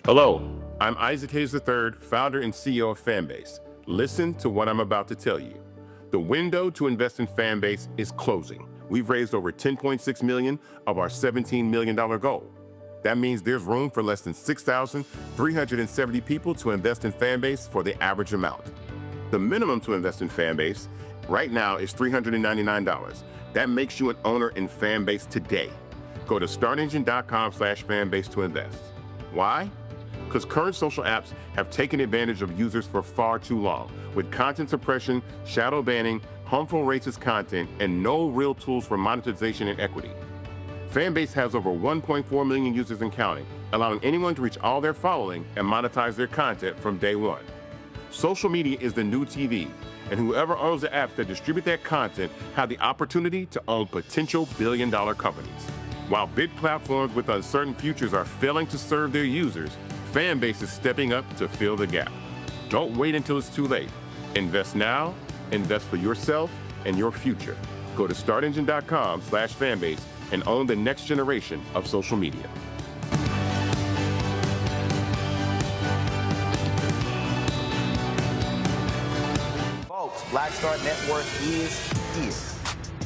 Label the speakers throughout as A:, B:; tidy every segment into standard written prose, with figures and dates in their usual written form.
A: Hello, I'm Isaac Hayes III, founder and CEO of Fanbase. Listen to what I'm about to tell you. The window to invest in Fanbase is closing. We've raised over $10.6 million of our $17 million goal. That means there's room for less than 6,370 people to invest in Fanbase for the average amount. The minimum to invest in Fanbase right now is $399. That makes you an owner in Fanbase today. Go to startengine.com/fanbase to invest. Why? Because current social apps have taken advantage of users for far too long, with content suppression, shadow banning, harmful racist content, and no real tools for monetization and equity. Fanbase has over 1.4 million users and counting, allowing anyone to reach all their following and monetize their content from day one. Social media is the new TV, and whoever owns the apps that distribute that content have the opportunity to own potential billion-dollar companies. While big platforms with uncertain futures are failing to serve their users, Fanbase is stepping up to fill the gap. Don't wait until it's too late. Invest now, invest for yourself and your future. Go to startengine.com/fanbase and own the next generation of social media.
B: Folks, Black Star Network is here.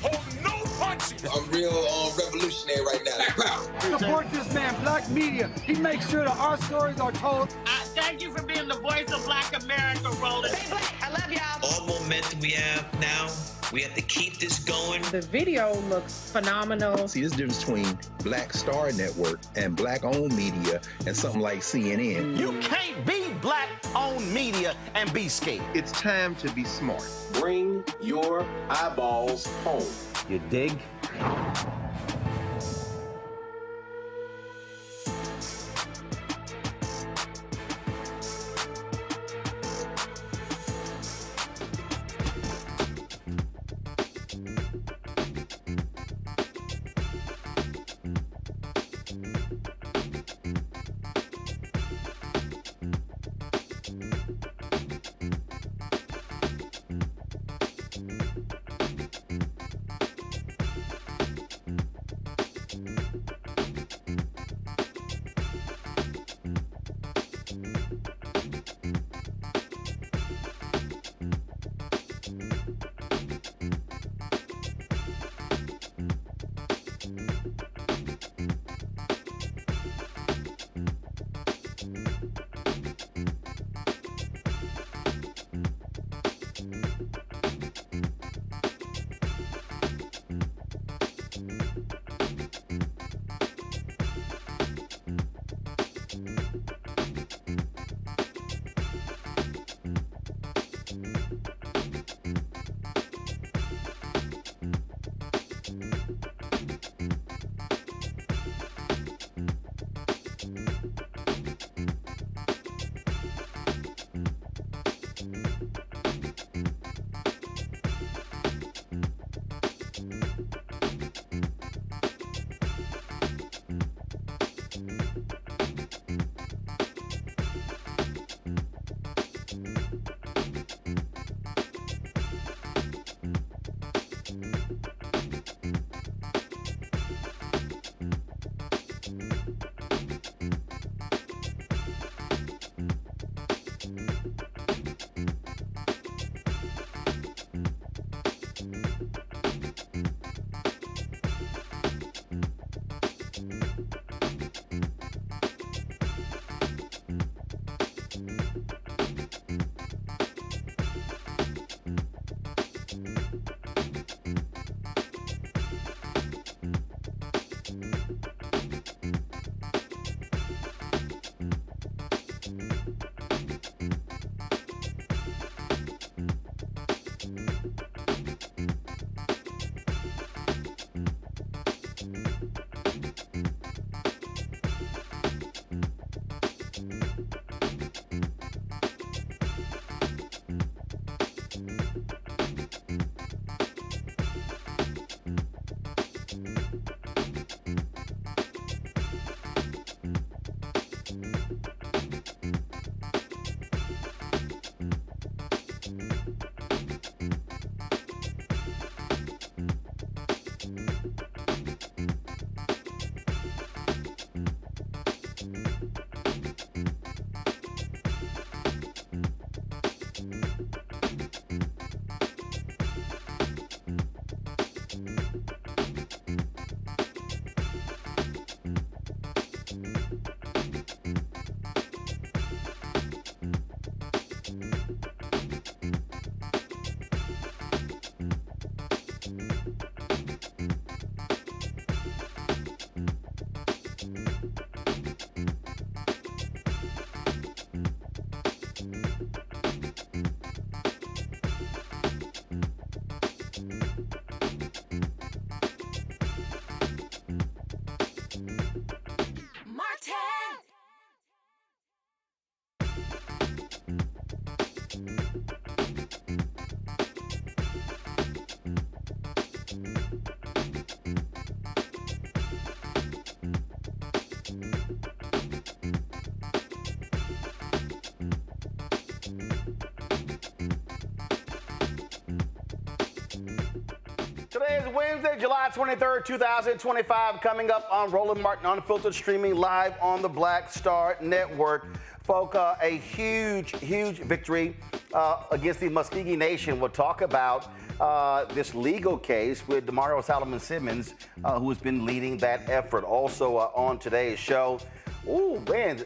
C: Hold no punches.
D: I'm real revolutionary right now. Black power.
E: Support this man, Black media. He makes sure that our stories are told.
F: Thank you for being the voice of Black America, Roland.
G: Stay black. I love y'all.
H: All momentum we have now, we have to keep this going.
I: The video looks phenomenal.
J: See, this difference between Black Star Network and Black-owned media and something like CNN.
B: You can't be Black-owned media and be scared.
J: It's time to be smart.
D: Bring your eyeballs home.
B: You dig? Today is Wednesday, July 23rd, 2025, coming up on Roland Martin Unfiltered, streaming live on the Black Star Network. Folk, a huge victory against the Muscogee Nation. We'll talk about this legal case with Damario Solomon-Simmons, who has been leading that effort. Also on today's show, ooh, man,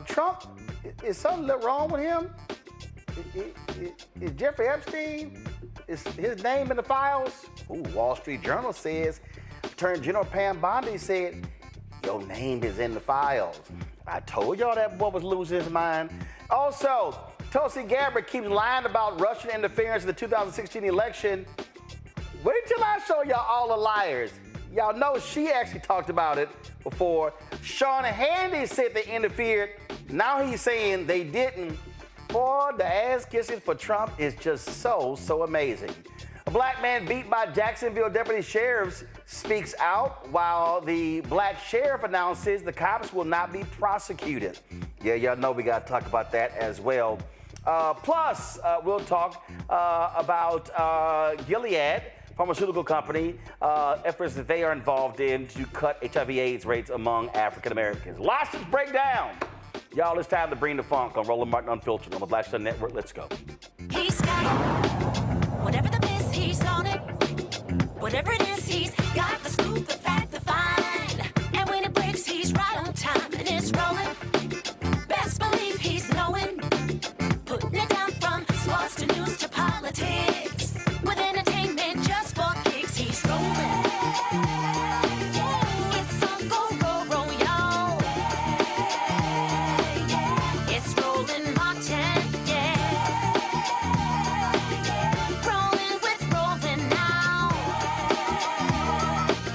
B: Trump, is something wrong with him? Is Jeffrey Epstein? Is his name in the files? Ooh, Wall Street Journal says, Attorney General Pam Bondi said, your name is in the files. I told y'all that boy was losing his mind. Also, Tulsi Gabbard keeps lying about Russian interference in the 2016 election. Wait till I show y'all all the liars. Y'all know she actually talked about it before. Sean Hannity said they interfered. Now he's saying they didn't. Boy, the ass kissing for Trump is just so amazing. A black man beat by Jacksonville deputy sheriffs speaks out while the black sheriff announces the cops will not be prosecuted. Yeah, y'all know we got to talk about that as well. Plus, we'll talk about Gilead pharmaceutical company, efforts that they are involved in to cut HIV/AIDS rates among African Americans. Lots to break down. Y'all, it's time to bring the funk on Roland Martin Unfiltered on the Black Star Network. Let's go.
G: He's got it. Whatever the miss, he's on it. Whatever it is, he's got the scoop, the fact, the find. And when it breaks, he's right on time. And it's rolling. Best believe he's knowing. Putting it down from sports to news to politics. With entertainment just for kicks, he's rolling. It's on go, roll, y'all. It's Roland Martin, yeah. Rolling with Roland now.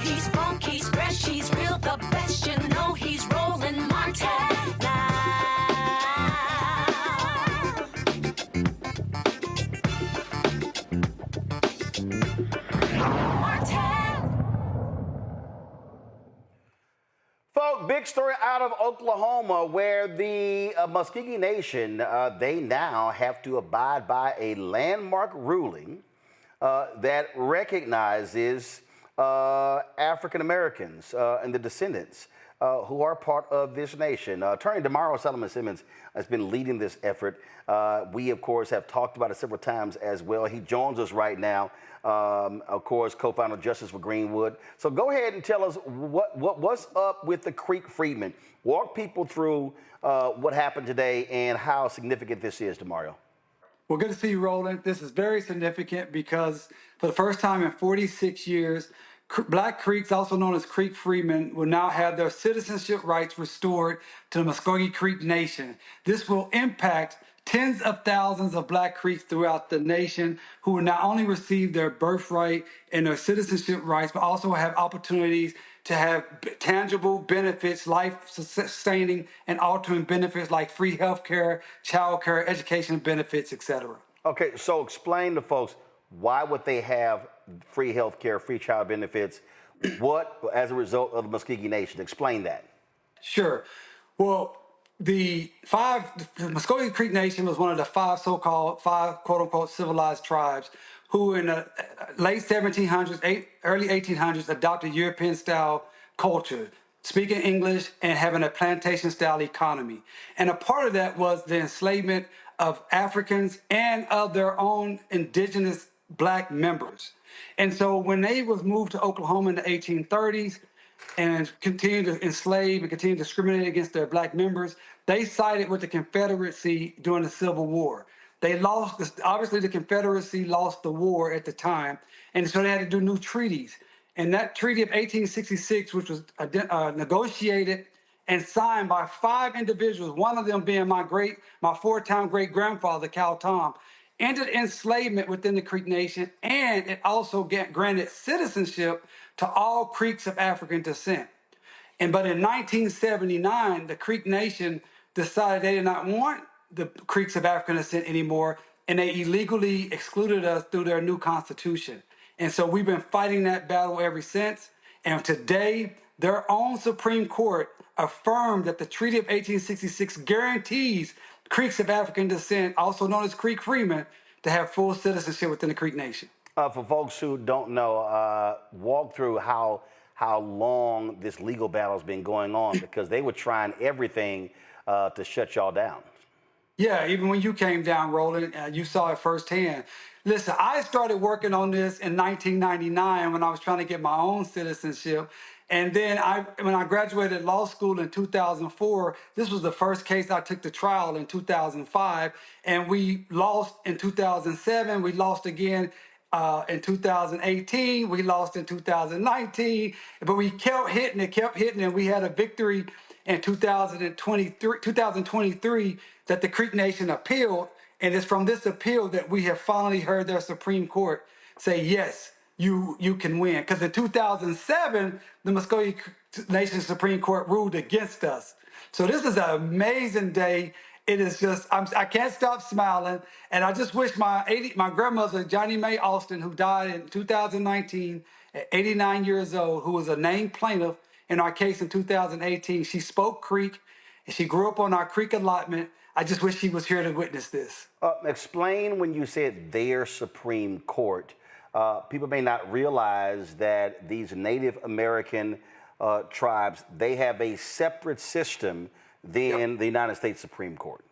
G: He's funk, he's fresh, he's real, the best, you know he's Roland Martin now.
B: Folk, big story out of Oklahoma where the Muscogee Nation, they now have to abide by a landmark ruling that recognizes African Americans and the descendants who are part of this nation. Attorney Damario Solomon-Simmons has been leading this effort. We, of course, have talked about it several times as well. He joins us right now, of course, co-founder of Justice for Greenwood. So go ahead and tell us what's up with the Creek Freedmen. Walk people through what happened today and how significant this is, Damario.
E: Well, good to see you, Roland. This is very significant because for the first time in 46 years, Black Creeks, also known as Creek Freedmen, will now have their citizenship rights restored to the Muscogee Creek Nation. This will impact tens of thousands of Black Creeks throughout the nation who will not only receive their birthright and their citizenship rights, but also have opportunities to have tangible benefits, life-sustaining and altering benefits like free health care, child care, education benefits, etc.
B: Okay, so explain to folks, why would they have free health care, free child benefits? What, as a result of the Muscogee Nation? Explain that.
E: Sure. Well, the Muscogee Creek Nation was one of the five quote-unquote civilized tribes who in the late 1700s, early 1800s adopted European-style culture, speaking English and having a plantation-style economy. And a part of that was the enslavement of Africans and of their own indigenous Black members. And so when they was moved to Oklahoma in the 1830s and continued to enslave and continue to discriminate against their Black members, they sided with the Confederacy during the Civil War. They lost, obviously the Confederacy lost the war at the time, and so they had to do new treaties. And that treaty of 1866, which was negotiated and signed by five individuals, one of them being my four-time great-grandfather, Cal Tom, ended enslavement within the Creek Nation, and it also granted citizenship to all Creeks of African descent. But in 1979, the Creek Nation decided they did not want the Creeks of African descent anymore, and they illegally excluded us through their new constitution. And so we've been fighting that battle ever since. And today, their own Supreme Court affirmed that the Treaty of 1866 guarantees Creeks of African descent, also known as Creek Freemen, to have full citizenship within the Creek Nation.
B: For folks who don't know, walk through how long this legal battle has been going on, because they were trying everything to shut y'all down.
E: Yeah, even when you came down, Roland, you saw it firsthand. Listen, I started working on this in 1999 when I was trying to get my own citizenship. And then when I graduated law school in 2004, this was the first case I took to trial in 2005. And we lost in 2007. We lost again in 2018. We lost in 2019. But we kept hitting, and we had a victory in 2023 that the Creek Nation appealed, and it's from this appeal that we have finally heard their Supreme Court say, yes, you can win. Because in 2007, the Muscogee Nation Supreme Court ruled against us. So this is an amazing day. It is just, I can't stop smiling. And I just wish my grandmother, Johnny Mae Austin, who died in 2019 at 89 years old, who was a named plaintiff in our case in 2018, she spoke Creek, and she grew up on our Creek allotment. I just wish she was here to witness this.
B: Explain when you said their Supreme Court. People may not realize that these Native American tribes, they have a separate system than the United States Supreme Court.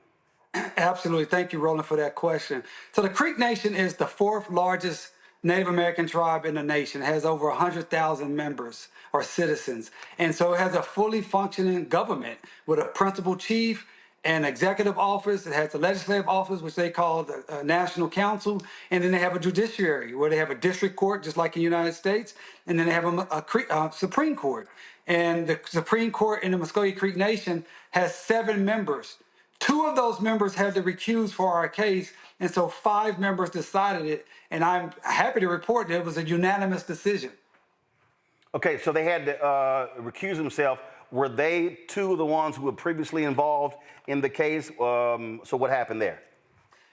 E: Absolutely. Thank you, Roland, for that question. So the Creek Nation is the fourth largest Native American tribe in the nation. It has over 100,000 members or citizens. And so it has a fully functioning government with a principal chief and executive office. It has a legislative office, which they call the National Council. And then they have a judiciary where they have a district court, just like in the United States. And then they have a Supreme Court. And the Supreme Court in the Muscogee Creek Nation has 7 members. 2 of those members had to recuse for our case, and so 5 members decided it, and I'm happy to report that it was a unanimous decision.
B: Okay, so they had to recuse themselves. Were they 2 of the ones who were previously involved in the case? So what happened there?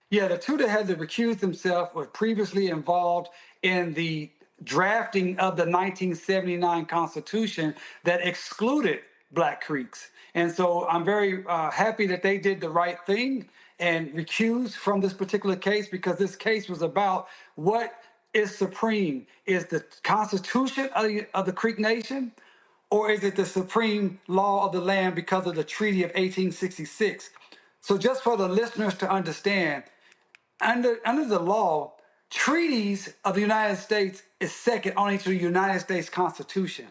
E: Yeah, the 2 that had to recuse themselves were previously involved in the drafting of the 1979 Constitution that excluded Black Creeks. And so I'm very happy that they did the right thing and recused from this particular case, because this case was about what is supreme. Is the Constitution of the Creek Nation, or is it the supreme law of the land because of the Treaty of 1866? So just for the listeners to understand, under the law, treaties of the United States is second only to the United States Constitution.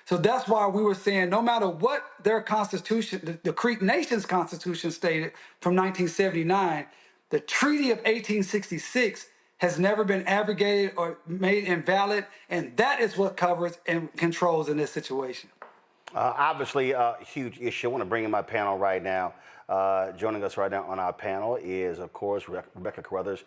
E: So that's why we were saying no matter what their constitution, the Creek Nation's constitution stated from 1979, the Treaty of 1866 has never been abrogated or made invalid, and that is what covers and controls in this situation.
B: Obviously, a huge issue. I want to bring in my panel right now. Joining us right now on our panel is, of course, Rebecca Carruthers,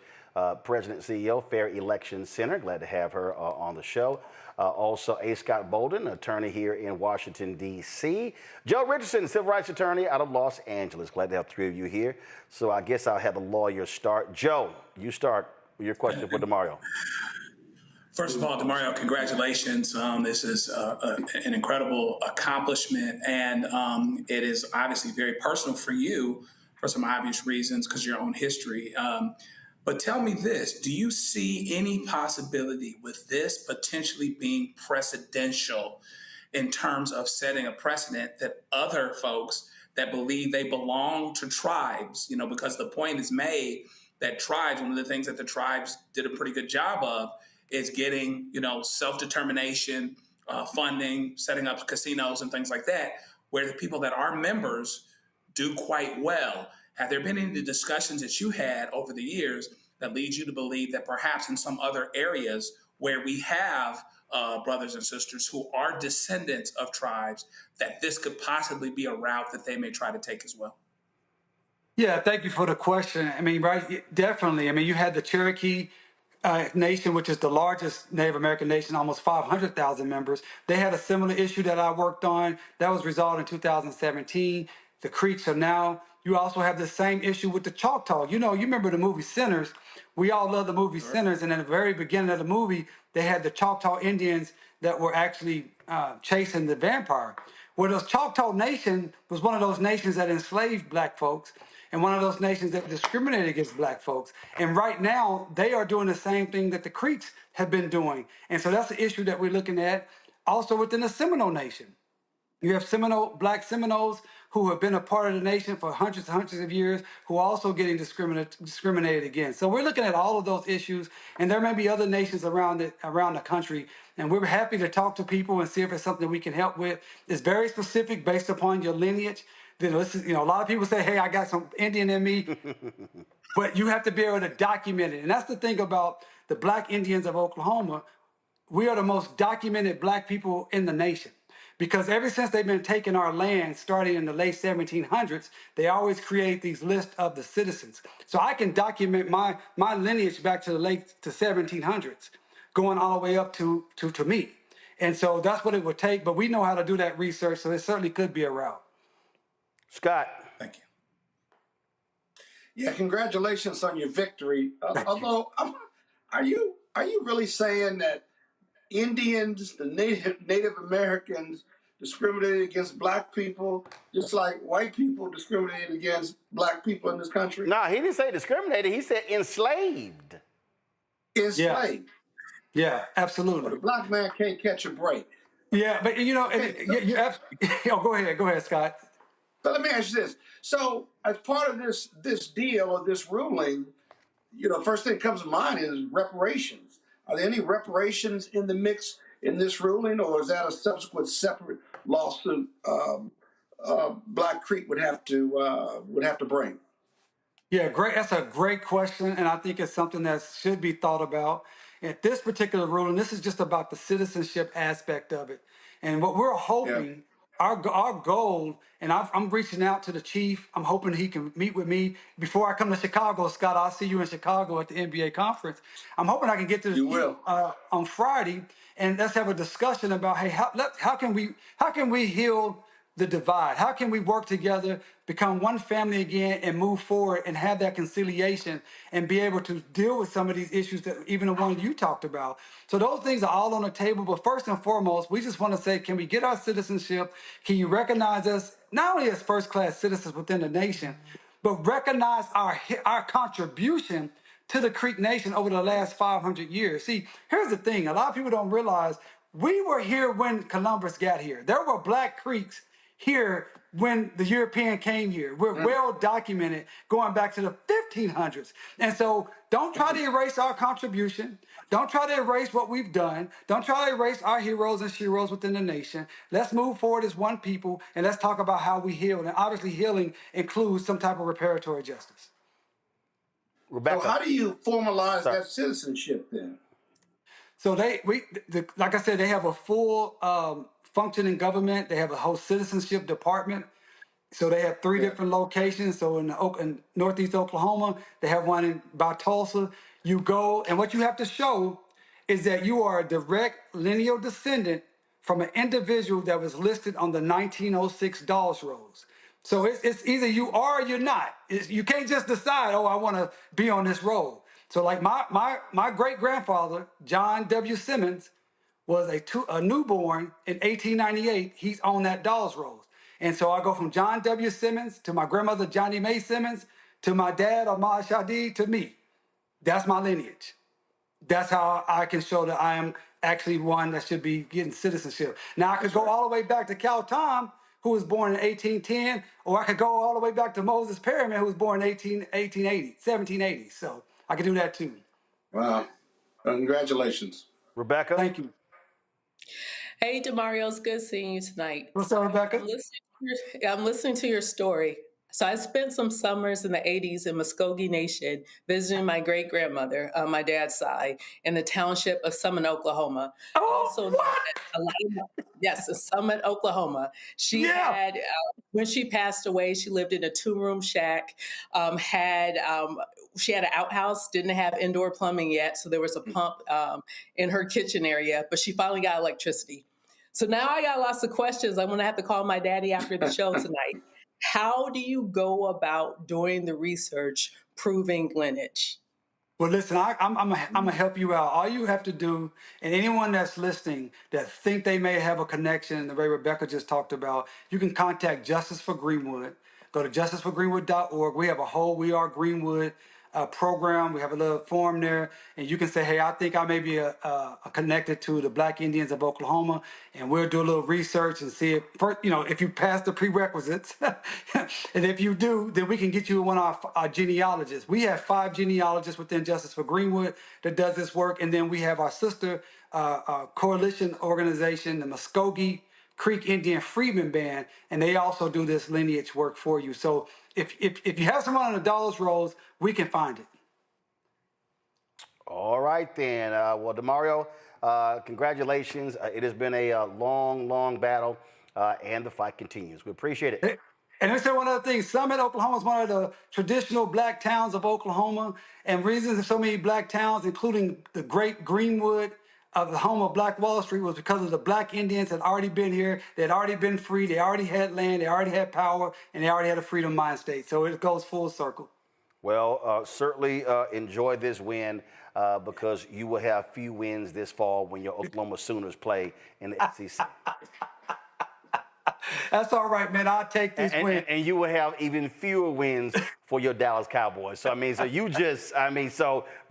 B: President and CEO, Fair Election Center. Glad to have her on the show. Also, A. Scott Bolden, attorney here in Washington, D.C. Joe Richardson, civil rights attorney out of Los Angeles. Glad to have 3 of you here. So I guess I'll have the lawyers start. Joe, you start with your question for Damario.
K: First of all, Damario, congratulations. This is an incredible accomplishment, and it is obviously very personal for you for some obvious reasons because of your own history. But tell me this, do you see any possibility with this potentially being precedential in terms of setting a precedent that other folks that believe they belong to tribes, because the point is made that tribes, one of the things that the tribes did a pretty good job of is getting, self-determination, funding, setting up casinos and things like that, where the people that are members do quite well. Have there been any discussions that you had over the years that lead you to believe that perhaps in some other areas where we have brothers and sisters who are descendants of tribes, that this could possibly be a route that they may try to take as well?
E: Yeah, thank you for the question. Right, definitely. You had the Cherokee Nation, which is the largest Native American nation, almost 500,000 members. They had a similar issue that I worked on. That was resolved in 2017. The Creeks are now. You also have the same issue with the Choctaw. You remember the movie Sinners. We all love the movie Sinners. And at the very beginning of the movie, they had the Choctaw Indians that were actually chasing the vampire. Well, the Choctaw Nation was one of those nations that enslaved Black folks. and one of those nations that discriminated against black folks. And right now, they are doing the same thing that the Creeks have been doing. And so that's the issue that we're looking at also within the Seminole Nation. You have black Seminoles who have been a part of the nation for hundreds and hundreds of years, who are also getting discriminated against. So we're looking at all of those issues, and there may be other nations around the country, and we're happy to talk to people and see if it's something we can help with. It's very specific based upon your lineage. A lot of people say, hey, I got some Indian in me, but you have to be able to document it. And that's the thing about the Black Indians of Oklahoma. We are the most documented black people in the nation. Because ever since they've been taking our land, starting in the late 1700s, they always create these lists of the citizens. So I can document my lineage back to the late 1700s, going all the way up to me. And so that's what it would take. But we know how to do that research, so it certainly could be a route.
B: Scott.
K: Thank you.
L: Yeah, congratulations on your victory. Although, are you really saying that Indians, the Native Americans, discriminated against black people, just like white people discriminated against black people in this country?
B: No, he didn't say discriminated. He said enslaved.
L: Enslaved.
E: Yeah, absolutely.
L: Well, the black man can't catch a break.
E: Yeah, but go ahead, Scott.
L: So let me ask you this. So as part of this deal or this ruling, first thing that comes to mind is reparations. Are there any reparations in the mix in this ruling, or is that a subsequent separate lawsuit Black Creek would have to bring?
E: Yeah, great. That's a great question, and I think it's something that should be thought about. At this particular ruling, this is just about the citizenship aspect of it, and what we're hoping. Our goal, and I'm reaching out to the chief. I'm hoping he can meet with me before I come to Chicago. Scott, I'll see you in Chicago at the NBA conference. I'm hoping I can get to the chief on Friday, and let's have a discussion about, hey, how can we heal the divide? How can we work together, become one family again, and move forward and have that conciliation and be able to deal with some of these issues that even the one you talked about? So those things are all on the table. But first and foremost, we just want to say, can we get our citizenship? Can you recognize us not only as first-class citizens within the nation, but recognize our contribution to the Creek Nation over the last 500 years? See, here's the thing. A lot of people don't realize we were here when Columbus got here. There were Black Creeks here when the European came here. We're well documented going back to the 1500s. And so don't try to erase our contribution. Don't try to erase what we've done. Don't try to erase our heroes and sheroes within the nation. Let's move forward as one people, and let's talk about how we heal. And obviously healing includes some type of reparatory justice.
B: Rebecca.
L: So how do you formalize that citizenship then?
E: So like I said, they have a full functioning government. They have a whole citizenship department. So they have three different locations. So in Northeast Oklahoma, they have one by Tulsa. You go, and what you have to show is that you are a direct lineal descendant from an individual that was listed on the 1906 Dawes Rolls. So it's either you are or you're not. You can't just decide, oh, I want to be on this roll. So like my great-grandfather, John W. Simmons, was a newborn in 1898. He's on that Dawes Rolls. And so I go from John W. Simmons to my grandmother, Johnny Mae Simmons, to my dad, Ahmad Shadi, to me. That's my lineage. That's how I can show that I am actually one that should be getting citizenship. Now, I could go all the way back to Cal Tom, who was born in 1810, or I could go all the way back to Moses Perryman, who was born in 1780. So I could do that too.
L: Wow. Congratulations.
B: Rebecca.
E: Thank you.
M: Hey, Damario, it's good seeing you tonight.
E: What's up, Rebecca?
M: I'm listening to your story. So I spent some summers in the 80s in Muscogee Nation visiting my great-grandmother on my dad's side in the township of Summit, Oklahoma. Yes, in Summit, Oklahoma. She had, when she passed away, she lived in a 2-room shack, she had an outhouse, didn't have indoor plumbing yet, so there was a pump in her kitchen area, but she finally got electricity. So now I got lots of questions. I'm going to have to call my daddy after the show tonight. How do you go about doing the research, proving lineage?
E: Well, listen, I'm gonna help you out. All you have to do, and anyone that's listening that think they may have a connection, the way Rebecca just talked about, you can contact Justice for Greenwood. Go to justiceforgreenwood.org. We have a whole We Are Greenwood program. We have a little form there, and you can say, hey, I think I may be connected to the Black Indians of Oklahoma, and we'll do a little research and see if you pass the prerequisites. And if you do, then we can get you one of our genealogists. We have 5 genealogists within Justice for Greenwood that does this work, and then we have our sister coalition organization, the Muscogee Creek Indian Freedmen Band, and they also do this lineage work for you. So if you have someone on the Dollar's Rolls, we can find it.
B: All right, then. Well, Damario, congratulations. It has been a long, long battle, and the fight continues. We appreciate it.
E: And let me say one other thing. Summit, Oklahoma is one of the traditional black towns of Oklahoma, and reasons there's so many black towns, including the great Greenwood, of the home of Black Wall Street, was because of the Black Indians had already been here. They had already been free. They already had land. They already had power, and they already had a freedom mind state. So it goes full circle.
B: Well, certainly enjoy this win because you will have few wins this fall when your Oklahoma Sooners play in the SEC.
E: That's all right, man. I'll take this win.
B: And you will have even fewer wins for your Dallas Cowboys. So,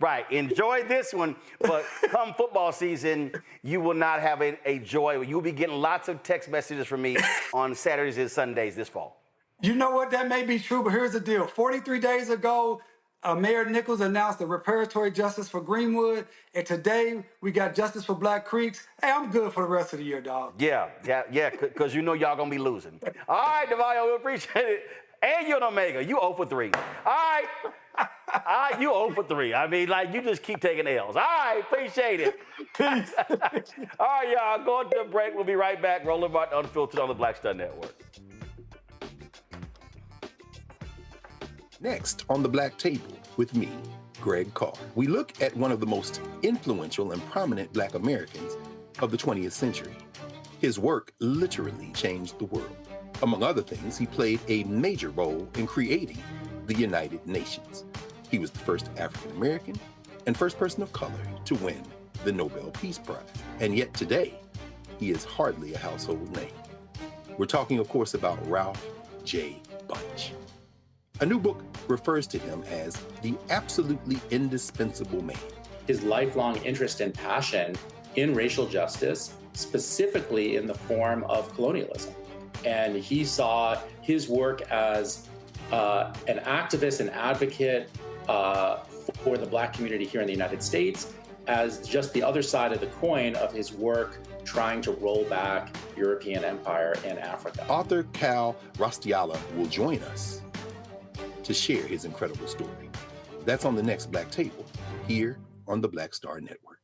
B: right, enjoy this one. But come football season, you will not have a joy. You'll be getting lots of text messages from me on Saturdays and Sundays this fall.
E: You know what? That may be true, but here's the deal. 43 days ago, Mayor Nichols announced the reparatory justice for Greenwood, and today we got justice for Black Creeks. Hey, I'm good for the rest of the year, dog.
B: Yeah, because you know y'all gonna be losing. All right, Damario, we appreciate it. And you're an Omega. You 0 for 3. All right, you 0 for 3. You just keep taking L's. All right, appreciate it.
E: Peace.
B: All right, y'all, going to a break. We'll be right back. Roland Martin Unfiltered on the Black Star Network.
J: Next on the Black Table with me, Greg Carr, we look at one of the most influential and prominent Black Americans of the 20th century. His work literally changed the world. Among other things, he played a major role in creating the United Nations. He was the first African American and first person of color to win the Nobel Peace Prize. And yet today, he is hardly a household name. We're talking, of course, about Ralph J. Bunche. A new book refers to him as the absolutely indispensable man.
N: His lifelong interest and passion in racial justice, specifically in the form of colonialism. And he saw his work as an activist and advocate for the Black community here in the United States as just the other side of the coin of his work trying to roll back European empire in Africa.
J: Author Cal Rostiala will join us to share his incredible story. That's on the next Black Table, here on the Black Star Network.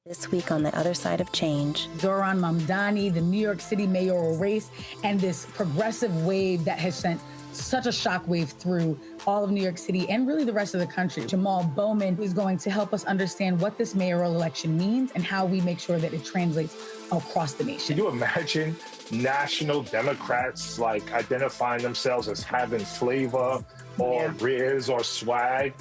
O: This week on The Other Side of Change.
P: Zohran Mamdani, the New York City mayoral race, and this progressive wave that has sent such a shockwave through all of New York City and really the rest of the country. Jamal Bowman is going to help us understand what this mayoral election means and how we make sure that it translates across the nation.
Q: Can you imagine national Democrats identifying themselves as having flavor or riz or swag?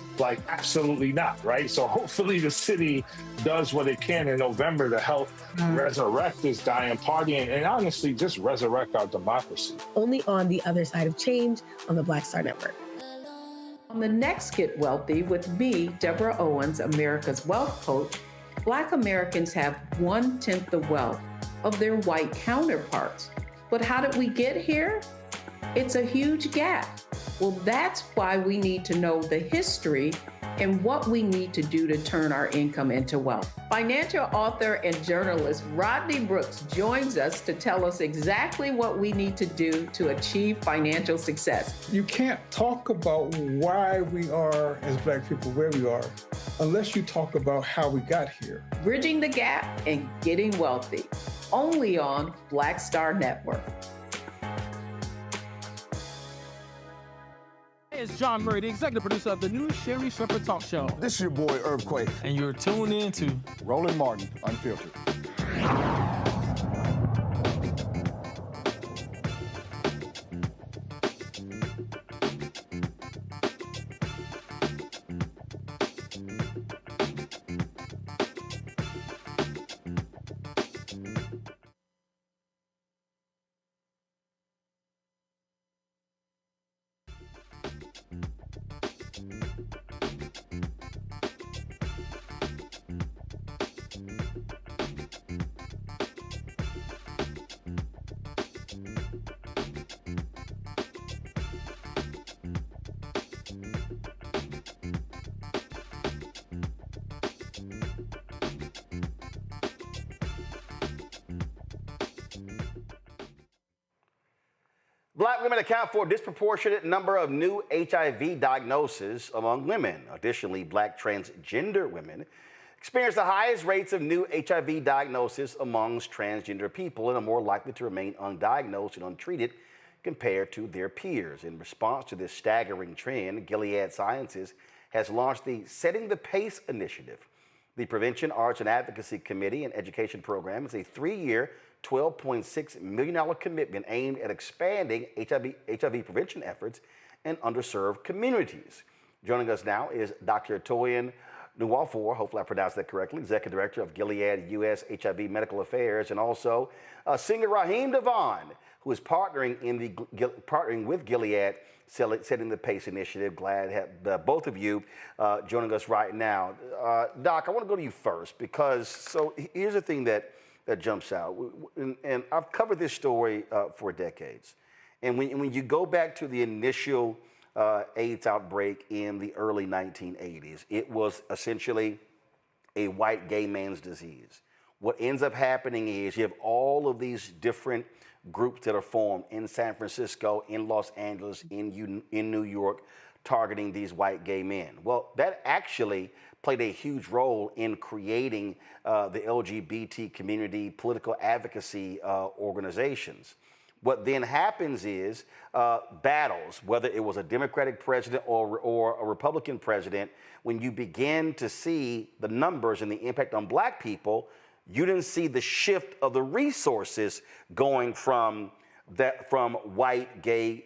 Q: Absolutely not, right? So hopefully the city does what it can in November to help resurrect this dying party and honestly just resurrect our democracy.
R: Only on The Other Side of Change on the Black Star Network.
S: On the next Get Wealthy with me, Deborah Owens, America's Wealth Coach, Black Americans have 1/10 the wealth of their white counterparts. But how did we get here? It's a huge gap. Well, that's why we need to know the history and what we need to do to turn our income into wealth. Financial author and journalist Rodney Brooks joins us to tell us exactly what we need to do to achieve financial success.
T: You can't talk about why we are, as Black people, where we are, unless you talk about how we got here.
S: Bridging the Gap and Getting Wealthy, only on Black Star Network.
U: It's John Murray, the executive producer of the new Sherry Shepherd Talk Show.
V: This is your boy, Earthquake.
U: And you're tuned in to
V: Roland Martin Unfiltered.
B: Black women account for a disproportionate number of new HIV diagnoses among women. Additionally, black transgender women experience the highest rates of new HIV diagnosis amongst transgender people and are more likely to remain undiagnosed and untreated compared to their peers. In response to this staggering trend, Gilead Sciences has launched the Setting the Pace initiative. The Prevention, Arts, and Advocacy Committee and Education Program is a 3-year, $12.6 million commitment aimed at expanding HIV prevention efforts in underserved communities. Joining us now is Dr. Toyin Nwafor, hopefully I pronounced that correctly, Executive Director of Gilead U.S. HIV Medical Affairs, and also singer Raheem DeVaughn, who is partnering with Gilead Setting the Pace initiative. Glad to have both of you joining us right now. Doc, I want to go to you first because here's the thing that jumps out, and I've covered this story for decades. And when you go back to the initial AIDS outbreak in the early 1980s, it was essentially a white gay man's disease. What ends up happening is you have all of these different groups that are formed in San Francisco, in Los Angeles, in New York, targeting these white gay men. Well, that actually played a huge role in creating the LGBT community, political advocacy organizations. What then happens is battles, whether it was a Democratic president or a Republican president, when you begin to see the numbers and the impact on black people, you didn't see the shift of the resources going from white, gay,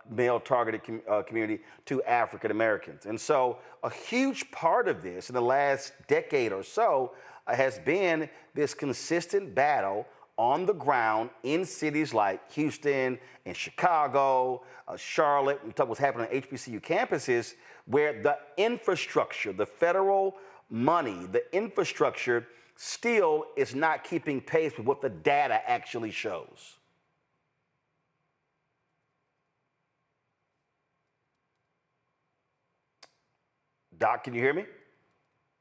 B: male-targeted community to African Americans. And so a huge part of this in the last decade or so has been this consistent battle on the ground in cities like Houston and Chicago, Charlotte. We talk what's happening on HBCU campuses, where the infrastructure, the federal money, the infrastructure still is not keeping pace with what the data actually shows. Doc, can you hear me?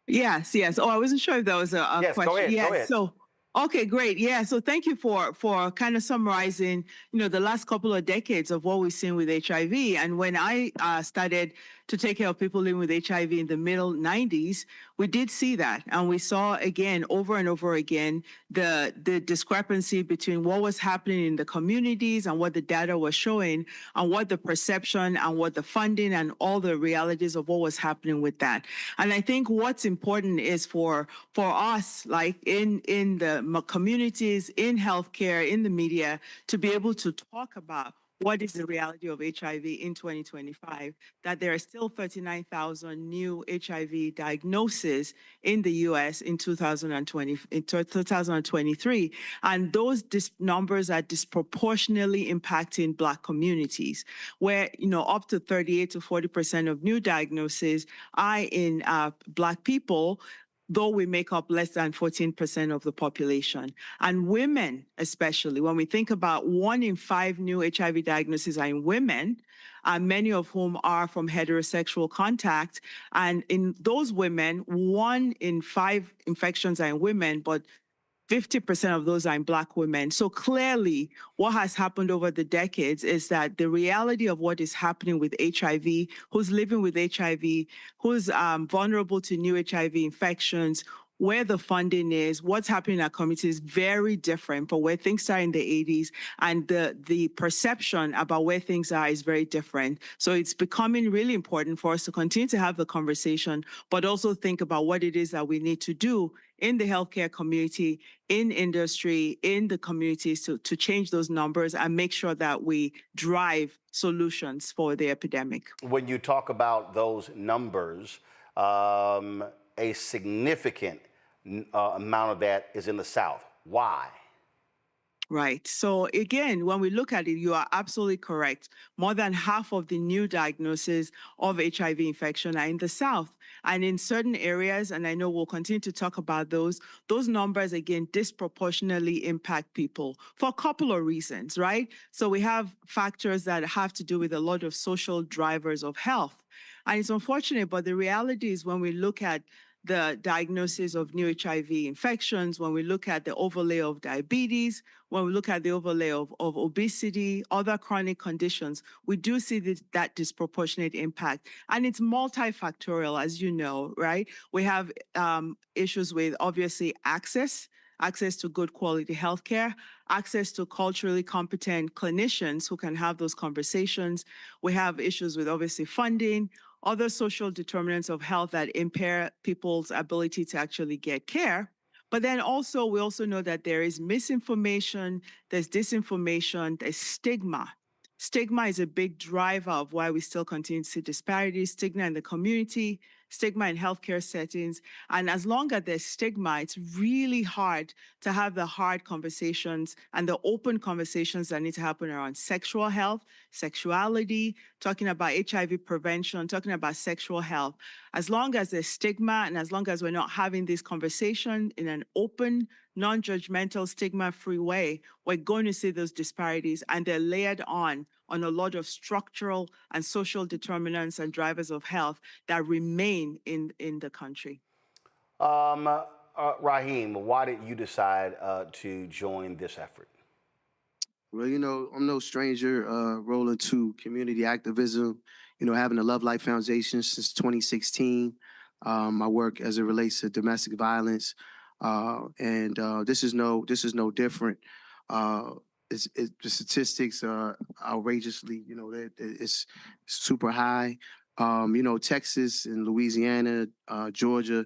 A: Yes. Oh, I wasn't sure if that was a
B: yes,
A: question.
B: Go ahead,
A: yes,
B: go ahead.
A: So, okay, great. Yeah, so thank you for kind of summarizing, the last couple of decades of what we've seen with HIV. And when I started to take care of people living with HIV in the middle 90s, we did see that. And we saw again, over and over again, the discrepancy between what was happening in the communities and what the data was showing and what the perception and what the funding and all the realities of what was happening with that. And I think what's important is for us, like in the communities, in healthcare, in the media, to be able to talk about what is the reality of HIV in 2025, that there are still 39,000 new HIV diagnoses in the US in 2023. And those numbers are disproportionately impacting Black communities, where, up to 38 to 40% of new diagnoses are in Black people, though we make up less than 14% of the population. And women, especially, when we think about 1 in 5 new HIV diagnoses are in women, many of whom are from heterosexual contact. And in those women, 1 in 5 infections are in women, but 50% of those are in Black women. So clearly, what has happened over the decades is that the reality of what is happening with HIV, who's living with HIV, who's vulnerable to new HIV infections, where the funding is, what's happening in our community is very different from where things are in the 80s, and the perception about where things are is very different. So it's becoming really important for us to continue to have the conversation, but also think about what it is that we need to do in the healthcare community, in industry, in the communities to change those numbers and make sure that we drive solutions for the epidemic.
B: When you talk about those numbers, a significant amount of that is in the South. Why?
A: Right. So again, when we look at it, you are absolutely correct. More than half of the new diagnoses of HIV infection are in the South. And in certain areas, and I know we'll continue to talk about those numbers, again, disproportionately impact people for a couple of reasons, right? So we have factors that have to do with a lot of social drivers of health. And it's unfortunate, but the reality is when we look at the diagnosis of new HIV infections, when we look at the overlay of diabetes, when we look at the overlay of obesity, other chronic conditions, we do see that disproportionate impact. And it's multifactorial, as you know, right? We have issues with, obviously, access to good quality healthcare, access to culturally competent clinicians who can have those conversations. We have issues with, obviously, funding, other social determinants of health that impair people's ability to actually get care. But then also, we also know that there is misinformation, there's disinformation, there's stigma. Stigma is a big driver of why we still continue to see disparities, stigma in the community, stigma in healthcare settings. And as long as there's stigma, it's really hard to have the hard conversations and the open conversations that need to happen around sexual health, sexuality, talking about HIV prevention, talking about sexual health. As long as there's stigma and as long as we're not having this conversation in an open, non-judgmental, stigma-free way, we're going to see those disparities, and they're layered on a lot of structural and social determinants and drivers of health that remain in the country.
B: Raheem, why did you decide to join this effort?
C: Well, you know, I'm no stranger, Roland, to community activism. You know, having the Love Life Foundation since 2016. My work as it relates to domestic violence, and this is no different. The statistics are outrageously, you know, it's super high. You know, Texas and Louisiana, Georgia,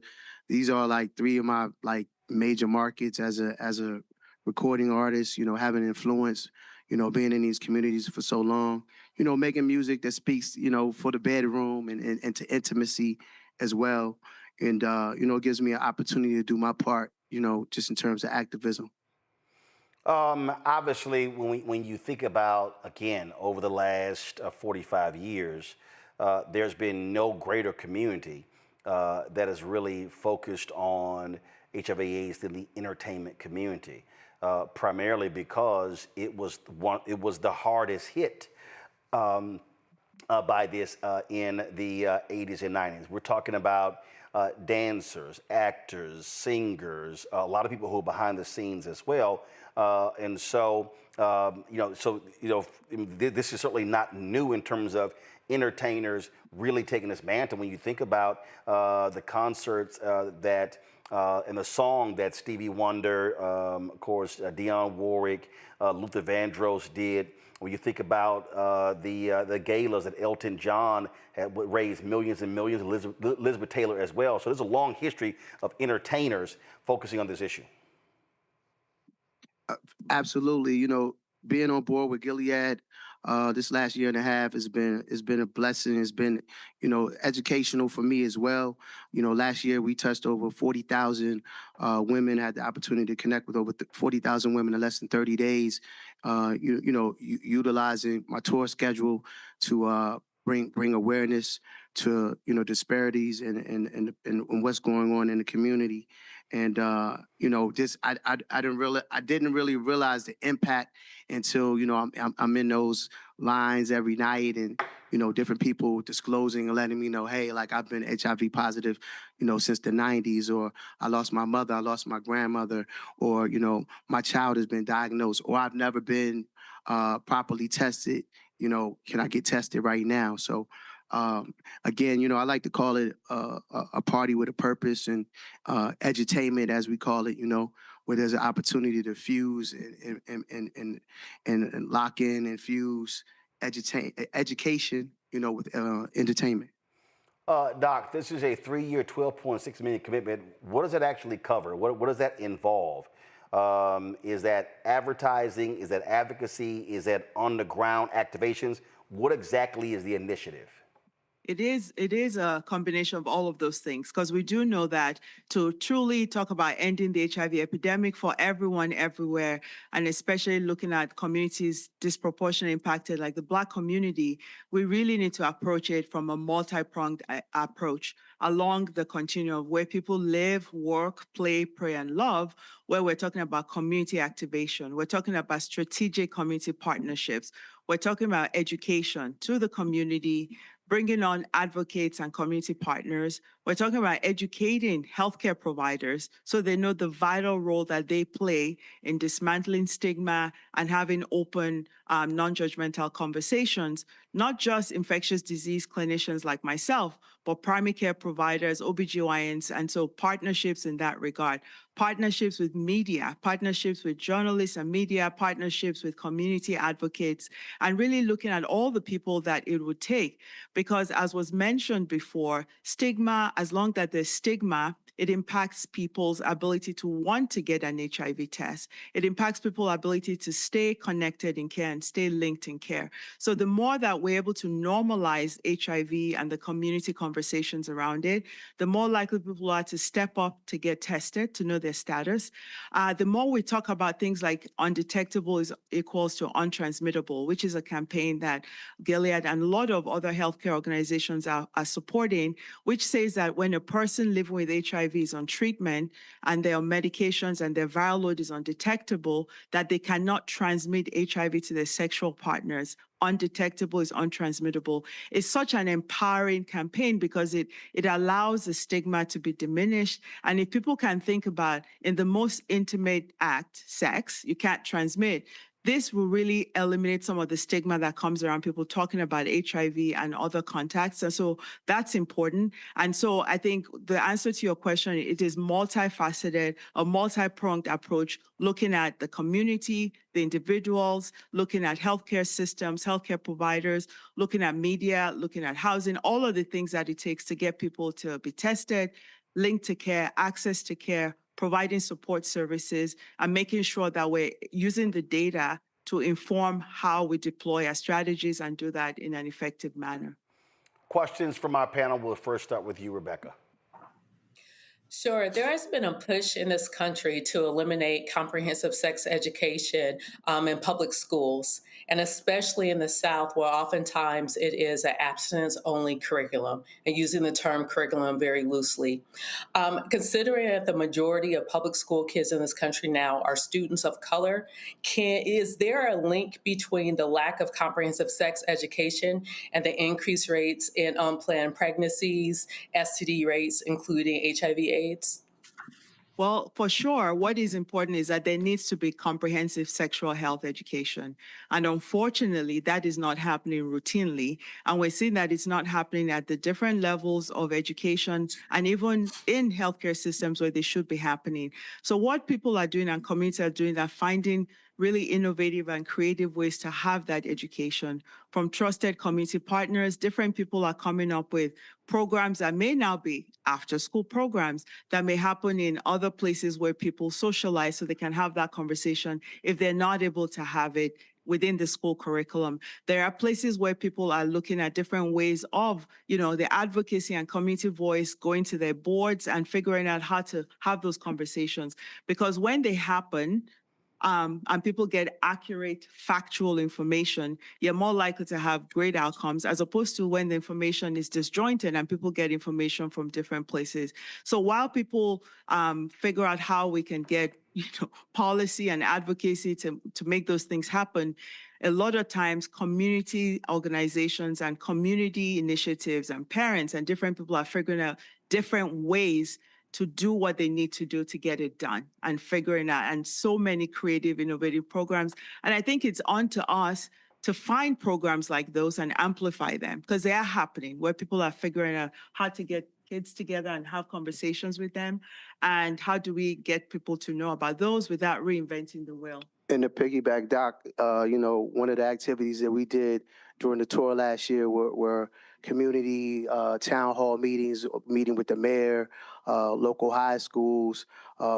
C: these are like three of my like major markets as a recording artist, you know, having influence, you know, being in these communities for so long, you know, making music that speaks, you know, for the bedroom and to intimacy as well. And, you know, it gives me an opportunity to do my part, you know, just in terms of activism.
B: Obviously, when you think about, again, over the last 45 years, there's been no greater community that is really focused on HIV/AIDS than the entertainment community, primarily because it was the hardest hit by this in the 80s and 90s. We're talking about dancers, actors, singers, a lot of people who are behind the scenes as well. And so, this is certainly not new in terms of entertainers really taking this mantle. When you think about the concerts and the song that Stevie Wonder, of course, Dionne Warwick, Luther Vandross did. When you think about the galas that Elton John had raised millions and millions, Elizabeth Taylor as well. So there's a long history of entertainers focusing on this issue.
C: Absolutely. You know, being on board with Gilead this last year and a half has been a blessing. It's been, you know, educational for me as well. You know, last year we touched over 40,000 women, had the opportunity to connect with over 40,000 women in less than 30 days. Utilizing my tour schedule to bring awareness to, you know, disparities and what's going on in the community. And you know, I didn't really realize the impact until, you know, I'm in those lines every night, and, you know, different people disclosing and letting me know, hey, like, I've been HIV positive, you know, since the 90s, or I lost my mother, I lost my grandmother, or, you know, my child has been diagnosed, or I've never been properly tested. You know, can I get tested right now? So again, you know, I like to call it a party with a purpose, and edutainment, as we call it, you know, where there's an opportunity to fuse and lock in and fuse education, you know, with entertainment.
B: Doc, this is a 3-year, $12.6 million commitment. What does it actually cover? What does that involve? Is that advertising? Is that advocacy? Is that on-the-ground activations? What exactly is the initiative?
A: It is a combination of all of those things, because we do know that to truly talk about ending the HIV epidemic for everyone, everywhere, and especially looking at communities disproportionately impacted like the Black community, we really need to approach it from a multi-pronged approach along the continuum of where people live, work, play, pray, and love, where we're talking about community activation. We're talking about strategic community partnerships. We're talking about education to the community, bringing on advocates and community partners, We're talking about educating healthcare providers so they know the vital role that they play in dismantling stigma and having open, non-judgmental conversations, not just infectious disease clinicians like myself, but primary care providers, OBGYNs, and so partnerships in that regard. Partnerships with media, partnerships with journalists and media, partnerships with community advocates, and really looking at all the people that it would take. Because as was mentioned before, stigma, as long as there's stigma, it impacts people's ability to want to get an HIV test. It impacts people's ability to stay connected in care and stay linked in care. So the more that we're able to normalize HIV and the community conversations around it, the more likely people are to step up to get tested, to know their status. The more we talk about things like undetectable is equals to untransmittable, which is a campaign that Gilead and a lot of other healthcare organizations are supporting, which says that when a person living with HIV is on treatment and they're on medications and their viral load is undetectable, that they cannot transmit HIV to their sexual partners. Undetectable is untransmittable. It's such an empowering campaign because it allows the stigma to be diminished. And if people can think about in the most intimate act, sex, you can't transmit. This will really eliminate some of the stigma that comes around people talking about HIV and other contacts. And so that's important. And so I think the answer to your question, it is multifaceted, a multi-pronged approach, looking at the community, the individuals, looking at healthcare systems, healthcare providers, looking at media, looking at housing, all of the things that it takes to get people to be tested, linked to care, access to care, providing support services, and making sure that we're using the data to inform how we deploy our strategies and do that in an effective manner.
B: Questions from our panel. We'll first start with you, Rebecca.
M: Sure. There has been a push in this country to eliminate comprehensive sex education in public schools, and especially in the South, where oftentimes it is an abstinence-only curriculum, and using the term curriculum very loosely. Considering that the majority of public school kids in this country now are students of color, is there a link between the lack of comprehensive sex education and the increased rates in unplanned pregnancies, STD rates, including HIV/AIDS?
A: Well, for sure, what is important is that there needs to be comprehensive sexual health education. And unfortunately, that is not happening routinely. And we're seeing that it's not happening at the different levels of education and even in healthcare systems where they should be happening. So what people are doing and communities are doing are finding really innovative and creative ways to have that education from trusted community partners. Different people are coming up with programs that may now be after-school programs that may happen in other places where people socialize so they can have that conversation if they're not able to have it within the school curriculum. There are places where people are looking at different ways of, the advocacy and community voice, going to their boards and figuring out how to have those conversations. Because when they happen, and people get accurate, factual information, you're more likely to have great outcomes, as opposed to when the information is disjointed and people get information from different places. So while people figure out how we can get policy and advocacy to make those things happen, a lot of times community organizations and community initiatives and parents and different people are figuring out different ways to do what they need to do to get it done and figuring out, and so many creative, innovative programs. And I think it's on to us to find programs like those and amplify them, because they are happening, where people are figuring out how to get kids together and have conversations with them. And how do we get people to know about those without reinventing the wheel?
C: In the piggyback, Doc, one of the activities that we did during the tour last year were community town hall meetings, meeting with the mayor, local high schools,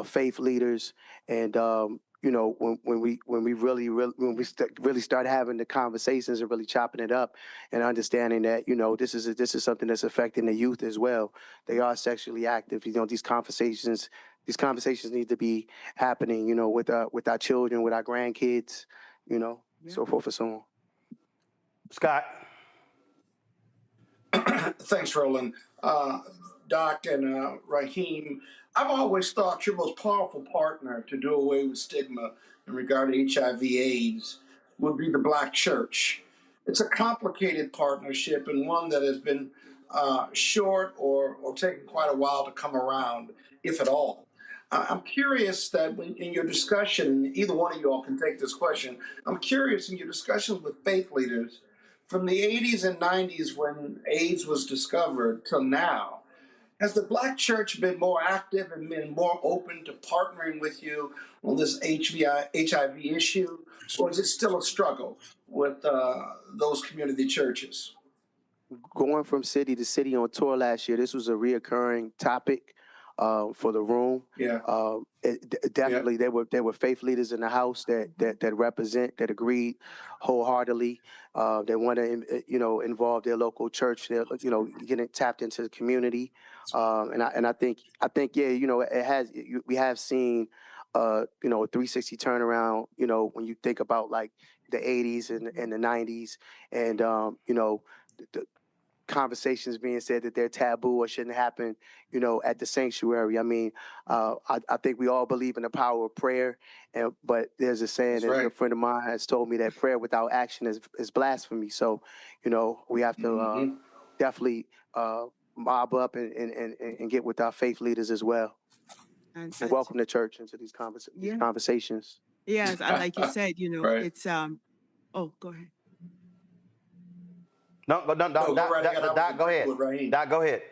C: faith leaders, and when we really start having the conversations and really chopping it up and understanding that this is something that's affecting the youth as well. They are sexually active. These conversations need to be happening, with our children, with our grandkids, so forth and so on.
B: Scott.
L: Thanks, Roland. Doc and Raheem, I've always thought your most powerful partner to do away with stigma in regard to HIV/AIDS would be the Black church. It's a complicated partnership and one that has been short or taking quite a while to come around, if at all. I'm curious that in your discussion, either one of you all can take this question. I'm curious in your discussions with faith leaders from the 80s and 90s when AIDS was discovered till now, has the Black church been more active and been more open to partnering with you on this HIV issue, or is it still a struggle with those community churches?
C: Going from city to city on tour last year, this was a reoccurring topic for the room.
L: Yeah.
C: Definitely, there were faith leaders in the house that agreed wholeheartedly. They want to involve their local church. They're getting tapped into the community, and I think we have seen a 360 turnaround. When you think about like the 80s and the 90s, and the conversations being said that they're taboo or shouldn't happen, at the sanctuary. I mean, I think we all believe in the power of prayer, but there's a saying that a friend of mine has told me that prayer without action is blasphemy. So, we have to definitely mob up and get with our faith leaders as well, and welcome the church into these conversations.
A: Yes, and like you said, it's oh, go ahead.
B: No, Doc, go ahead. Doc, go ahead.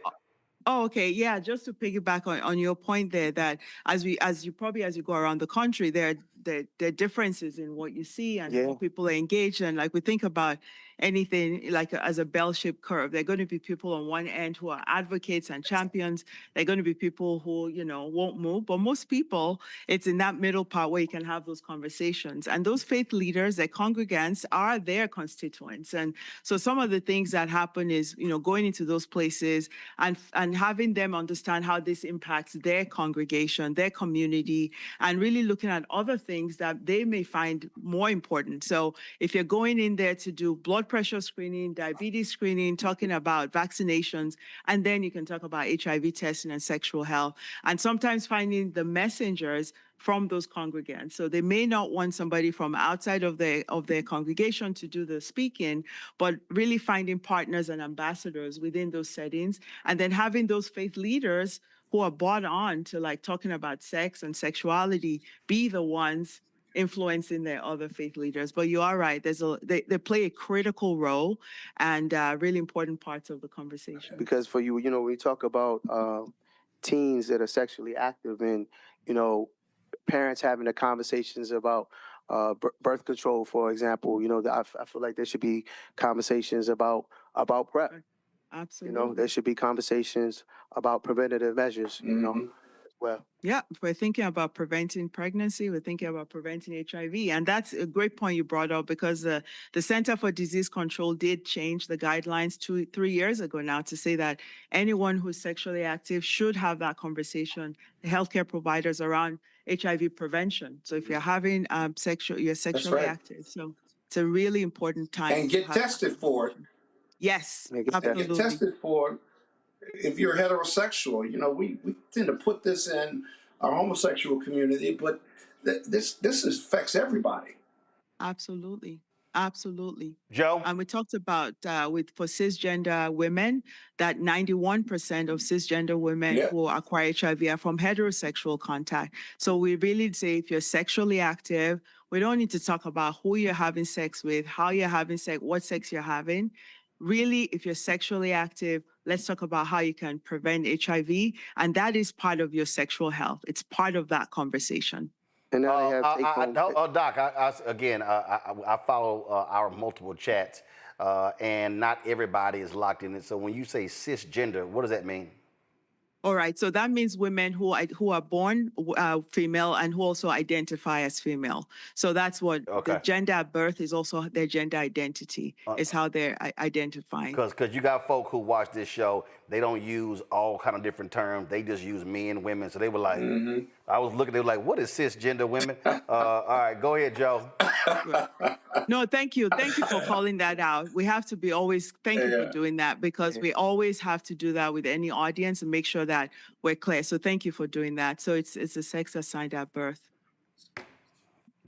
A: Oh, okay. Yeah, just to piggyback on your point there, that as you go around the country, there are differences in what you see and how people are engaged. And like we think about anything like as a bell-shaped curve, there are going to be people on one end who are advocates and champions. There are going to be people who, won't move. But most people, it's in that middle part where you can have those conversations. And those faith leaders, their congregants, are their constituents. And so some of the things that happen is, going into those places and having them understand how this impacts their congregation, their community, and really looking at other things that they may find more important. So if you're going in there to do blood pressure screening, diabetes screening, talking about vaccinations, and then you can talk about HIV testing and sexual health, and sometimes finding the messengers from those congregants. So they may not want somebody from outside of their congregation to do the speaking, but really finding partners and ambassadors within those settings, and then having those faith leaders who are bought on to like talking about sex and sexuality be the ones influencing their other faith leaders. But you are right, they play a critical role and really important parts of the conversation.
C: Because for you, when we talk about teens that are sexually active and, parents having the conversations about birth control, for example, I feel like there should be conversations about PrEP.
A: Absolutely.
C: There should be conversations about preventative measures, as well.
A: Yeah, if we're thinking about preventing pregnancy, we're thinking about preventing HIV. And that's a great point you brought up, because the Center for Disease Control did change the guidelines 2-3 years ago now to say that anyone who's sexually active should have that conversation, the healthcare providers, around HIV prevention. So if you're having you're sexually active. So it's a really important time.
L: And get tested for it.
A: Yes,
L: absolutely. Get tested for it. If you're heterosexual, we tend to put this in our homosexual community, but this affects everybody.
A: Absolutely.
B: Joe?
A: And we talked about for cisgender women, that 91% of cisgender women who acquire HIV are from heterosexual contact. So we really say if you're sexually active, we don't need to talk about who you're having sex with, how you're having sex, what sex you're having. Really, if you're sexually active, let's talk about how you can prevent HIV. And that is part of your sexual health. It's part of that conversation.
C: And now they have
B: Doc, I follow our multiple chats, and not everybody is locked in it. So when you say cisgender, what does that mean?
A: All right, so that means women who are born female and who also identify as female. So that's what the gender at birth is, also their gender identity, is how they're identifying.
B: Because you got folk who watch this show, they don't use all kind of different terms. They just use men, women. So they were like, I was looking, they were like, what is cisgender women? All right, go ahead, Joe.
A: No, thank you. Thank you for calling that out. We have to be always, thank you for doing that, because we always have to do that with any audience and make sure that we're clear. So thank you for doing that. So it's a sex assigned at birth.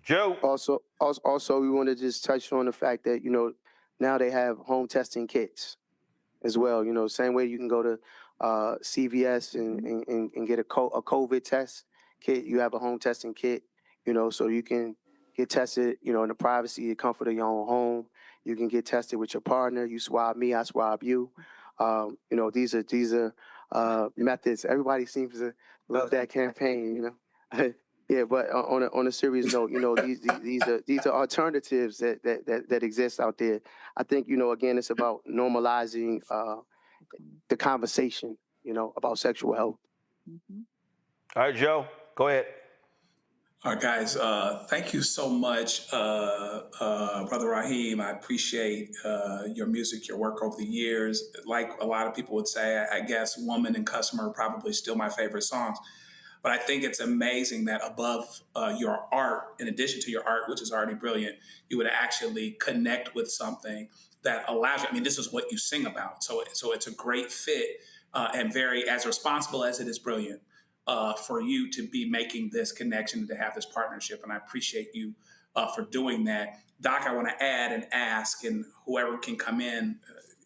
B: Joe.
C: Also, we want to just touch on the fact that, now they have home testing kits. as well. You know, same way you can go to CVS and get a COVID test kit. You have a home testing kit, you know, so you can get tested, you know, in the privacy and comfort of your own home. You can get tested with your partner. You swab me, I swab you. You know, these are methods. Everybody seems to love that campaign, you know. Yeah, but on a serious note, you know, these are alternatives that exist out there. I think, you know, again, it's about normalizing the conversation, you know, about sexual health.
B: All right, Joe, go ahead.
K: All right, guys, thank you so much, Brother Raheem. I appreciate your music, your work over the years. Like a lot of people would say, I guess Woman and Customer are probably still my favorite songs. But I think it's amazing that above your art, in addition to your art, which is already brilliant, you would actually connect with something that allows you. I mean, this is what you sing about. So it's a great fit and very as responsible as it is brilliant for you to be making this connection and to have this partnership. And I appreciate you for doing that. Doc, I want to add and ask, and whoever can come in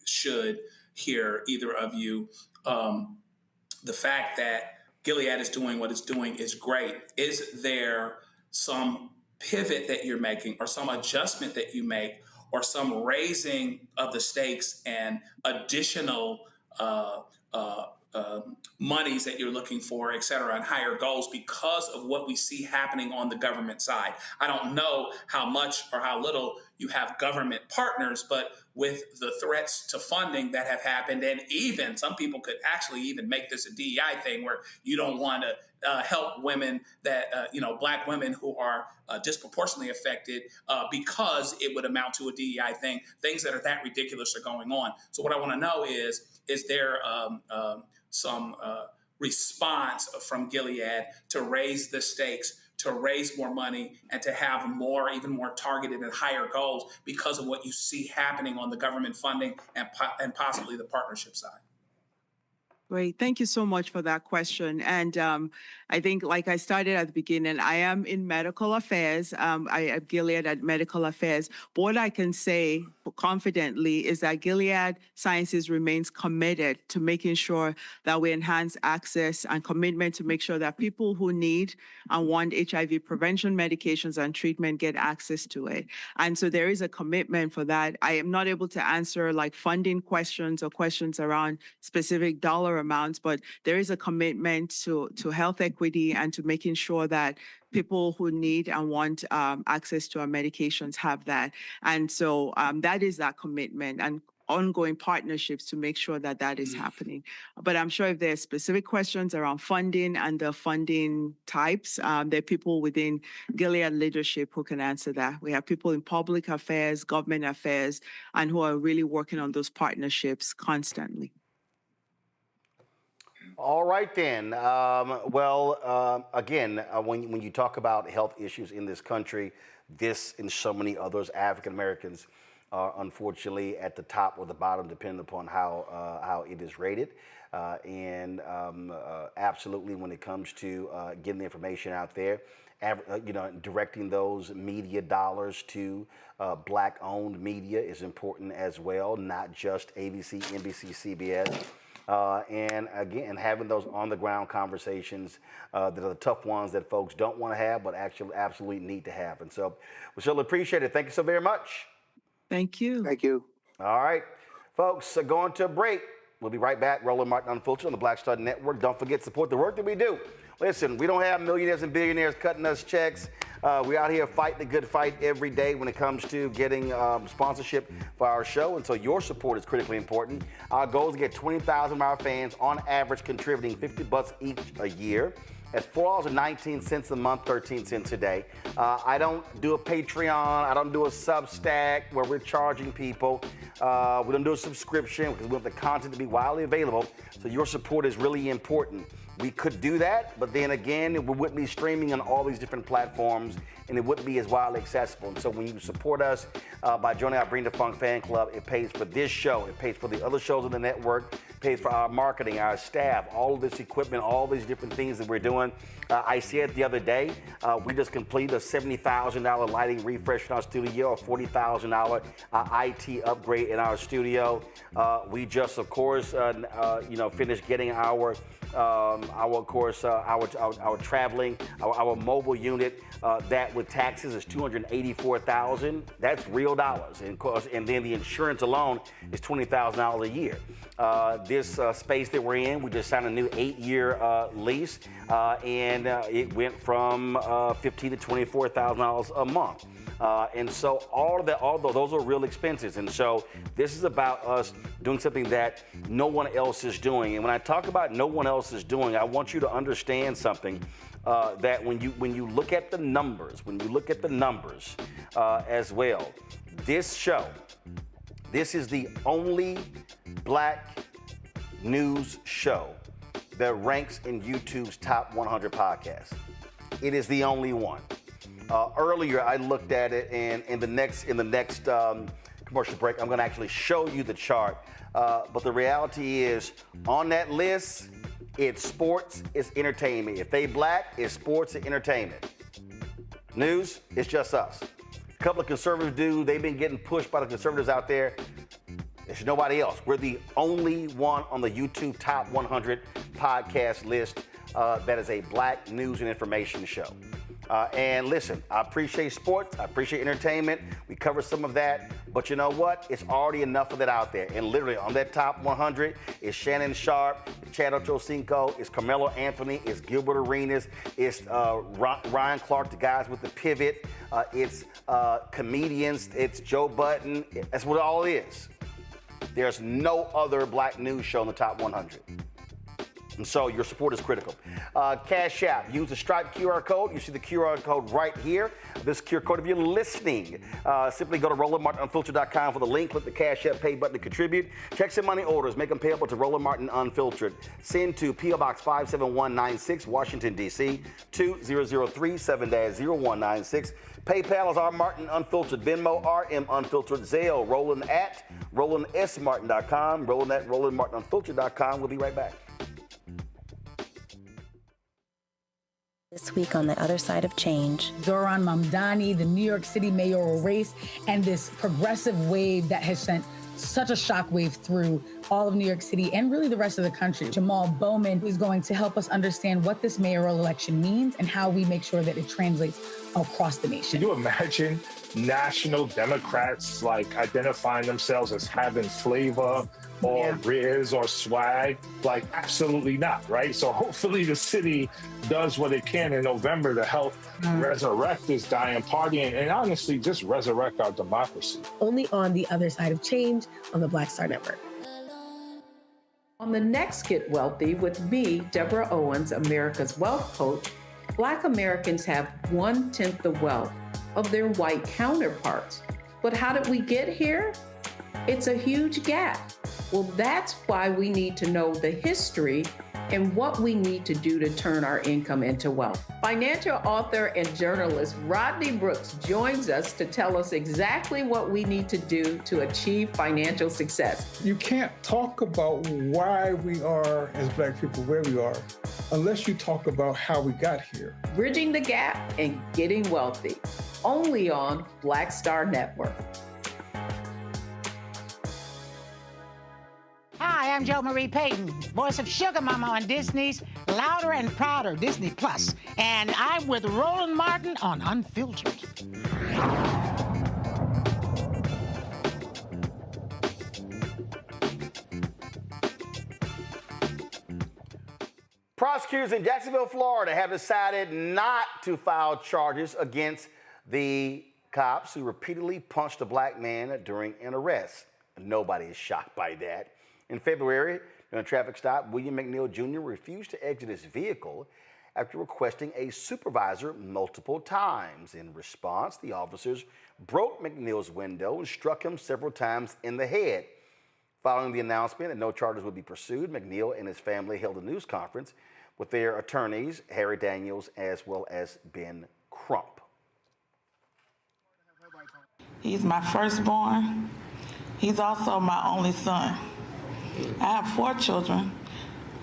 K: should hear either of you, the fact that Gilead is doing what it's doing is great. Is there some pivot that you're making or some adjustment that you make or some raising of the stakes and additional monies that you're looking for, et cetera, and higher goals because of what we see happening on the government side? I don't know how much or how little you have government partners, but with the threats to funding that have happened, and even some people could actually even make this a DEI thing where you don't want to help women that, Black women who are disproportionately affected because it would amount to a DEI thing. Things that are that ridiculous are going on. So what I want to know is there some response from Gilead to raise the stakes, to raise more money, and to have even more targeted and higher goals because of what you see happening on the government funding and possibly the partnership side?
A: Great. Thank you so much for that question. And I think, like I started at the beginning, I am in medical affairs. I am Gilead at medical affairs. But what I can say confidently is that Gilead Sciences remains committed to making sure that we enhance access and commitment to make sure that people who need and want HIV prevention medications and treatment get access to it. And so there is a commitment for that. I am not able to answer like funding questions or questions around specific dollar amounts, but there is a commitment to health equity and to making sure that people who need and want access to our medications have that. And so that is that commitment and ongoing partnerships to make sure that that is happening. But I'm sure if there are specific questions around funding and the funding types, there are people within Gilead leadership who can answer that. We have people in public affairs, government affairs, and who are really working on those partnerships constantly.
B: All right, then. Again, when you talk about health issues in this country, this and so many others, African Americans are unfortunately at the top or the bottom, depending upon how it is rated. Absolutely, when it comes to getting the information out there, directing those media dollars to Black-owned media is important as well, not just ABC, NBC, CBS. And again, having those on-the-ground conversations that are the tough ones that folks don't want to have, but actually absolutely need to have. And so we certainly appreciate it. Thank you so very much.
A: Thank you.
C: Thank you.
B: All right, folks, going to a break. We'll be right back. Roland Martin Unfiltered on the Black Star Network. Don't forget to support the work that we do. Listen, we don't have millionaires and billionaires cutting us checks. We're out here fighting the good fight every day when it comes to getting sponsorship for our show, and so your support is critically important. Our goal is to get 20,000 of our fans on average contributing $50 each a year. That's $4.19 a month, 13 cents a day. I don't do a Patreon. I don't do a Substack where we're charging people. We don't do a subscription because we want the content to be widely available. So your support is really important. We could do that, but then again, we wouldn't be streaming on all these different platforms, and it wouldn't be as widely accessible. And so when you support us by joining our Bring the Funk fan club, it pays for this show. It pays for the other shows on the network. pays for our marketing, our staff, all of this equipment, all these different things that we're doing. I said the other day, we just completed a $70,000 lighting refresh in our studio, a $40,000 IT upgrade in our studio. We just, of course, finished getting our traveling, our mobile unit. That with taxes is $284,000. That's real dollars, and then the insurance alone is $20,000 a year. This space that we're in, we just signed a new 8-year lease, and it went from $15,000 to $24,000 a month. And so all of that, although those are real expenses, and so this is about us doing something that no one else is doing. And when I talk about no one else is doing, I want you to understand something. That when you look at the numbers, as well, this show, this is the only black news show that ranks in YouTube's top 100 podcasts. It is the only one. Earlier, I looked at it, and in the next commercial break, I'm going to actually show you the chart. But the reality is, on that list, it's sports, it's entertainment. If they black, it's sports and entertainment. News, it's just us. A couple of conservative dudes, they've been getting pushed by the conservatives out there. There's nobody else. We're the only one on the YouTube Top 100 podcast list that is a black news and information show. And listen, I appreciate sports, I appreciate entertainment. We cover some of that, but you know what? It's already enough of that out there. And literally on that top 100 is Shannon Sharp, Chad Ochocinco, it's Carmelo Anthony, it's Gilbert Arenas, it's Ryan Clark, the guys with the pivot, it's comedians, it's Joe Budden. That's what it all is. There's no other black news show in the top 100. And so your support is critical. Cash App, use the Stripe QR code. You see the QR code right here. This QR code, if you're listening, simply go to RolandMartinUnfiltered.com for the link. Click the Cash App pay button to contribute. Checks and money orders, make them payable to Roland Martin Unfiltered. Send to P.O. Box 57196, Washington, D.C. 20037-0196. PayPal is R Martin Unfiltered. Venmo, RM Unfiltered. Zelle, Roland at RolandSMartin.com. Roland at RolandMartinUnfiltered.com. We'll be right back.
O: This week on the other side of change.
P: Zohran Mamdani, the New York City mayoral race, and this progressive wave that has sent such a shockwave through all of New York City and really the rest of the country. Jamal Bowman is going to help us understand what this mayoral election means and how we make sure that it translates across the nation.
Q: Can you imagine national Democrats like identifying themselves as having flavor or riz or swag? Like, absolutely not, right? So hopefully the city does what it can in November to help resurrect this dying party and honestly just resurrect our democracy.
R: Only on the other side of change on the Black Star Network.
S: On the next Get Wealthy with me, Deborah Owens, America's Wealth Coach, Black Americans have 1/10 the wealth of their white counterparts. But how did we get here? It's a huge gap. Well, that's why we need to know the history and what we need to do to turn our income into wealth. Financial author and journalist Rodney Brooks joins us to tell us exactly what we need to do to achieve financial success.
T: You can't talk about why we are, as Black people, where we are, unless you talk about how we got here.
S: Bridging the Gap and Getting Wealthy, only on Black Star Network.
F: Hi, I'm Jo Marie Payton, voice of Sugar Mama on Disney's Louder and Prouder Disney Plus, and I'm with Roland Martin on Unfiltered.
B: Prosecutors in Jacksonville, Florida have decided not to file charges against the cops who repeatedly punched a black man during an arrest. Nobody is shocked by that. In February, during a traffic stop, William McNeil Jr. refused to exit his vehicle after requesting a supervisor multiple times. In response, the officers broke McNeil's window and struck him several times in the head. Following the announcement that no charges would be pursued, McNeil and his family held a news conference with their attorneys, Harry Daniels, as well as Ben Crump.
H: He's my firstborn. He's also my only son. I have 4 children.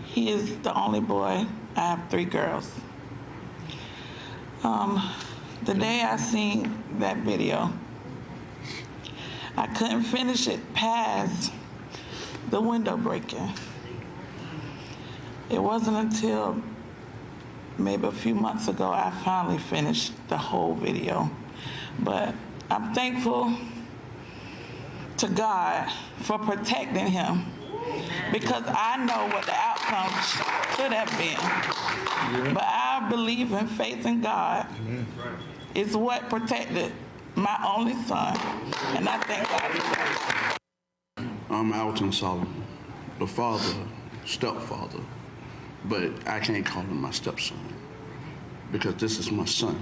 H: He is the only boy. I have 3 girls. The day I seen that video, I couldn't finish it past the window breaking. It wasn't until maybe a few months ago I finally finished the whole video. But I'm thankful to God for protecting him, because I know what the outcome could have been. But I believe in faith in God is what protected my only son, and I thank God for that.
I: I'm Alton Solomon, the father, stepfather, but I can't call him my stepson because this is my son.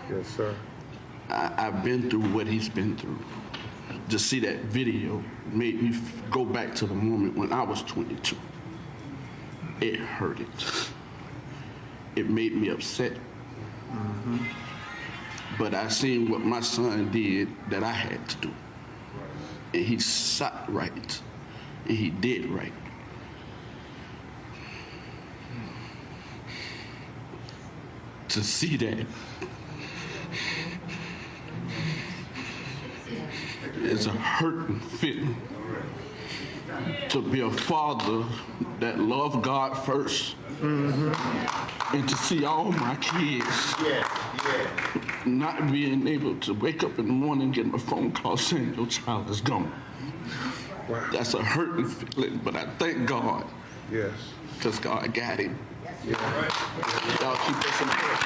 V: Yes, sir.
I: I've been through what he's been through. To see that video made me go back to the moment when I was 22. It hurted. It made me upset. But I seen what my son did that I had to do. And he sat right, and he did right. To see that, it's a hurting feeling to be a father that loved God first, and to see all my kids not being able to wake up in the morning and get a phone call saying your child is gone. That's a hurting feeling, but I thank God.
V: Yes.
I: Because God got him. Y'all keep us in prayer.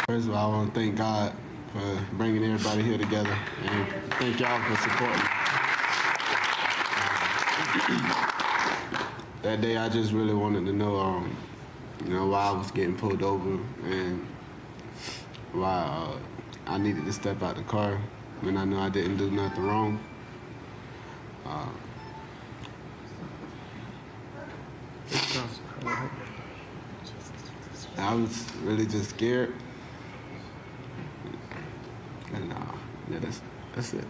W: First of all, I want to thank God for bringing everybody here together, and thank y'all for supporting. That day, I just really wanted to know, why I was getting pulled over and why I needed to step out the car when I knew I didn't do nothing wrong. I was really just scared. And that's it.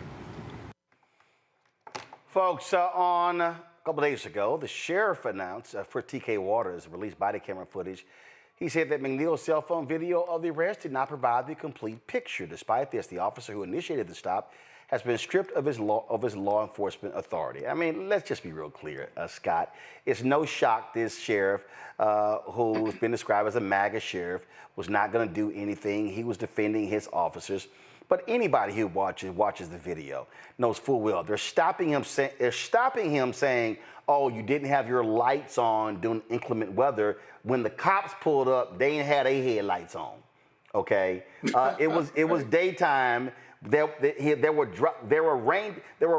B: Folks, on a couple days ago, the sheriff announced for TK Waters released body camera footage. He said that McNeil's cell phone video of the arrest did not provide the complete picture. Despite this, the officer who initiated the stop has been stripped of his law enforcement authority. I mean, let's just be real clear, Scott. It's no shock this sheriff, who's been described as a MAGA sheriff, was not going to do anything. He was defending his officers. But anybody who watches the video knows full well they're stopping him saying, "Oh, you didn't have your lights on during inclement weather." When the cops pulled up, they ain't had their headlights on. Okay, it was daytime. There were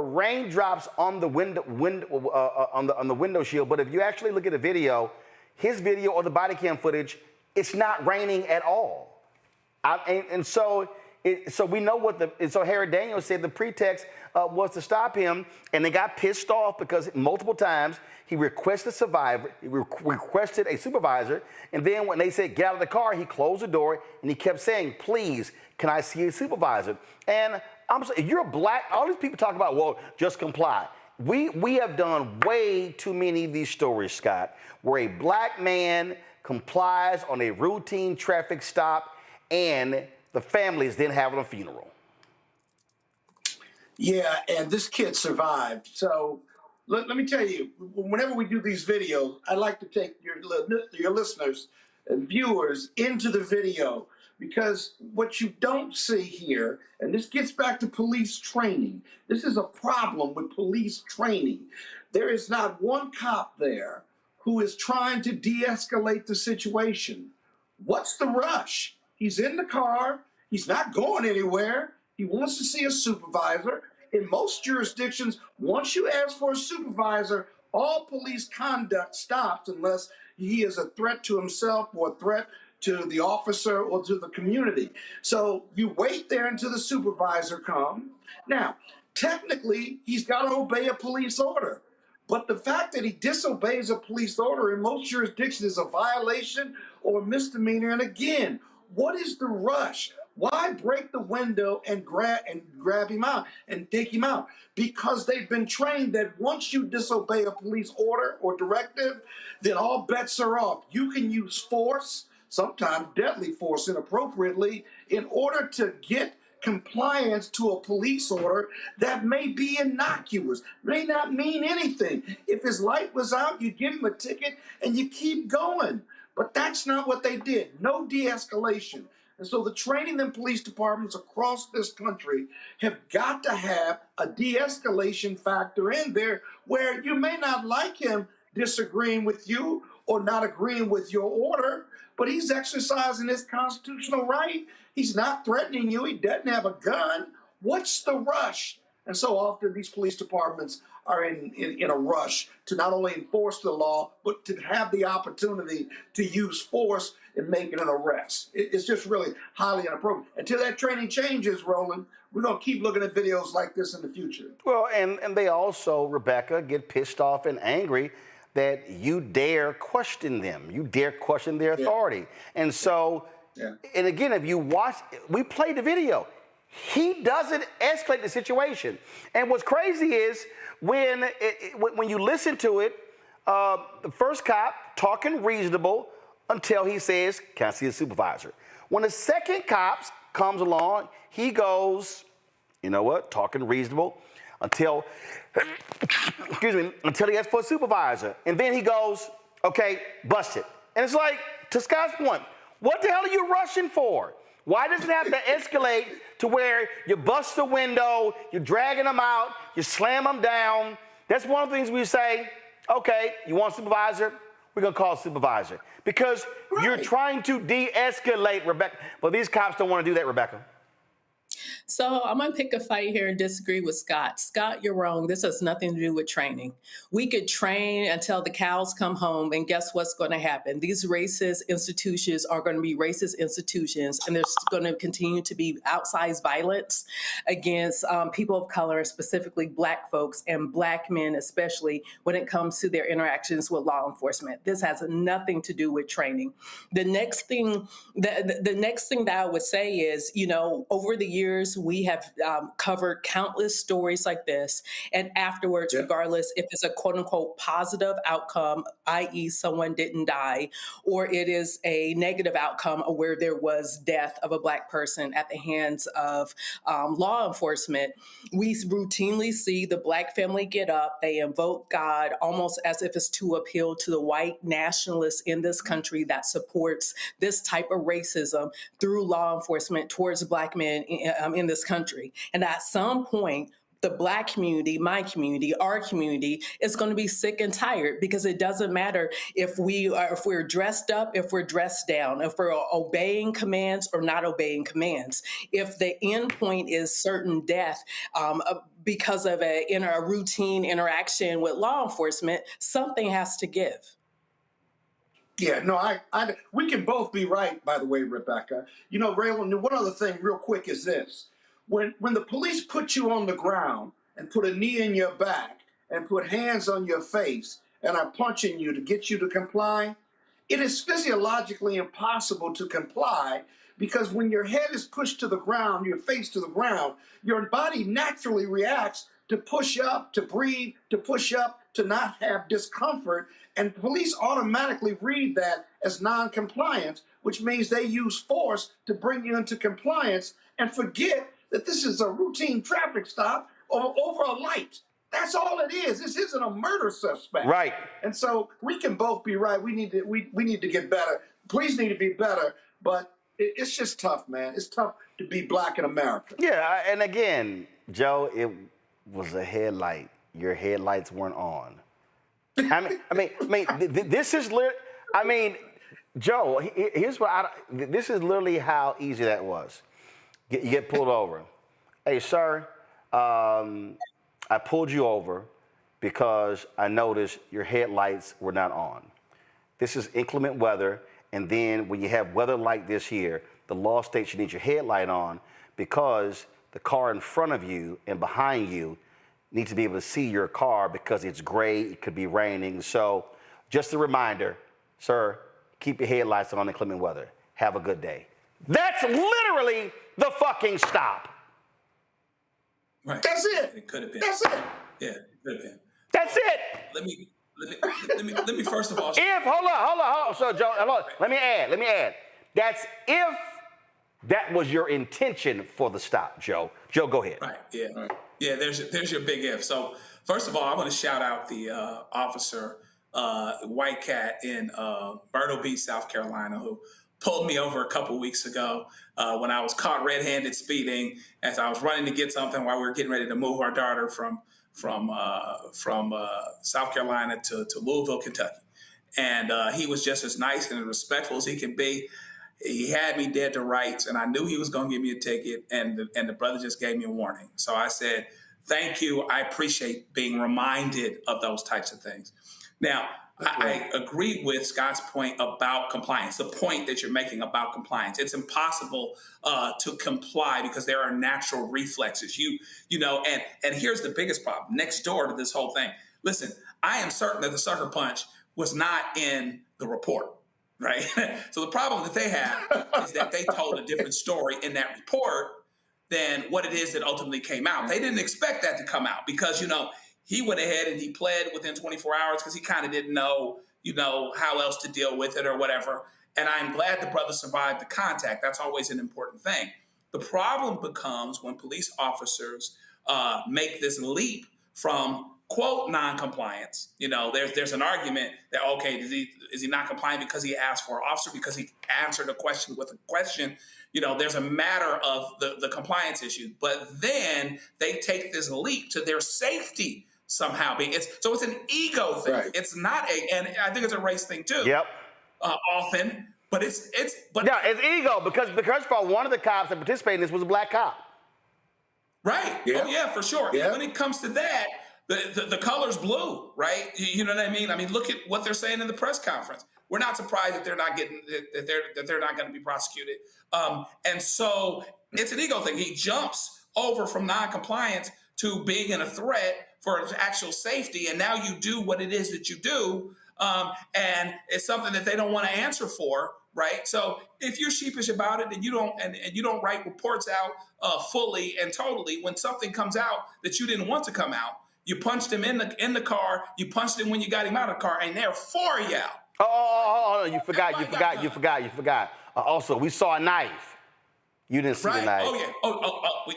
B: raindrops on the on the window shield. But if you actually look at the video, his video or the body cam footage, it's not raining at all. So we know so Harry Daniels said the pretext was to stop him, and they got pissed off because multiple times he requested a supervisor, and then when they said get out of the car, he closed the door and he kept saying, "Please, can I see a supervisor?" And I'm saying, if you're a black, all these people talk about, well, just comply. We have done way too many of these stories, Scott, where a black man complies on a routine traffic stop and the family is then having a funeral.
L: Yeah, and this kid survived. So let me tell you, whenever we do these videos, I like to take your listeners and viewers into the video, because what you don't see here, and this gets back to police training, this is a problem with police training. There is not one cop there who is trying to de-escalate the situation. What's the rush? He's in the car. He's not going anywhere. He wants to see a supervisor. In most jurisdictions, once you ask for a supervisor, all police conduct stops unless he is a threat to himself or a threat to the officer or to the community. So you wait there until the supervisor comes. Now, technically, he's got to obey a police order. But the fact that he disobeys a police order in most jurisdictions is a violation or a misdemeanor. And again, what is the rush? Why break the window and grab him out and take him out? Because they've been trained that once you disobey a police order or directive, then all bets are off. You can use force, sometimes deadly force inappropriately, in order to get compliance to a police order that may be innocuous, may not mean anything. If his light was out, you give him a ticket and you keep going. But that's not what they did. No de-escalation. And so the training in police departments across this country have got to have a de-escalation factor in there where you may not like him disagreeing with you or not agreeing with your order, but he's exercising his constitutional right. He's not threatening you. He doesn't have a gun. What's the rush? And so often these police departments are in a rush to not only enforce the law, but to have the opportunity to use force in making an arrest. It's just really highly inappropriate. Until that training changes, Roland, we're going to keep looking at videos like this in the future.
B: Well, and they also, Rebecca, get pissed off and angry that you dare question them. You dare question their authority. And so, and again, if you watch, we played the video. He doesn't escalate the situation. And what's crazy is when you listen to it, the first cop talking reasonable until he says, "Can I see a supervisor?" When the second cop comes along, he goes, "You know what? Talking reasonable until, excuse me, until he asks for a supervisor." And then he goes, "Okay, bust it." And it's like, to Scott's point, what the hell are you rushing for? Why does it have to escalate to where you bust the window, you're dragging them out, you slam them down? That's one of the things we say, okay, you want a supervisor? We're going to call a supervisor. Because you're trying to de-escalate, Rebecca. But these cops don't want to do that, Rebecca.
M: So I'm going to pick a fight here and disagree with Scott. Scott, you're wrong. This has nothing to do with training. We could train until the cows come home, and guess what's going to happen? These racist institutions are going to be racist institutions, and there's going to continue to be outsized violence against people of color, specifically Black folks and Black men, especially when it comes to their interactions with law enforcement. This has nothing to do with training. The next thing that I would say is, you know, over the years, we have covered countless stories like this. And afterwards, regardless if it's a quote unquote positive outcome, i.e. someone didn't die, or it is a negative outcome where there was death of a Black person at the hands of law enforcement, we routinely see the Black family get up, they invoke God almost as if it's to appeal to the white nationalists in this country that supports this type of racism through law enforcement towards Black men in this country. And at some point, the Black community, my community, our community is going to be sick and tired, because it doesn't matter if we're dressed up, if we're dressed down, if we're obeying commands or not obeying commands. If the end point is certain death because of a routine interaction with law enforcement, something has to give.
L: Yeah, no, we can both be right, by the way, Rebecca. You know, Raylan, one other thing real quick is this. When the police put you on the ground and put a knee in your back and put hands on your face and are punching you to get you to comply, it is physiologically impossible to comply, because when your head is pushed to the ground, your face to the ground, your body naturally reacts to push up, to breathe, to push up, to not have discomfort. And police automatically read that as non-compliance, which means they use force to bring you into compliance and forget that this is a routine traffic stop over a light. That's all it is. This isn't a murder suspect.
B: Right.
L: And so we can both be right. We need to get better. Police need to be better, but it's just tough, man. It's tough to be Black in America.
B: Yeah, and again, Joe, it was a headlight. Your headlights weren't on. I mean, this is Joe, here's what this is literally how easy that was. You get pulled over. Hey, sir, I pulled you over because I noticed your headlights were not on. This is inclement weather, and then when you have weather like this here, the law states you need your headlight on because the car in front of you and behind you need to be able to see your car because it's gray, it could be raining. So just a reminder, sir, keep your headlights on in inclement weather. Have a good day. That's literally the fucking stop.
K: Right.
L: That's it.
K: It could have been.
L: That's it.
K: Yeah, it could have been.
B: That's it.
K: Let me first of all.
B: Hold on. So, Joe, hold on. Let me add. That's if that was your intention for the stop, Joe. Joe, go ahead.
K: Right. Yeah. Right. Yeah. There's your big if. So, first of all, I want to shout out the officer, white cat in Myrtle Beach, South Carolina, who pulled me over a couple weeks ago when I was caught red-handed speeding as I was running to get something while we were getting ready to move our daughter from South Carolina to Louisville, Kentucky. And he was just as nice and as respectful as he can be. He had me dead to rights, and I knew he was going to give me a ticket, and the brother just gave me a warning. So I said, thank you. I appreciate being reminded of those types of things. Now, I agree with Scott's point about compliance, the point that you're making about compliance. It's impossible to comply because there are natural reflexes. You know, and here's the biggest problem next door to this whole thing. Listen, I am certain that the sucker punch was not in the report, right? So the problem that they have is that they told a different story in that report than what it is that ultimately came out. They didn't expect that to come out because, you know, he went ahead and he pled within 24 hours because he kind of didn't know, you know, how else to deal with it or whatever. And I'm glad the brother survived the contact. That's always an important thing. The problem becomes when police officers make this leap from, quote, non-compliance. You know, there's an argument that, okay, is he not compliant because he asked for an officer, because he answered a question with a question? You know, there's a matter of the compliance issue. But then they take this leap to their safety somehow it's an ego thing. Right. It's not and I think it's a race thing too.
B: Yep.
K: Often, but it's
B: ego because for one of the cops that participated in this was a black cop.
K: Right.
L: Yeah.
K: Oh yeah, for sure.
L: Yeah.
K: And when it comes to that, the color's blue, right? You know what I mean? I mean, look at what they're saying in the press conference. We're not surprised that they're not getting that they're not going to be prosecuted. And so it's an ego thing. He jumps over from non-compliance to being in a threat for actual safety, and now you do what it is that you do, and it's something that they don't want to answer for, right? So if you're sheepish about it and you don't write reports out fully and totally, when something comes out that you didn't want to come out, you punched him in the car, you punched him when you got him out of the car, and they're for you.
B: Oh, you forgot. Also, we saw a knife. You didn't see the knife.
K: Oh, yeah.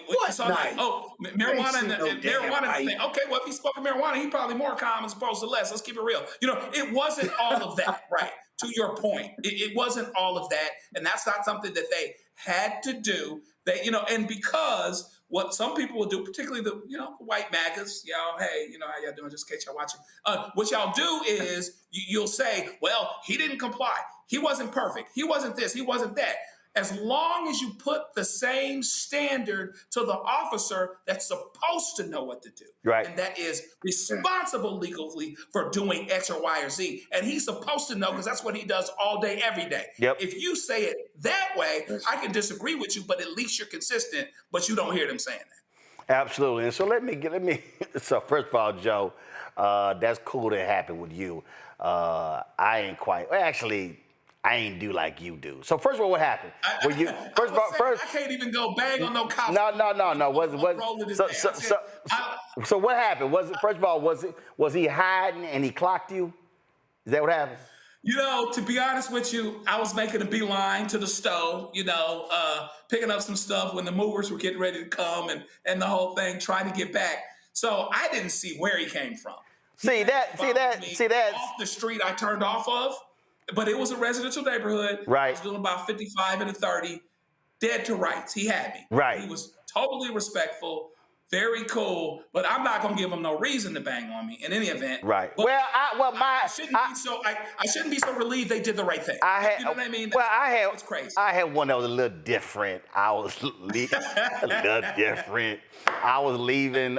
K: We saw that. Oh, marijuana and marijuana thing. Okay, well, if he spoke of marijuana, he probably more calm as opposed to less. Let's keep it real. You know, it wasn't all of that, right? To your point, it wasn't all of that. And that's not something that they had to do. They, you know, and because what some people will do, particularly the, you know, white MAGAs, y'all, hey, you know, how y'all doing, just in case y'all watching. What y'all do is you'll say, well, he didn't comply. He wasn't perfect. He wasn't this. He wasn't that. As long as you put the same standard to the officer that's supposed to know what to do.
B: Right.
K: And that is responsible legally for doing X or Y or Z. And he's supposed to know because that's what he does all day, every day.
B: Yep.
K: If you say it that way, I can disagree with you, but at least you're consistent, but you don't hear them saying that.
B: Absolutely. And so let me. So first of all, Joe, that's cool that happened with you. I ain't quite. Well, actually, I ain't do like you do. So first of all, what happened?
K: I can't even go bang on no cop.
B: No. So what happened? Was he hiding and he clocked you? Is that what happened?
K: You know, to be honest with you, I was making a beeline to the stove, you know, picking up some stuff when the movers were getting ready to come and the whole thing, trying to get back. So I didn't see where he came from.
B: See that.
K: Off the street I turned off of, but it was a residential neighborhood.
B: Right.
K: I was doing about 55 and a 30, dead to rights. He had me.
B: Right.
K: He was totally respectful. Very cool, but I'm not gonna give him no reason to bang on me in any event.
B: Right.
K: But
B: I
K: shouldn't be so relieved they did the right thing. You know what I mean? It's crazy.
B: I had one that was a little different. I was a little different. I was leaving.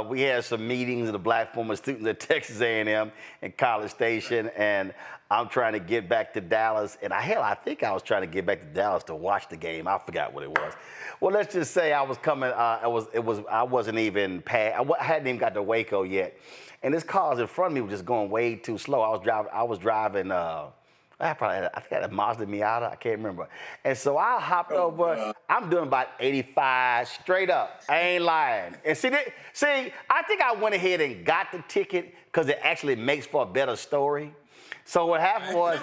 B: We had some meetings of the black former students at Texas A&M in College Station, and I'm trying to get back to Dallas. And I think I was trying to get back to Dallas to watch the game. I forgot what it was. Well, let's just say I was coming. I wasn't even past. I hadn't even got to Waco yet, and this cars in front of me was just going way too slow. I was driving I think I had a Mazda Miata. I can't remember. And so I hopped over. I'm doing about 85 straight up. I ain't lying. And see, I think I went ahead and got the ticket because it actually makes for a better story. So what happened was,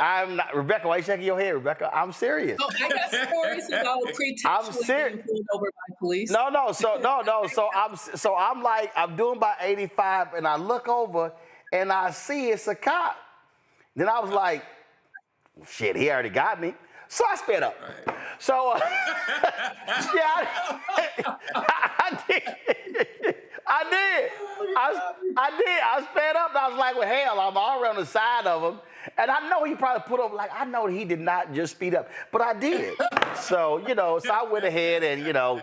B: I'm not, Rebecca, why are you shaking your head, Rebecca? I'm serious.
M: Oh, I got stories about pretextually being pulled over by police.
B: So I'm like, I'm doing about 85, and I look over, and I see it's a cop. Then I was like, shit, he already got me. So I sped up. Right. So, I did. I sped up, and I was like, well, hell, I'm already on the side of him. And I know he probably put over, like, I know he did not just speed up, but I did. So, so I went ahead and,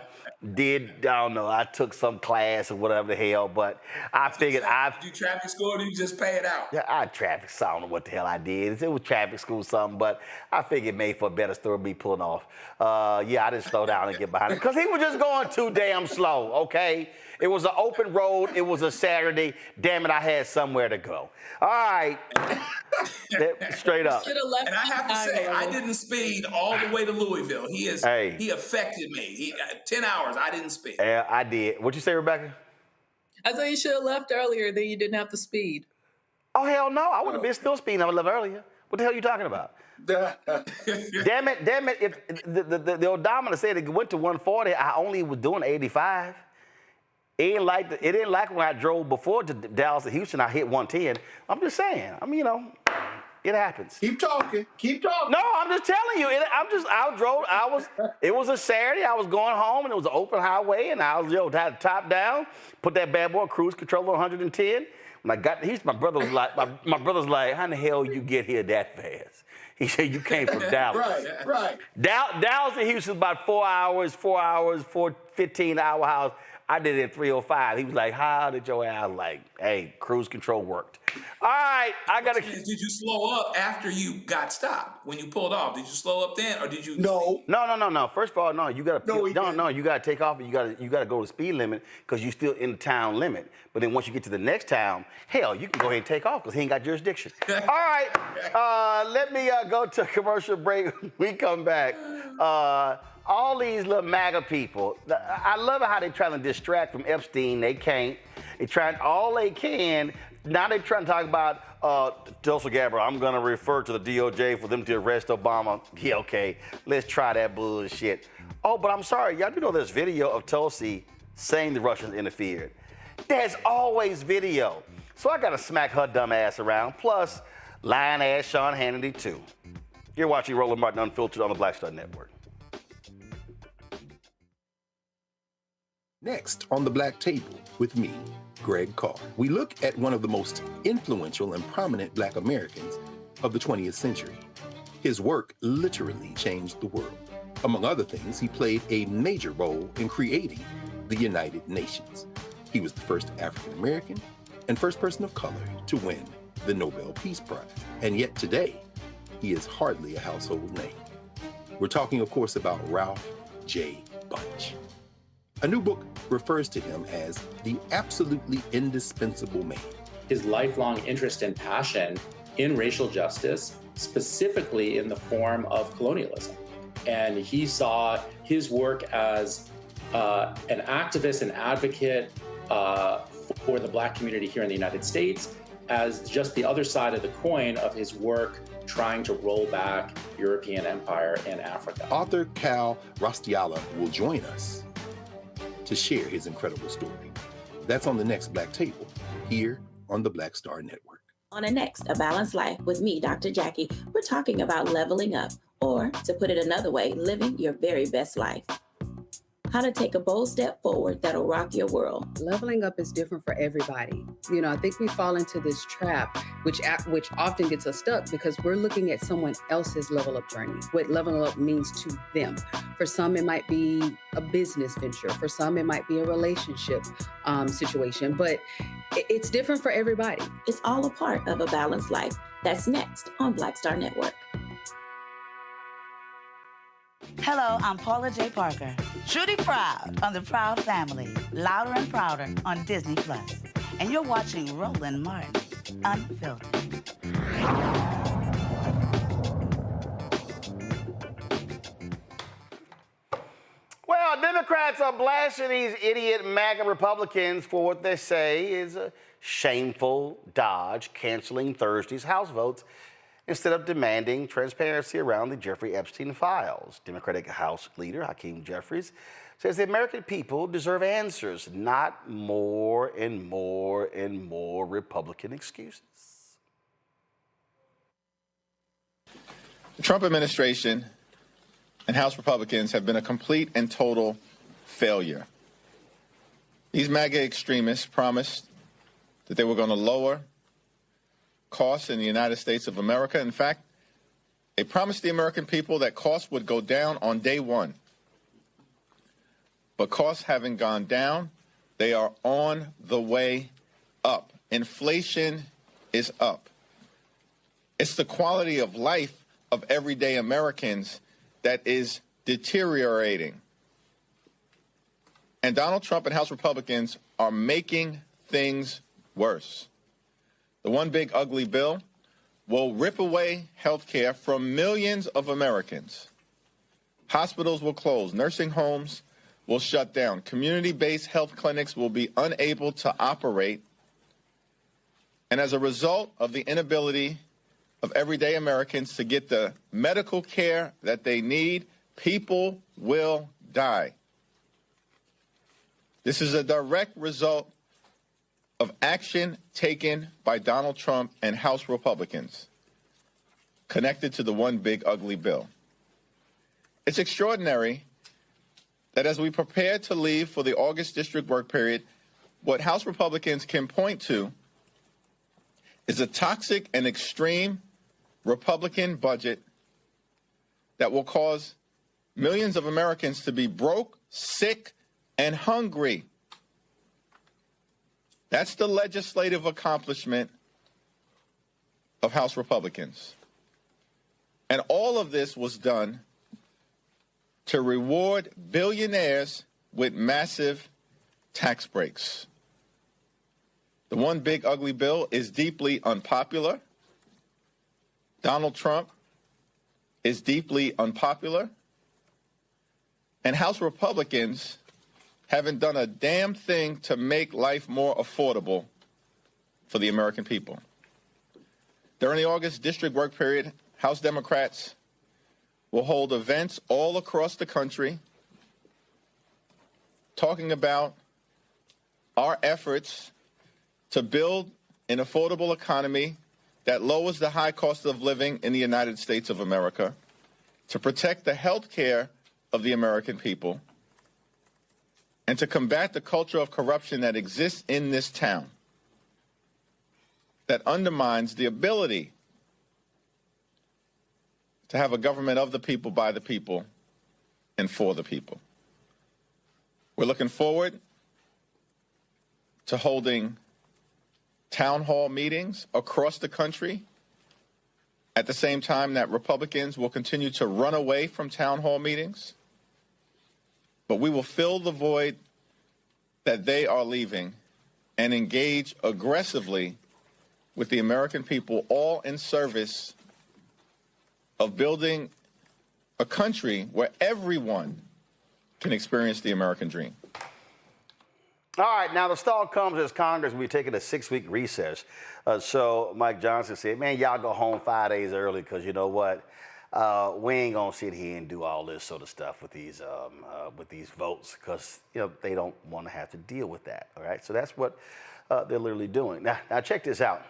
B: I took some class or whatever the hell, but I figured
K: Did you traffic school or did you just pay it out?
B: Yeah, I traffic school. I don't know what the hell I did. It was traffic school something, but I figured it made for a better story me pulling off. I didn't slow down and get behind him because he was just going too damn slow, okay? It was an open road. It was a Saturday. Damn it, I had somewhere to go. All right. Straight up.
K: And I have to say, I didn't speed all the way to Louisville. He affected me. 10 hours, I didn't speed.
B: Yeah, I did. What'd you say, Rebecca?
M: I thought you should have left earlier, then you didn't have to speed.
B: Oh, hell no. I would have been still speeding. I would have left earlier. What the hell are you talking about? Damn it. If the odometer said it went to 140, I only was doing 85. It didn't like when I drove before to Dallas to Houston, I hit 110. I'm just saying. It happens.
L: Keep talking.
B: No, I'm just telling you. It was a Saturday. I was going home, and it was an open highway, and I was, had the top down, put that bad boy cruise control on 110. When I got to Houston, my brother was like, how in the hell you get here that fast? He said, you came from Dallas.
L: Right.
B: Dallas to Houston is about 4 hours, 15-hour house. I did it in 3:05. He was like, how did your ass? Like, hey, cruise control worked. All right, I got to.
K: Did you slow up after you got stopped? When you pulled off, did you slow up then, or did you?
B: No. First of all, no. You got to. You got to take off. And you got to go to the speed limit because you're still in the town limit. But then once you get to the next town, hell, you can go ahead and take off because he ain't got jurisdiction. All right, let me go to a commercial break. We come back. All these little MAGA people, I love how they trying to distract from Epstein. They can't. They trying all they can. Now they're trying to talk about Tulsi Gabbard. I'm going to refer to the DOJ for them to arrest Obama. Yeah, okay. Let's try that bullshit. Oh, but I'm sorry. Y'all do know there's video of Tulsi saying the Russians interfered. There's always video. So I got to smack her dumb ass around. Plus, lying ass Sean Hannity, too. You're watching Roland Martin Unfiltered on the Black Star Network.
J: Next on the Black Table with me, Greg Carr, we look at one of the most influential and prominent Black Americans of the 20th century. His work literally changed the world. Among other things, he played a major role in creating the United Nations. He was the first African American and first person of color to win the Nobel Peace Prize. And yet today, he is hardly a household name. We're talking, of course, about Ralph J. Bunche. A new book refers to him as the absolutely indispensable man.
N: His lifelong interest and passion in racial justice, specifically in the form of colonialism. And he saw his work as an activist and advocate for the Black community here in the United States as just the other side of the coin of his work trying to roll back European empire in Africa.
J: Author Cal Rostiala will join us to share his incredible story. That's on the next Black Table, here on the Black Star Network.
D: On the next A Balanced Life with me, Dr. Jackie, we're talking about leveling up, or to put it another way, living your very best life. How to take a bold step forward that'll rock your world.
E: Leveling up is different for everybody. I think we fall into this trap, which often gets us stuck because we're looking at someone else's level up journey, what leveling up means to them. For some, it might be a business venture. For some, it might be a relationship situation, but it's different for everybody.
D: It's all a part of A Balanced Life. That's next on Black Star Network.
G: Hello, I'm Paula J. Parker. Truly proud on the Proud Family, Louder and Prouder on Disney+. And you're watching Roland Martin Unfiltered.
B: Well, Democrats are blasting these idiot MAGA Republicans for what they say is a shameful dodge, canceling Thursday's House votes instead of demanding transparency around the Jeffrey Epstein files. Democratic House leader Hakeem Jeffries says the American people deserve answers, not more and more and more Republican excuses.
A: The Trump administration and House Republicans have been a complete and total failure. These MAGA extremists promised that they were going to lower costs in the United States of America. In fact, they promised the American people that costs would go down on day one. But costs haven't gone down. They are on the way up. Inflation is up. It's the quality of life of everyday Americans that is deteriorating. And Donald Trump and House Republicans are making things worse. The one big ugly bill will rip away health care from millions of Americans. Hospitals will close. Nursing homes will shut down. Community-based health clinics will be unable to operate. And as a result of the inability of everyday Americans to get the medical care that they need, people will die. This is a direct result of action taken by Donald Trump and House Republicans connected to the one big ugly bill. It's extraordinary that as we prepare to leave for the August district work period, what House Republicans can point to is a toxic and extreme Republican budget that will cause millions of Americans to be broke, sick, and hungry. That's the legislative accomplishment of House Republicans. And all of this was done to reward billionaires with massive tax breaks. The one big ugly bill is deeply unpopular. Donald Trump is deeply unpopular. And House Republicans haven't done a damn thing to make life more affordable for the American people. During the August district work period, House Democrats will hold events all across the country talking about our efforts to build an affordable economy that lowers the high cost of living in the United States of America, to protect the health care of the American people, and to combat the culture of corruption that exists in this town that undermines the ability to have a government of the people, by the people, and for the people. We're looking forward to holding town hall meetings across the country at the same time that Republicans will continue to run away from town hall meetings. But we will fill the void that they are leaving and engage aggressively with the American people, all in service of building a country where everyone can experience the American dream.
B: All right, now the stall comes as Congress will be taking a 6-week recess. So Mike Johnson said, man, y'all go home 5 days early because you know what? We ain't gonna sit here and do all this sort of stuff with these votes because you know they don't want to have to deal with that. All right, so that's what they're literally doing. Now check this out.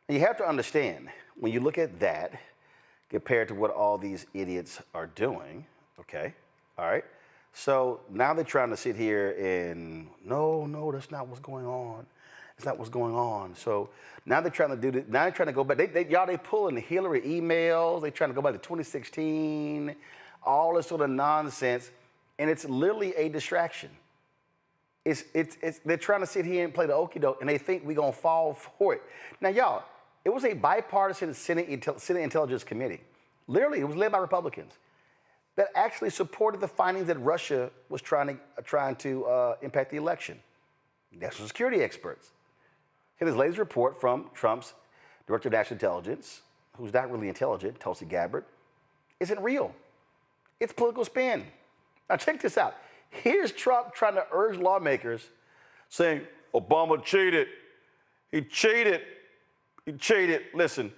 B: You have to understand when you look at that compared to what all these idiots are doing. Okay, all right. So now they're trying to sit here and no, that's not what's going on. It's not what's going on. So now they're trying to do this. Now they're trying to go back. They pulling the Hillary emails. They're trying to go back to 2016, all this sort of nonsense, and it's literally a distraction. They're trying to sit here and play the okie doke, and they think we're gonna fall for it. Now, y'all, it was a bipartisan Senate Intelligence Committee. Literally, it was led by Republicans that actually supported the findings that Russia was trying to impact the election. National security experts. Here's this latest report from Trump's Director of National Intelligence, who's not really intelligent, Tulsi Gabbard, isn't real. It's political spin. Now check this out. Here's Trump trying to urge lawmakers saying, Obama cheated. He cheated. He cheated. Listen.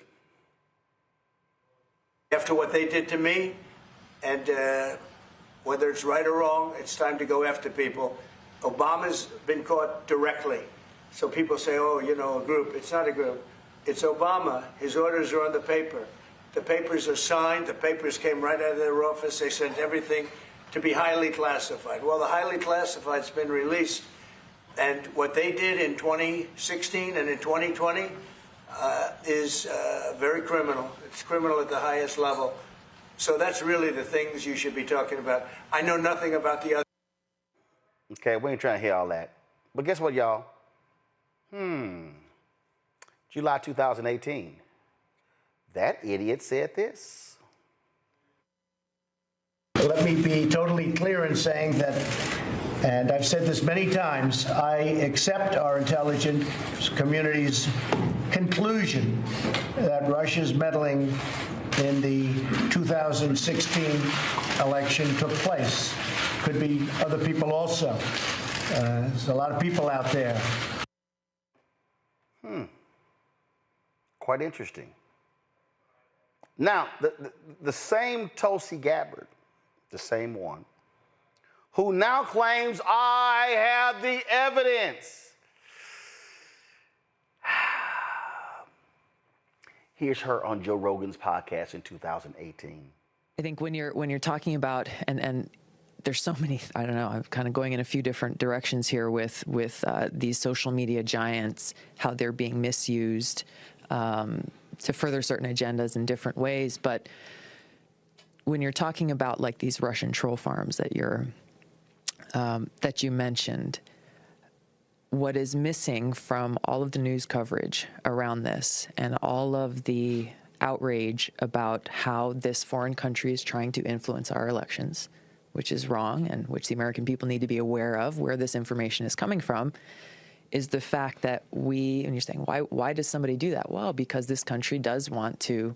C: After what they did to me, and whether it's right or wrong, it's time to go after people. Obama's been caught directly. So people say, oh, you know, a group. It's not a group. It's Obama. His orders are on the paper. The papers are signed. The papers came right out of their office. They sent everything to be highly classified. Well, the highly classified's been released. And what they did in 2016 and in 2020 is very criminal. It's criminal at the highest level. So that's really the things you should be talking about. I know nothing about the other.
B: Okay, we ain't trying to hear all that. But guess what, y'all? July 2018. That idiot said this.
C: Let me be totally clear in saying that, and I've said this many times, I accept our intelligence community's conclusion that Russia's meddling in the 2016 election took place. Could be other people also. There's a lot of people out there.
B: Quite interesting. Now, the same Tulsi Gabbard, the same one, who now claims I have the evidence. Here's her on Joe Rogan's podcast in 2018.
O: I think when you're talking about and there's so many, I don't know, I'm kind of going in a few different directions here with these social media giants, how they're being misused to further certain agendas in different ways. But when you're talking about like these Russian troll farms that you mentioned, what is missing from all of the news coverage around this and all of the outrage about how this foreign country is trying to influence our elections, which is wrong and which the American people need to be aware of where this information is coming from, is the fact that and you're saying, why does somebody do that? Well, because this country does want to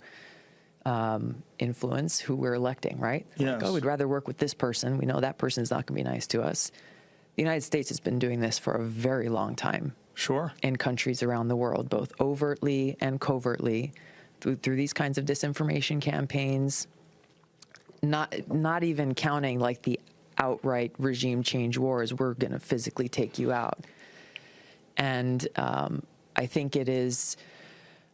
O: influence who we're electing, right?
U: Yes.
O: Like, we'd rather work with this person. We know that person is not going to be nice to us. The United States has been doing this for a very long time.
U: Sure.
O: In countries around the world, both overtly and covertly, through these kinds of disinformation campaigns, not even counting like the outright regime change wars, we're going to physically take you out. And I think it is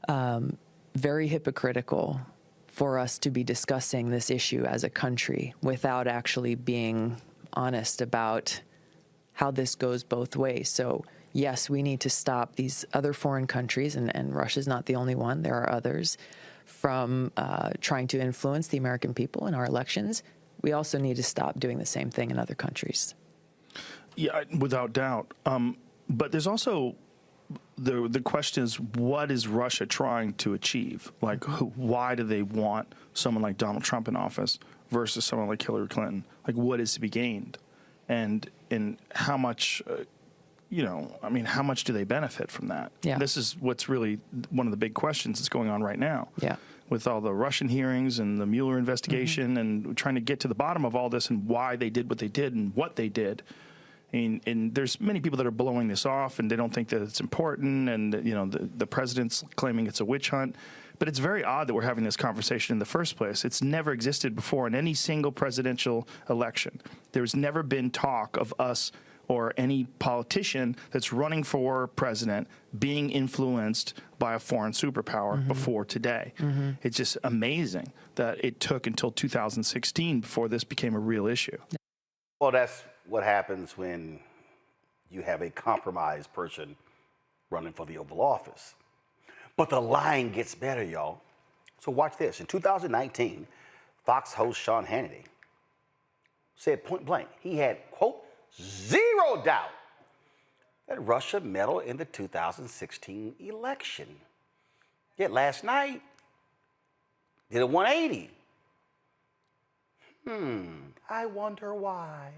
O: very hypocritical for us to be discussing this issue as a country without actually being honest about how this goes both ways. So yes, we need to stop these other foreign countries, and Russia's not the only one, there are others, from trying to influence the American people in our elections. We also need to stop doing the same thing in other countries.
U: Yeah, without doubt. But there's also the question is, what is Russia trying to achieve? Like, why do they want someone like Donald Trump in office versus someone like Hillary Clinton? Like, what is to be gained? And how much, how much do they benefit from that?
O: Yeah.
U: This is what's really one of the big questions that's going on right now.
O: Yeah.
U: With all the Russian hearings and the Mueller investigation and trying to get to the bottom of all this and why they did what they did and what they did. And there's many people that are blowing this off and they don't think that it's important, and the president's claiming it's a witch hunt. But it's very odd that we're having this conversation in the first place. It's never existed before in any single presidential election. There's never been talk of us or any politician that's running for president being influenced by a foreign superpower before today. It's just amazing that it took until 2016 before this became a real issue.
B: Well, that's what happens when you have a compromised person running for the Oval Office. But the lying gets better, y'all. So watch this. In 2019, Fox host Sean Hannity said point blank, he had, quote, zero doubt that Russia meddled in the 2016 election. Yet last night, did a 180. I wonder why.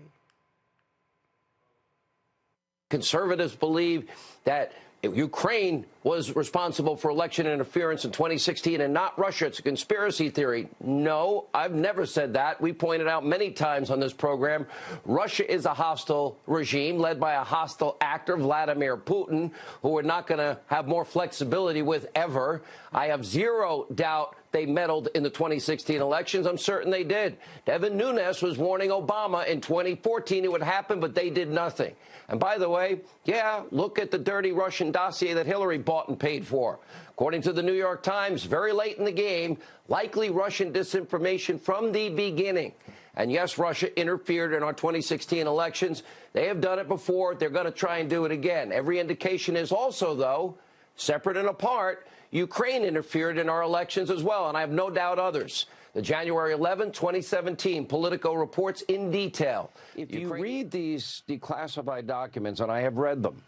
X: Conservatives believe that Ukraine
P: was responsible for election interference in 2016 and not Russia. It's a conspiracy theory. No, I've never said that. We pointed out many times on this program, Russia is a hostile regime led by a hostile actor, Vladimir Putin, who we're not going to have more flexibility with ever. I have zero doubt they meddled in the 2016 elections. I'm certain they did. Devin Nunes was warning Obama in 2014 it would happen, but they did nothing. And by the way, yeah, look at the dirty Russian dossier that Hillary bought and paid for. According to the New York Times, very late in the game, likely Russian disinformation from the beginning. And yes, Russia interfered in our 2016 elections. They have done it before. They're going to try and do it again. Every indication is also, though, separate and apart, Ukraine interfered in our elections as well, and I have no doubt others. The January 11, 2017 Politico reports in detail. If you read these declassified documents, and I have read them,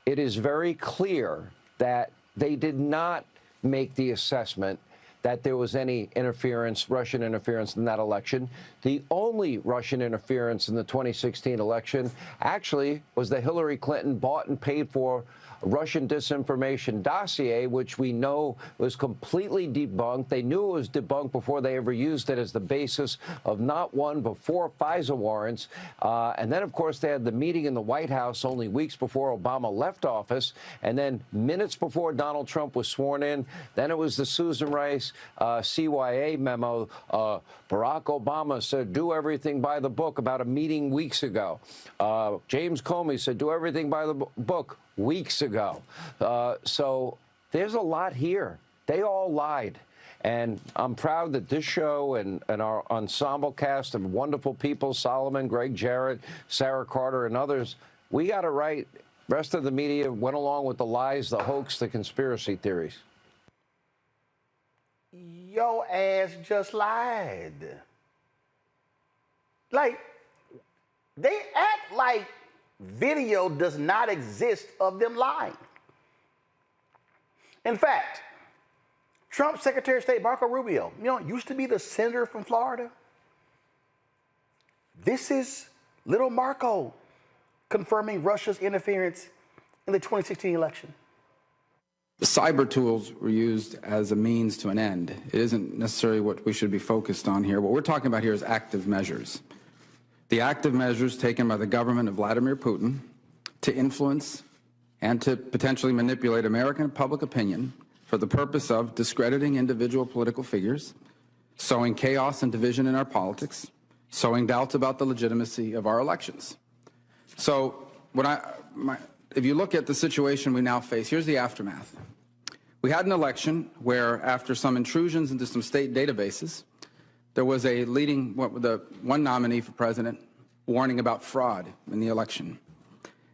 P: it is very clear that they did not make the assessment that there was any interference, Russian interference in that election. The only Russian interference in the 2016 election actually was the Hillary Clinton bought and paid for Russian disinformation dossier, which we know was completely debunked. They knew it was debunked before they ever used it as the basis of not one but 4 FISA warrants. And then, of course, they had the meeting in the White House only weeks before Obama left office, and then minutes before Donald Trump was sworn in. Then it was the Susan Rice CYA memo. Barack Obama said, do everything by the book about a meeting weeks ago. James Comey said, do everything by the book weeks ago. So there's a lot here. They all lied. And I'm proud that this show and our ensemble cast of wonderful people, Solomon, Greg Jarrett, Sarah Carter, and others, we got it right. Rest of the media went along with the lies, the hoax, the conspiracy theories.
B: Your ass just lied. Like, they act like video does not exist of them lying. In fact, Trump's Secretary of State, Marco Rubio, used to be the senator from Florida. This is little Marco confirming Russia's interference in the 2016 election.
Q: The cyber tools were used as a means to an end. It isn't necessarily what we should be focused on here. What we're talking about here is active measures. The active measures taken by the government of Vladimir Putin to influence and to potentially manipulate American public opinion for the purpose of discrediting individual political figures, sowing chaos and division in our politics, sowing doubts about the legitimacy of our elections. So if you look at the situation we now face, here's the aftermath. We had an election where, after some intrusions into some state databases, there was a one nominee for president warning about fraud in the election.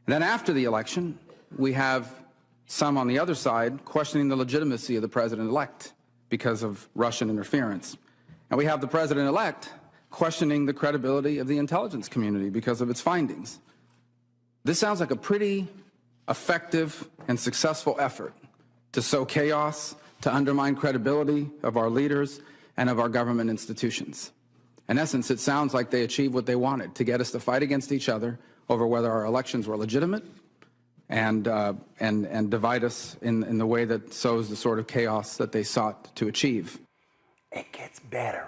Q: And then after the election, we have some on the other side questioning the legitimacy of the president-elect because of Russian interference. And we have the president-elect questioning the credibility of the intelligence community because of its findings. This sounds like a pretty effective and successful effort to sow chaos, to undermine credibility of our leaders and of our government institutions. In essence, it sounds like they achieved what they wanted, to get us to fight against each other over whether our elections were legitimate and divide us in the way that sows the sort of chaos that they sought to achieve.
B: It gets better.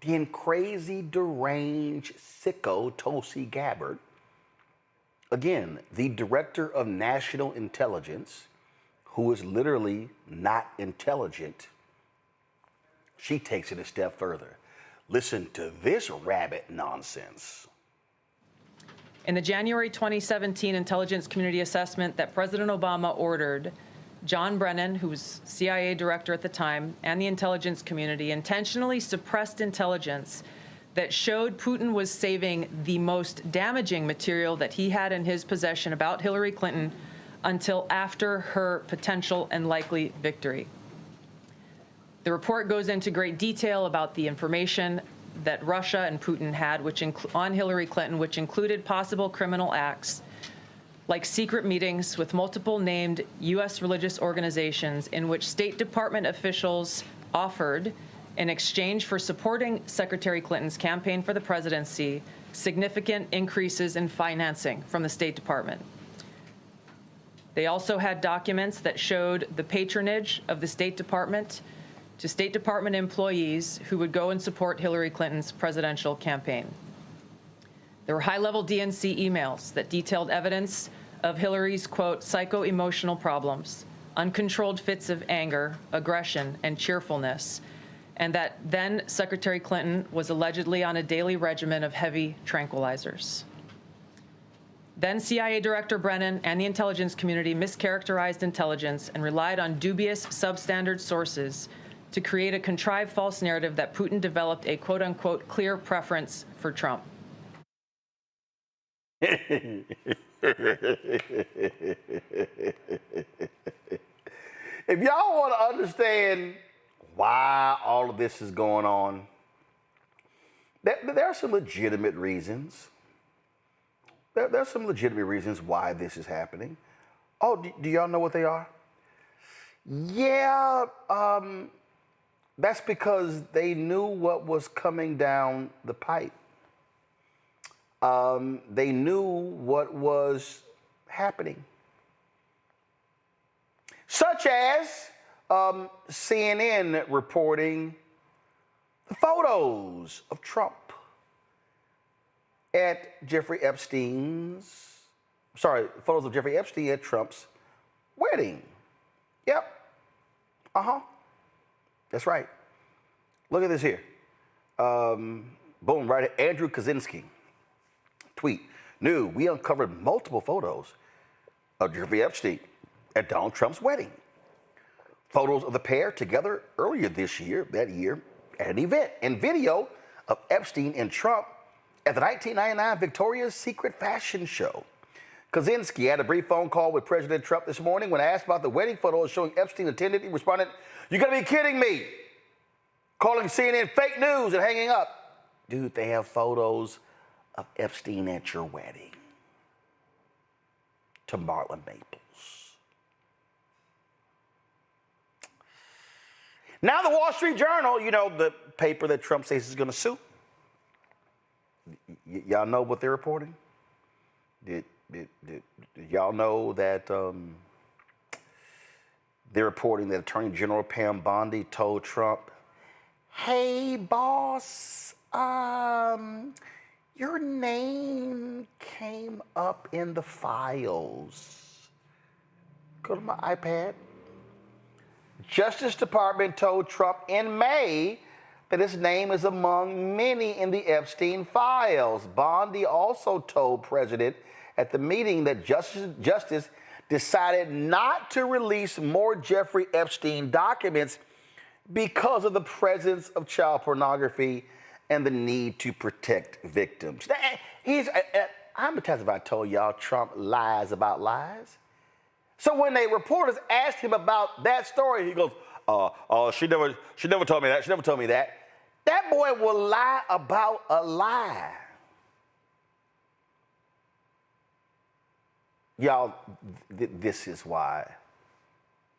B: The crazy, deranged, sicko Tulsi Gabbard, again, the director of national intelligence, who is literally not intelligent, she takes it a step further. Listen to this rabbit nonsense.
O: In the January 2017 intelligence community assessment that President Obama ordered, John Brennan, who was CIA director at the time, and the intelligence community intentionally suppressed intelligence that showed Putin was saving the most damaging material that he had in his possession about Hillary Clinton until after her potential and likely victory. The report goes into great detail about the information that Russia and Putin had on Hillary Clinton, which included possible criminal acts like secret meetings with multiple named U.S. religious organizations in which State Department officials offered, in exchange for supporting Secretary Clinton's campaign for the presidency, significant increases in financing from the State Department. They also had documents that showed the patronage of the State Department to State Department employees who would go and support Hillary Clinton's presidential campaign. There were high-level DNC emails that detailed evidence of Hillary's, quote, psycho-emotional problems, uncontrolled fits of anger, aggression, and cheerfulness, and that then Secretary Clinton was allegedly on a daily regimen of heavy tranquilizers. Then CIA Director Brennan and the intelligence community mischaracterized intelligence and relied on dubious substandard sources to create a contrived false narrative that Putin developed a quote-unquote clear preference for Trump.
B: If y'all want to understand why all of this is going on, there are some legitimate reasons. There are some legitimate reasons why this is happening. Oh, do y'all know what they are? Yeah, that's because they knew what was coming down the pipe. They knew what was happening. Such as CNN reporting the photos of Trump at Jeffrey Epstein at Trump's wedding. Yep. That's right. Look at this here. Boom, right at Andrew Kaczynski. Tweet. New, we uncovered multiple photos of Jeffrey Epstein at Donald Trump's wedding. Photos of the pair together earlier that year, at an event, and video of Epstein and Trump at the 1999 Victoria's Secret fashion show. Kaczynski had a brief phone call with President Trump this morning. When asked about the wedding photos showing Epstein attended, he responded, "You gotta be kidding me," calling CNN fake news and hanging up. Dude, they have photos of Epstein at your wedding. To Marla Maples. Now the Wall Street Journal, you know, the paper that Trump says is going to sue. Y'all know what they're reporting? Did y'all know that they're reporting that Attorney General Pam Bondi told Trump, "Hey, boss, your name came up in the files. Go to my iPad." Justice Department told Trump in May that his name is among many in the Epstein files. Bondi also told President at the meeting that Justice decided not to release more Jeffrey Epstein documents because of the presence of child pornography and the need to protect victims. How many times have I told y'all Trump lies about lies? So when the reporters asked him about that story, he goes, she never told me that. She never told me that. That boy will lie about a lie. Y'all, this is why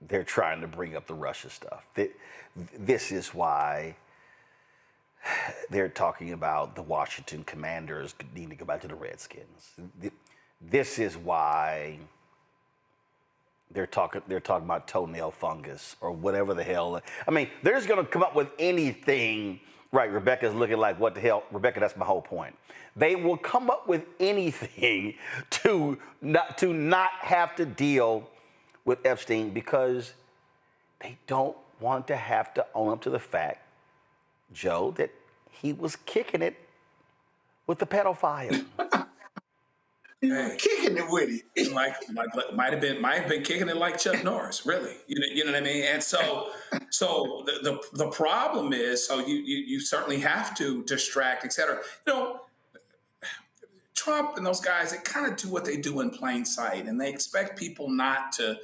B: they're trying to bring up the Russia stuff. This is why they're talking about the Washington Commanders need to go back to the Redskins. This is why they're talking about toenail fungus or whatever the hell. I mean, they're just going to come up with anything. Right, Rebecca's looking like, what the hell? Rebecca, that's my whole point. They will come up with anything to not have to deal with Epstein because they don't want to have to own up to the fact, Joe, that he was kicking it with the pedophile.
L: Kicking it with it.
K: Like might have been kicking it like Chuck Norris, really. You know what I mean? And so the problem is, so you certainly have to distract, et cetera. You know, Trump and those guys, they kind of do what they do in plain sight, and they expect people not to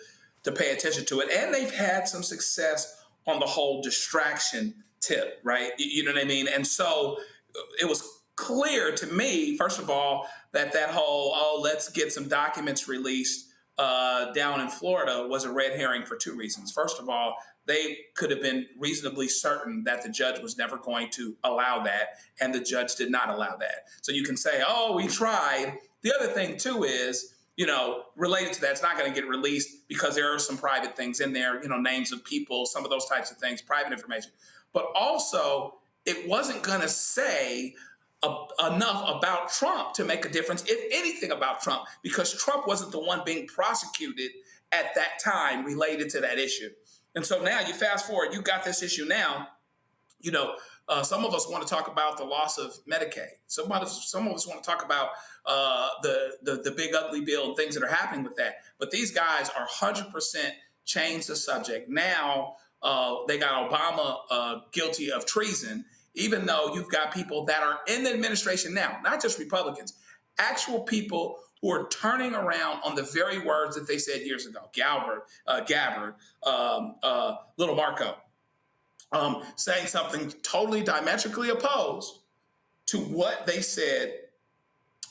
K: pay attention to it. And they've had some success on the whole distraction tip, right? You know what I mean? And so it was clear to me, first of all, that whole, let's get some documents released down in Florida was a red herring for two reasons. First of all, they could have been reasonably certain that the judge was never going to allow that, and the judge did not allow that. So you can say, oh, we tried. The other thing, too, is related to that. It's not going to get released because there are some private things in there, names of people, some of those types of things, private information. But also, it wasn't going to say enough about Trump to make a difference, if anything, about Trump, because Trump wasn't the one being prosecuted at that time related to that issue. And so now you fast forward, you got this issue now. Some of us want to talk about the loss of Medicaid. Some of us want to talk about the big ugly bill and things that are happening with that. But these guys are 100% changed the subject. Now they got Obama guilty of treason, even though you've got people that are in the administration now, not just Republicans, actual people who are turning around on the very words that they said years ago. Gabbard, Little Marco. Saying something totally diametrically opposed to what they said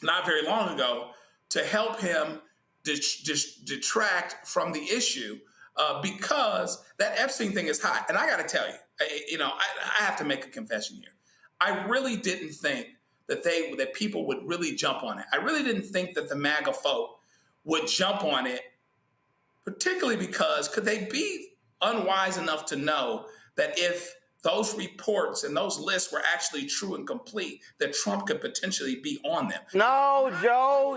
K: not very long ago to help him detract from the issue because that Epstein thing is hot. And I got to tell you, I have to make a confession here. I really didn't think that people would really jump on it. I really didn't think that the MAGA folk would jump on it, particularly because could they be unwise enough to know that if those reports and those lists were actually true and complete, that Trump could potentially be on them?
B: No,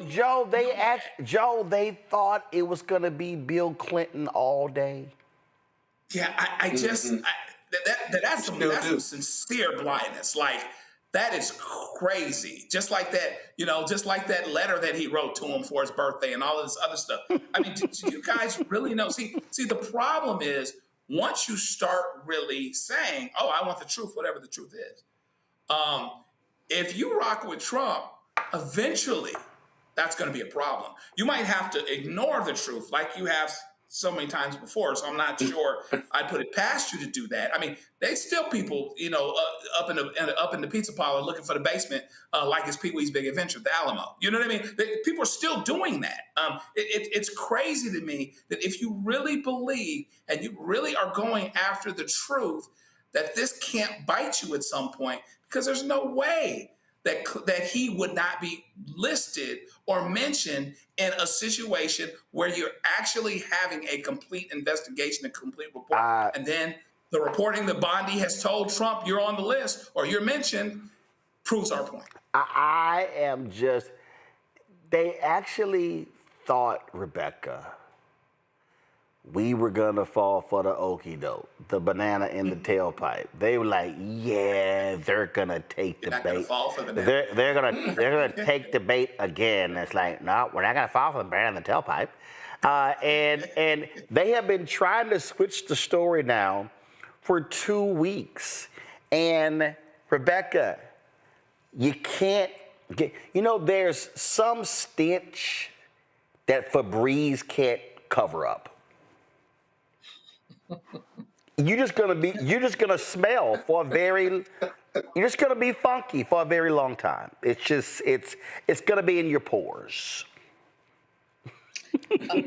B: Joe, they thought it was going to be Bill Clinton all day.
K: Yeah, that's some sincere blindness. Like, that is crazy. Just like that letter that he wrote to him for his birthday and all of this other stuff. I mean, do you guys really know? See, the problem is, once you start really saying, oh, I want the truth, whatever the truth is, if you rock with Trump, eventually that's going to be a problem. You might have to ignore the truth like you have so many times before. So I'm not sure I put it past you to do that. I mean, they still people, up in the pizza parlor looking for the basement, like it's Pee-wee's Big Adventure, the Alamo. You know what I mean? People are still doing that. It's crazy to me that if you really believe and you really are going after the truth, that this can't bite you at some point, because there's no way that he would not be listed or mentioned in a situation where you're actually having a complete investigation, a complete report. And then the reporting that Bondi has told Trump you're on the list or you're mentioned proves our point.
B: They actually thought, Rebecca, we were going to fall for the okie doke, the banana in the tailpipe. They were like, yeah, they're going to take the bait. They're going to take the bait again. It's like, no, we're not going to fall for the banana in the tailpipe. And they have been trying to switch the story now for 2 weeks. And Rebecca, you can't get, there's some stench that Febreze can't cover up. You're just gonna smell for you're just gonna be funky for a very long time. It's gonna be in your pores.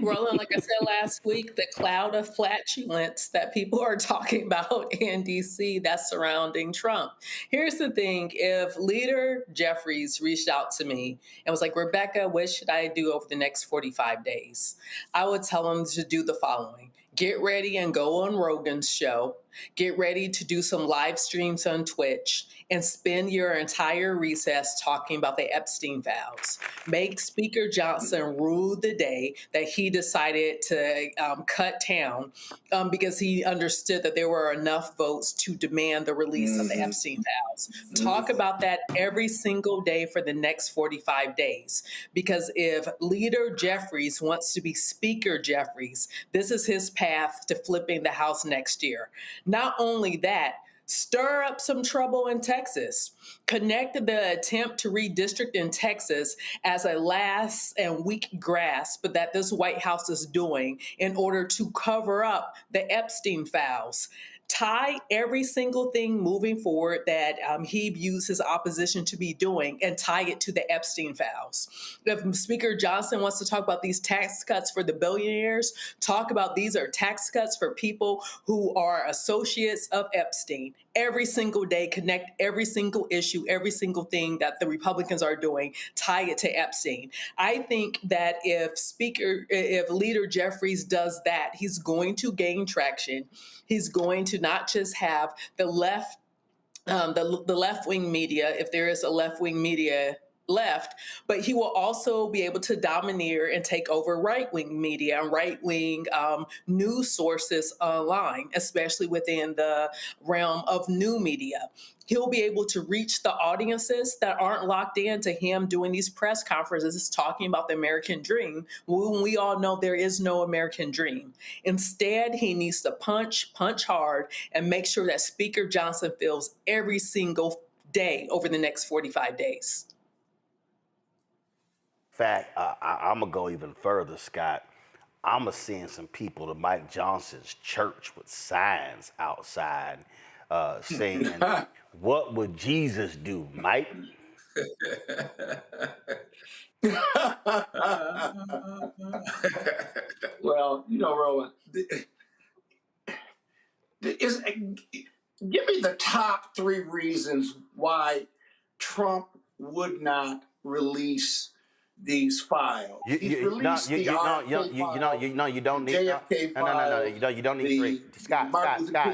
M: Roland, like I said last week, the cloud of flatulence that people are talking about in DC that's surrounding Trump. Here's the thing. If Leader Jeffries reached out to me and was like, Rebecca, what should I do over the next 45 days? I would tell him to do the following. Get ready and go on Rogan's show. Get ready to do some live streams on Twitch and spend your entire recess talking about the Epstein files. Make Speaker Johnson rue the day that he decided to cut town because he understood that there were enough votes to demand the release of the Epstein files. Talk about that every single day for the next 45 days. Because if Leader Jeffries wants to be Speaker Jeffries, this is his path to flipping the House next year. Not only that, stir up some trouble in Texas. Connect the attempt to redistrict in Texas as a last and weak grasp that this White House is doing in order to cover up the Epstein files. tie every single thing moving forward that he views his opposition to be doing and tie it to the Epstein files. If Speaker Johnson wants to talk about these tax cuts for the billionaires, talk about these are tax cuts for people who are associates of Epstein. Every single day, connect every single issue, every single thing that the Republicans are doing, tie it to Epstein. I think that if Leader Jeffries does that, he's going to gain traction. He's going to not just have the left, the left-wing media, if there is a left-wing media left, but he will also be able to domineer and take over right-wing media and right-wing news sources online, especially within the realm of new media. He'll be able to reach the audiences that aren't locked into him doing these press conferences talking about the American dream, when we all know there is no American dream. Instead, he needs to punch hard, and make sure that Speaker Johnson feels every single day over the next 45 days.
B: Fact, I'm going to go even further, Scott. I'm going to send some people to Mike Johnson's church with signs outside saying, what would Jesus do, Mike?
L: Well, Roland, give me the top 3 reasons why Trump would not release these files. You don't need JFK files,
B: you don't need 3. Scott, you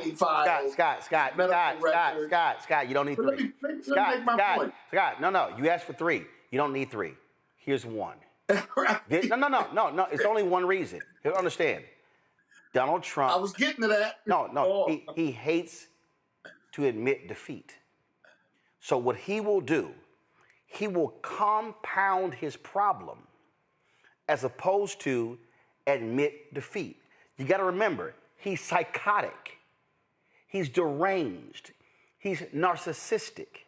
B: don't need 3.
L: Let me make my point.
B: Scott, no, you asked for 3. You don't need 3. Here's 1. No, it's only one reason. You don't understand. Donald Trump.
L: I was getting to that.
B: No, he hates to admit defeat. So what he will do, he will compound his problem as opposed to admit defeat. You got to remember, he's psychotic. He's deranged. He's narcissistic.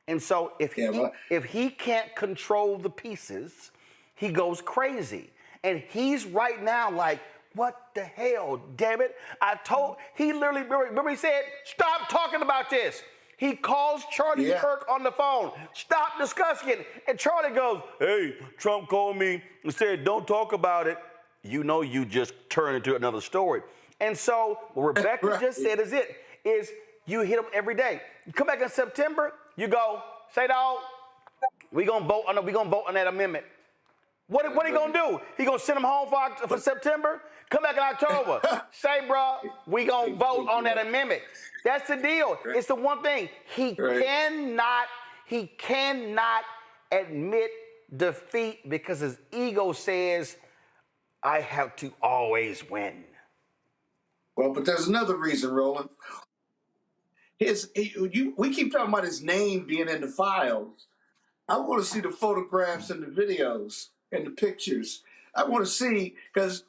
B: And so if he can't control the pieces, he goes crazy. And he's right now like, what the hell, damn it? He literally, remember he said, stop talking about this. He calls Charlie Kirk on the phone. Stop discussing it. And Charlie goes, hey, Trump called me and said, don't talk about it. You know you just turned into another story. And so what Rebecca just said is you hit him every day. You come back in September, you go, say, dog, we gonna vote on that amendment. What are you gonna do? He gonna send him home for September? Come back in October. Say, bro, we gonna vote on that amendment. That's the deal. It's the one thing. He cannot admit defeat because his ego says, I have to always win.
L: Well, but there's another reason, Roland. We keep talking about his name being in the files. I want to see the photographs and the videos and the pictures. I want to see, because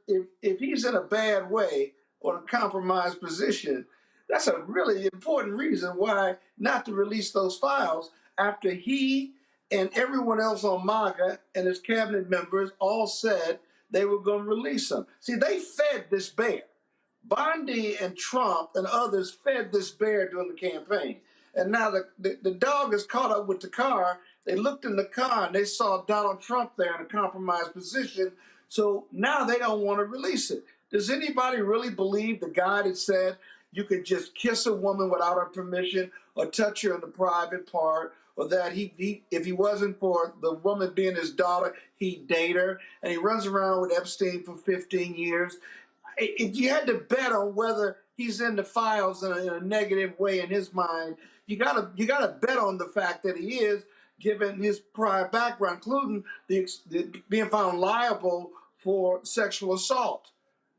L: if he's in a bad way or a compromised position, that's a really important reason why not to release those files after he and everyone else on MAGA and his cabinet members all said they were going to release them. See, they fed this bear. Bondi and Trump and others fed this bear during the campaign. And now the dog is caught up with the car. They looked in the car and they saw Donald Trump there in a compromised position. So now they don't want to release it. Does anybody really believe the guy that said you could just kiss a woman without her permission or touch her in the private part, or that if he wasn't for the woman being his daughter, he'd date her, and he runs around with Epstein for 15 years? If you had to bet on whether he's in the files in a negative way in his mind, you gotta bet on the fact that he is, given his prior background, including the being found liable for sexual assault.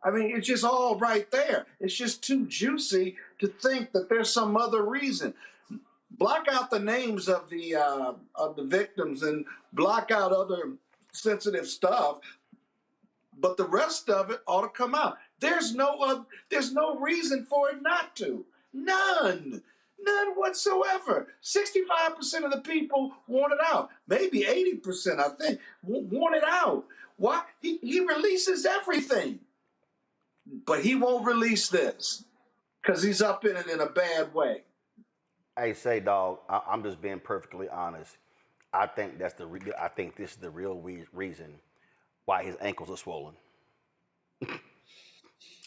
L: I mean, it's just all right there. It's just too juicy to think that there's some other reason. Block out the names of the victims and block out other sensitive stuff, but the rest of it ought to come out. There's no reason for it not to. None whatsoever. 65% of the people want it out. Maybe 80%, I think, want it out. Why? He releases everything, but he won't release this because he's up in it in a bad way.
B: Hey, say, dog, I'm just being perfectly honest. I think this is the real reason why his ankles are swollen.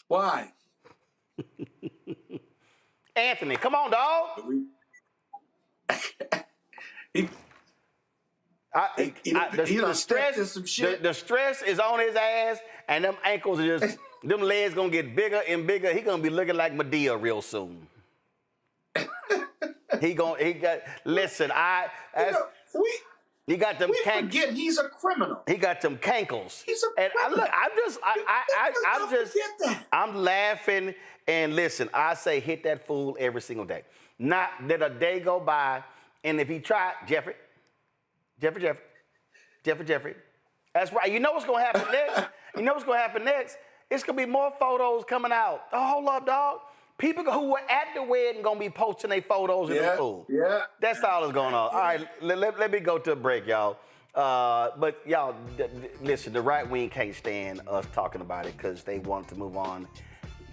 L: Why?
B: Anthony, come on, dog. The stress is on his ass, and them ankles are just, them legs gonna get bigger and bigger. He gonna be looking like Medea real soon. He got them
L: forget he's a criminal.
B: He got them cankles.
L: He's a criminal.
B: I'm laughing, and listen, I say hit that fool every single day. Not let a day go by, and if he tried, Jeffrey. That's right. You know what's gonna happen next? It's gonna be more photos coming out. Oh, hold up, dog. People who were at the wedding gonna be posting their photos in the pool.
L: Yeah.
B: That's all that's going on. All right, let me go to a break, y'all. But y'all, listen, the right wing can't stand us talking about it because they want to move on.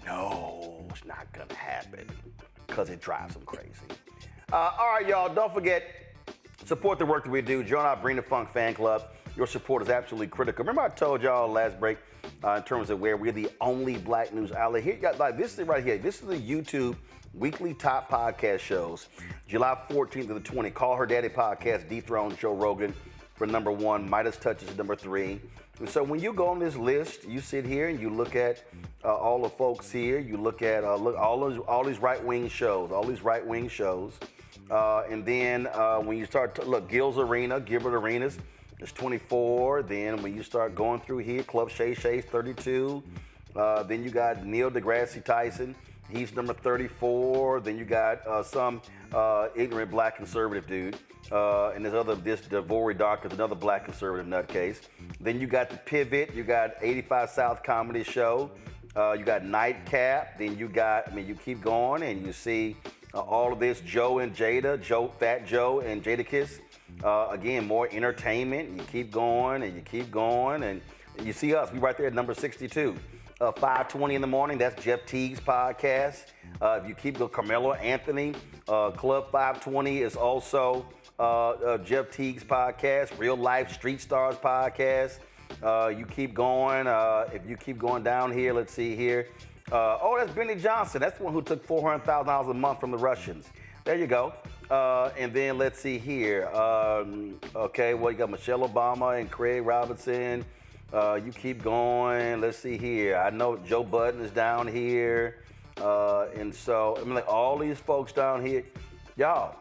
B: No, it's not gonna happen because it drives them crazy. All right, y'all, don't forget, support the work that we do. Join our Bring the Funk fan club. Your support is absolutely critical. Remember I told y'all last break in terms of where we're the only black news outlet. Here, this is it right here. This is the YouTube weekly top podcast shows. July 14th to the 20th. Call Her Daddy podcast dethroned Joe Rogan for number 1. Midas Touch is number 3. And so when you go on this list, you sit here and you look at all the folks here. You look at all these right-wing shows, and then when you start to look, Gilbert Arenas is 24. Then when you start going through here, Club Shay Shay's 32. Then you got Neil deGrasse Tyson. He's number 34. Then you got some ignorant black conservative dude. And this Devori Doc is another black conservative nutcase. Then you got The Pivot. You got 85 South Comedy Show. You got Nightcap. Then you got, you keep going and you see all of this, Joe and Jada, Fat Joe and Jadakiss. Again, more entertainment. You keep going and you keep going. And you see us. We right there at number 62. 5:20 in the morning. That's Jeff Teague's podcast. If you keep going, Carmelo Anthony. Club 520 is also Jeff Teague's podcast. Real Life Street Stars podcast. You keep going. If you keep going down here, let's see here. That's Benny Johnson. That's the one who took $400,000 a month from the Russians. There you go. And then let's see here. You got Michelle Obama and Craig Robinson. You keep going. Let's see here. I know Joe Budden is down here. And so, all these folks down here, y'all,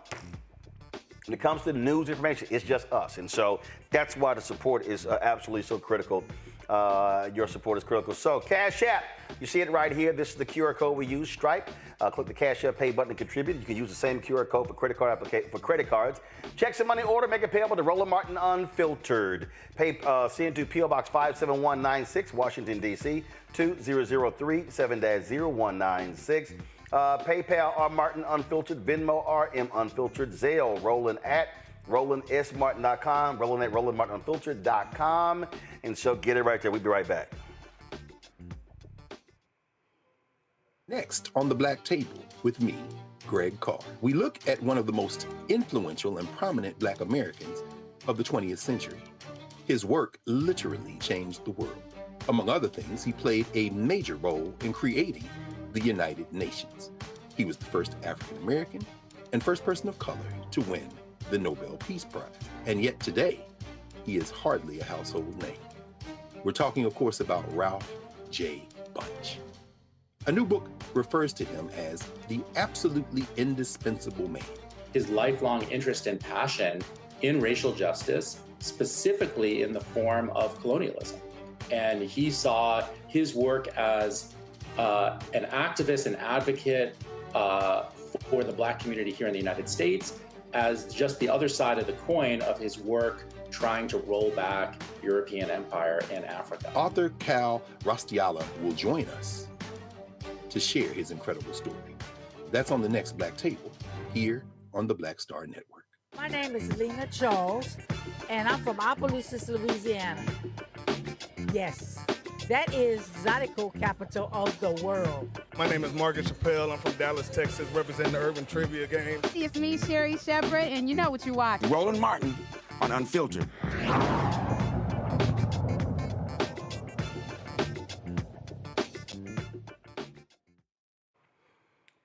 B: when it comes to news information, it's just us. And so that's why the support is absolutely so critical. Your support is critical. So Cash App, you see it right here. This is the QR code we use, Stripe. Click the Cash App Pay button to contribute. You can use the same QR code for credit cards. Check some money order, make it payable to Roland Martin Unfiltered. Send to P.O. Box 57196, Washington, D.C. 2003 7-0196. PayPal R Martin Unfiltered, Venmo RM Unfiltered, Zelle Roland at RolandSMartin.com, Roland at RolandMartinUnfiltered.com. And so get it right there. We'll be right back.
J: Next on the Black Table with me, Greg Carr, we look at one of the most influential and prominent Black Americans of the 20th century. His work literally changed the world. Among other things, he played a major role in creating the United Nations. He was the first African American and first person of color to win the Nobel Peace Prize. And yet today, he is hardly a household name. We're talking, of course, about Ralph J. Bunche. A new book refers to him as the absolutely indispensable man.
N: His lifelong interest and passion in racial justice, specifically in the form of colonialism. And he saw his work as an activist and advocate for the Black community here in the United States as just the other side of the coin of his work trying to roll back European empire in Africa.
J: Author Cal Rostiala will join us to share his incredible story. That's on the next Black Table here on the Black Star Network.
R: My name is Lena Charles, and I'm from Opelousas, Louisiana. Yes, That is Zydeco capital of the world.
S: My name is Margaret Chappelle. I'm from Dallas, Texas, representing the Urban Trivia Game.
T: It's me, Sherry Shepherd, and you know what you watch.
X: Roland Martin on Unfiltered.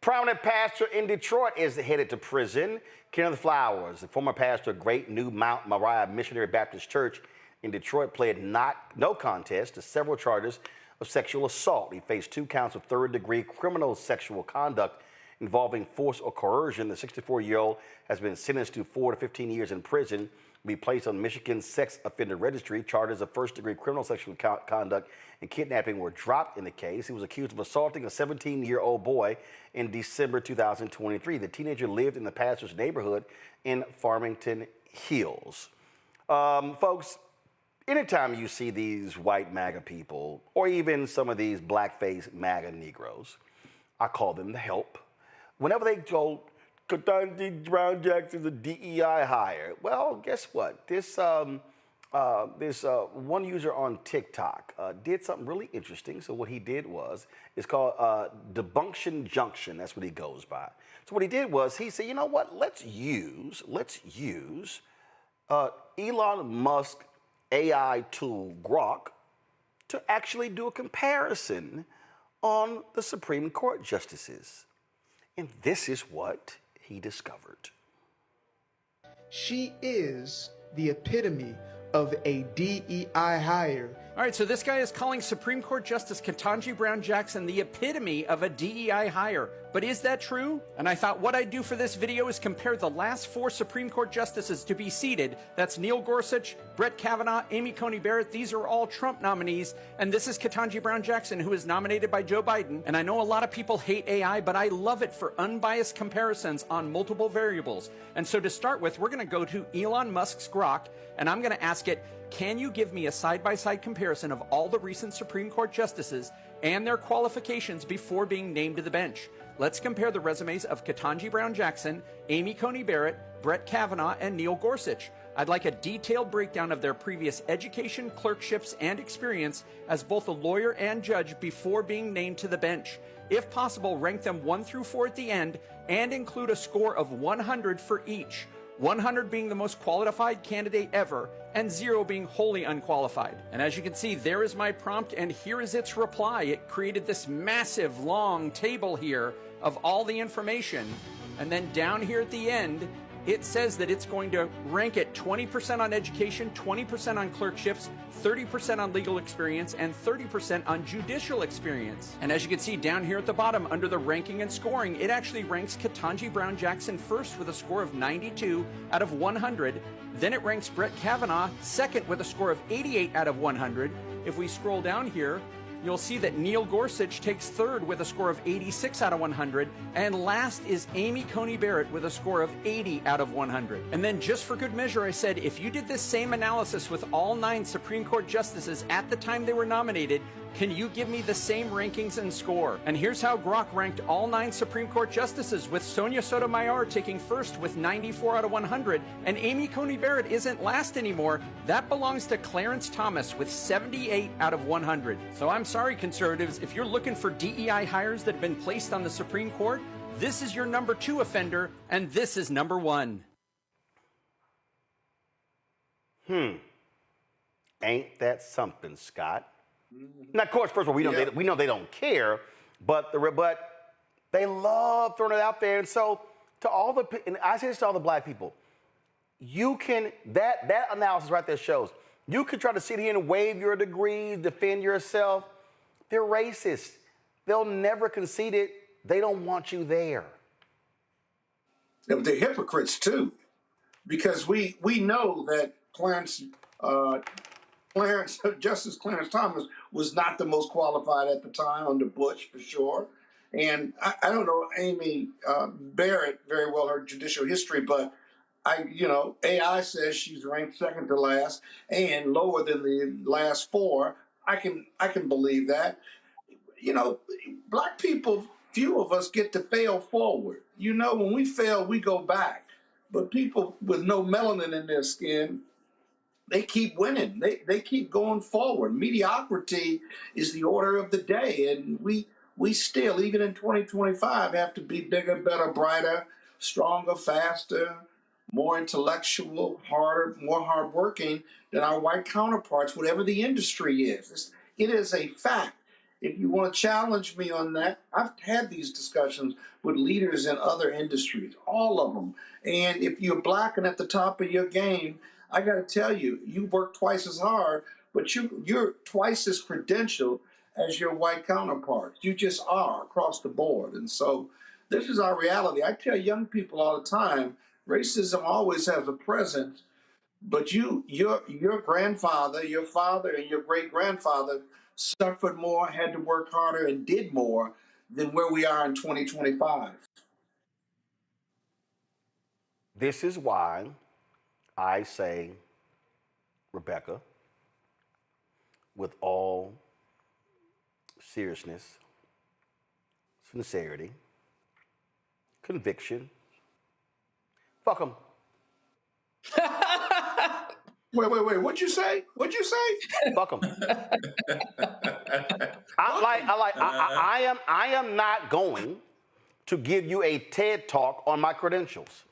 B: Prominent pastor in Detroit is headed to prison. Kenneth Flowers, the former pastor of Great New Mount Moriah Missionary Baptist Church in Detroit, pled no contest to several charges of sexual assault. He faced 2 counts of third-degree criminal sexual conduct involving force or coercion. The 64-year-old has been sentenced to 4 to 15 years in prison. Be placed on Michigan's sex offender registry. Charges of first-degree criminal sexual conduct and kidnapping were dropped in the case. He was accused of assaulting a 17-year-old boy in December 2023. The teenager lived in the pastor's neighborhood in Farmington Hills. Folks, anytime you see these white MAGA people, or even some of these blackface MAGA Negroes, I call them the help. Whenever they go, Ketanji Brown Jackson's a DEI hire. Well, guess what? This one user on TikTok did something really interesting. So what he did was, it's called Debunction Junction. That's what he goes by. So what he did was, he said, you know what? Let's use Elon Musk AI tool Grok to actually do a comparison on the Supreme Court justices. And this is what he discovered.
Y: She is the epitome of a DEI hire.
Z: All right, so this guy is calling Supreme Court Justice Ketanji Brown Jackson the epitome of a DEI hire. But is that true? And I thought what I'd do for this video is compare the last 4 Supreme Court justices to be seated. That's Neil Gorsuch, Brett Kavanaugh, Amy Coney Barrett. These are all Trump nominees. And this is Ketanji Brown Jackson, who is nominated by Joe Biden. And I know a lot of people hate AI, but I love it for unbiased comparisons on multiple variables. And so to start with, we're going to go to Elon Musk's Grok, and I'm going to ask it, can you give me a side-by-side comparison of all the recent Supreme Court justices and their qualifications before being named to the bench? Let's compare the resumes of Ketanji Brown Jackson, Amy Coney Barrett, Brett Kavanaugh, and Neil Gorsuch. I'd like a detailed breakdown of their previous education, clerkships, and experience as both a lawyer and judge before being named to the bench. If possible, rank them 1 through 4 at the end and include a score of 100 for each. 100 being the most qualified candidate ever, and 0 being wholly unqualified. And as you can see, there is my prompt, and here is its reply. It created this massive, long table here of all the information, and then down here at the end, it says that it's going to rank it 20% on education, 20% on clerkships, 30% on legal experience, and 30% on judicial experience. And as you can see down here at the bottom, under the ranking and scoring, it actually ranks Ketanji Brown Jackson first with a score of 92 out of 100. Then it ranks Brett Kavanaugh second with a score of 88 out of 100. If we scroll down here, you'll see that Neil Gorsuch takes third with a score of 86 out of 100, and last is Amy Coney Barrett with a score of 80 out of 100. And then just for good measure, I said, if you did this same analysis with all 9 Supreme Court justices at the time they were nominated, can you give me the same rankings and score? And here's how Grok ranked all 9 Supreme Court justices, with Sonia Sotomayor taking first with 94 out of 100, and Amy Coney Barrett isn't last anymore. That belongs to Clarence Thomas with 78 out of 100. So I'm sorry, conservatives, if you're looking for DEI hires that have been placed on the Supreme Court, this is your number 2 offender, and this is number 1.
B: Ain't that something, Scott? Now, of course, first of all, we know they don't care, but they love throwing it out there. And so, and I say this to all the black people, you can that analysis right there shows you can try to sit here and wave your degrees, defend yourself. They're racist. They'll never concede it. They don't want you there.
L: Yeah, but they're hypocrites too, because we know that Justice Clarence Thomas was not the most qualified at the time under Bush, for sure. And I don't know Amy Barrett very well, her judicial history, but AI says she's ranked second to last and lower than the last 4. I can believe that. Black people, few of us get to fail forward. When we fail, we go back. But people with no melanin in their skin, they keep winning. They keep going forward. Mediocrity is the order of the day, and we still, even in 2025, have to be bigger, better, brighter, stronger, faster, more intellectual, harder, more hardworking than our white counterparts, whatever the industry is. It is a fact. If you want to challenge me on that, I've had these discussions with leaders in other industries, all of them. And if you're black and at the top of your game, I got to tell you, you work twice as hard, but you're twice as credentialed as your white counterparts. You just are across the board. And so this is our reality. I tell young people all the time, racism always has a presence, but your grandfather, your father, and your great-grandfather suffered more, had to work harder, and did more than where we are in 2025.
B: This is why I say, Rebecca, with all seriousness, sincerity, conviction, fuck them.
L: Wait, what'd you say? What'd you say?
B: Fuck them. I am not going to give you a TED talk on my credentials.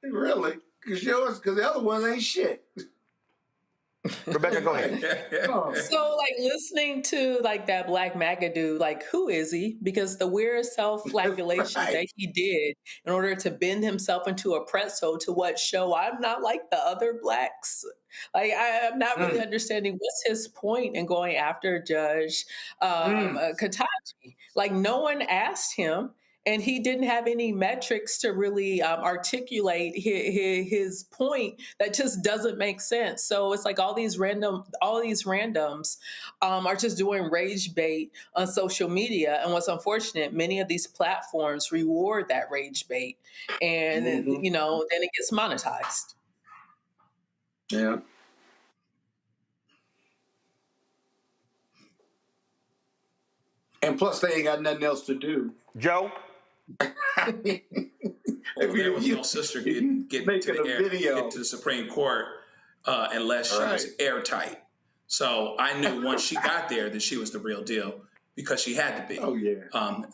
L: Really? Because the other ones ain't shit.
B: Rebecca, go ahead.
M: So, like, listening to, like, that Black MAGA dude, like, who is he? Because the weird self-flagellation that he did in order to bend himself into a pretzel to what show I'm not like the other blacks. Like, I'm not really understanding what's his point in going after Judge Ketanji. Like, no one asked him. And he didn't have any metrics to really articulate his point. That just doesn't make sense. So it's like all these randoms are just doing rage bait on social media. And what's unfortunate, many of these platforms reward that rage bait, and then it gets monetized.
L: Yeah. And plus, they ain't got nothing else to do.
B: Joe?
K: There was no sister getting to the Supreme Court unless she was airtight. So I knew once she got there that she was the real deal because she had to be.
L: Oh yeah.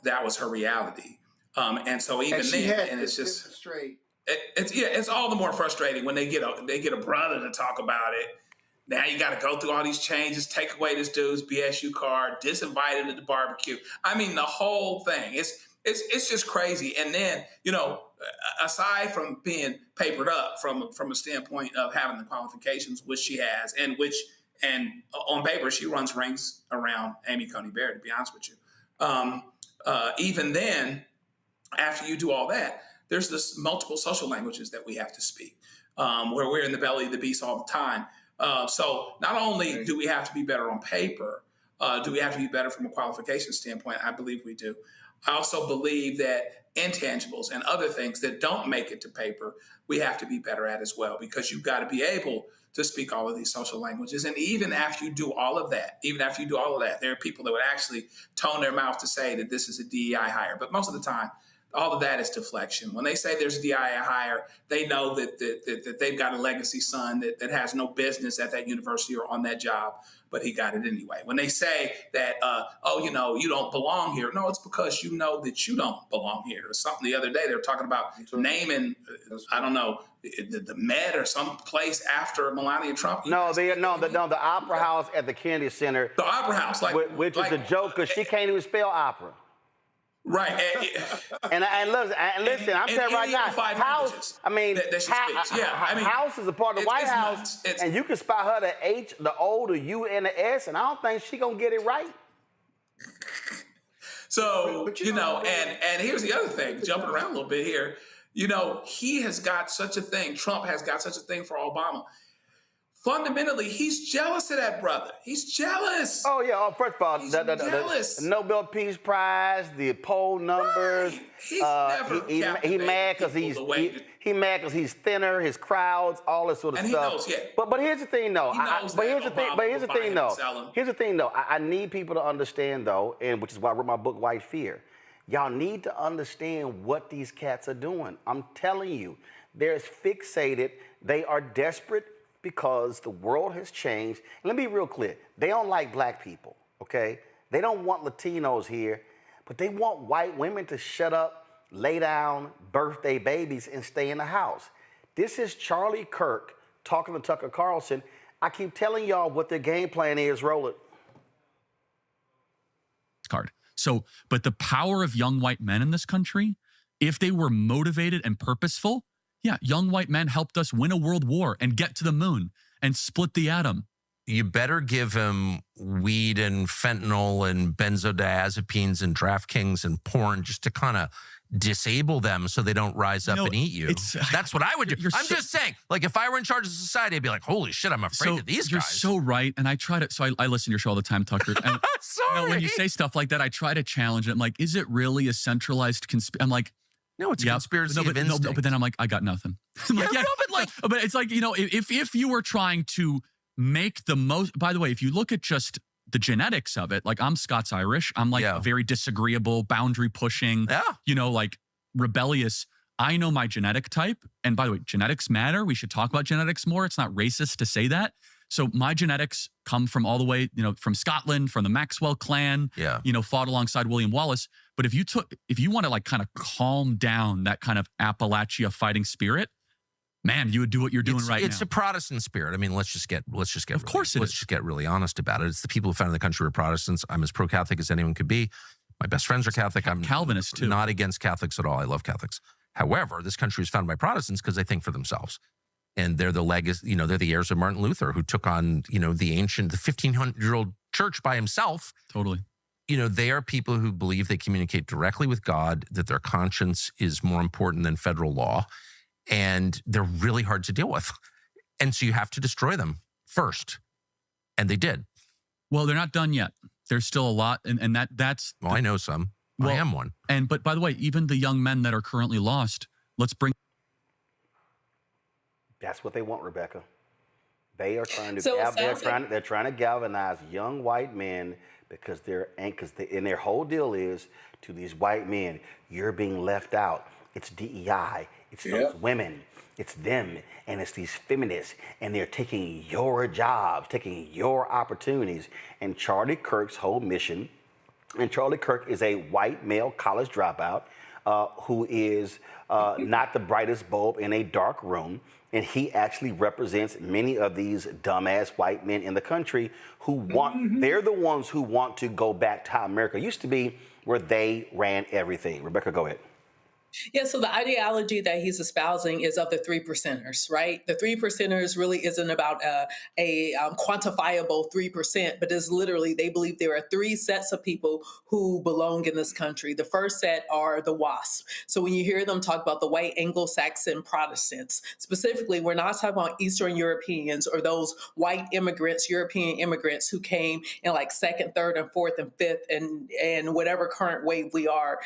K: That was her reality. And so even then, it's just
L: straight.
K: It's all the more frustrating when they get a brother to talk about it. Now you got to go through all these changes, take away this dude's BSU card, disinvite him to the barbecue. I mean, the whole thing. It's just crazy. And then, aside from being papered up from a standpoint of having the qualifications, which she has, and on paper, she runs rings around Amy Coney Barrett, to be honest with you. Even then, after you do all that, there's this multiple social languages that we have to speak, where we're in the belly of the beast all the time. So not only do we have to be better on paper, do we have to be better from a qualification standpoint? I believe we do. I also believe that intangibles and other things that don't make it to paper, we have to be better at as well, because you've got to be able to speak all of these social languages. And even after you do all of that, there are people that would actually tone their mouth to say that this is a DEI hire. But most of the time, all of that is deflection. When they say there's a DEI hire, they know that they've got a legacy son that has no business at that university or on that job, but he got it anyway. When they say that, you don't belong here, no, it's because you know that you don't belong here. Or something the other day, they were talking about naming, I don't know, the Met or some place after Melania Trump.
B: The Opera House at the Kennedy Center.
K: The Opera House,
B: which is a joke because she can't even spell opera.
K: Right.
B: And listen, I'm telling you right now, House, House is a part of the White House, and you can spell her the H, the O, the U, and the S, and I don't think she gonna get it right.
K: So, and here's the other thing, jumping around a little bit here, he has got such a thing, Trump has got such a thing for Obama. Fundamentally, he's jealous of that brother. He's jealous.
B: Oh, yeah. First of all, the Nobel Peace Prize, the poll numbers.
K: Right. He's never
B: he mad because he's thinner, his crowds, all this sort of stuff.
K: He knows,
B: But here's the thing, though. Here's the thing, though. I need people to understand, though, and which is why I wrote my book, White Fear. Y'all need to understand what these cats are doing. I'm telling you, they're fixated. They are desperate because the world has changed. And let me be real clear. They don't like black people, okay? They don't want Latinos here, but they want white women to shut up, lay down, birth their babies, and stay in the house. This is Charlie Kirk talking to Tucker Carlson. I keep telling y'all what their game plan is, Roland.
E: Card. So, but the power of young white men in this country, if they were motivated and purposeful, yeah, young white men helped us win a world war and get to the moon and split the atom.
F: You better give him weed and fentanyl and benzodiazepines and DraftKings and porn just to kind of disable them so they don't rise up and eat you. That's what I would do. I'm just saying, like, if I were in charge of society, I'd be like, holy shit, I'm afraid of these guys.
E: You're so right. And I try to, so I listen to your show all the time, Tucker. And
F: Sorry.
E: when you say stuff like that, I try to challenge it. I'm like, is it really a centralized conspiracy? I'm like,
F: no, it's a conspiracy of instinct.
E: But then I'm like, I got nothing. I'm like, but it's like, you know, if you were trying to make the most, by the way, if you look at just the genetics of it, like I'm Scots-Irish, I'm like very disagreeable, boundary pushing, you know, like rebellious. I know my genetic type. And by the way, genetics matter. We should talk about genetics more. It's not racist to say that. So my genetics come from all the way, you know, from Scotland, from the Maxwell clan, you know, fought alongside William Wallace. But if you want to like kind of calm down that kind of Appalachia fighting spirit, man, you would do what you're doing right now.
F: It's a Protestant spirit. I mean, let's just get
E: Of course it is.
F: Let's just get really honest about it. It's the people who founded the country were Protestants. I'm as pro-Catholic as anyone could be. My best friends are Catholic. I'm
E: Calvinist too.
F: Not against Catholics at all. I love Catholics. However, this country was founded by Protestants because they think for themselves. And they're the legacy, you know, they're the heirs of Martin Luther, who took on, you know, the 1500-year-old church by himself.
E: Totally.
F: You know, they are people who believe they communicate directly with God, that their conscience is more important than federal law. And they're really hard to deal with. And so you have to destroy them first. And they did.
E: Well, they're not done yet. There's still a lot. And that's...
F: Well, I know some. I am one.
E: But by the way, even the young men that are currently lost, let's bring...
B: That's what they want, Rebecca. They are trying to they're trying to galvanize young white men because and their whole deal is to these white men, you're being left out. It's DEI. It's those women. It's them. And it's these feminists. And they're taking your jobs, taking your opportunities. And Charlie Kirk's whole mission, and Charlie Kirk is a white male college dropout who is not the brightest bulb in a dark room. And he actually represents many of these dumbass white men in the country who want, they're the ones who want to go back to how America used to be, where they ran everything. Rebecca, go ahead.
M: Yeah, so the ideology that he's espousing is of the 3%ers, right? The 3%ers really isn't about a quantifiable 3%, but is literally, they believe there are three sets of people who belong in this country. The first set are the WASP. So when you hear them talk about the white Anglo-Saxon Protestants, specifically, we're not talking about Eastern Europeans or those white immigrants, European immigrants who came in like second, third, and fourth, and fifth, and whatever current wave we are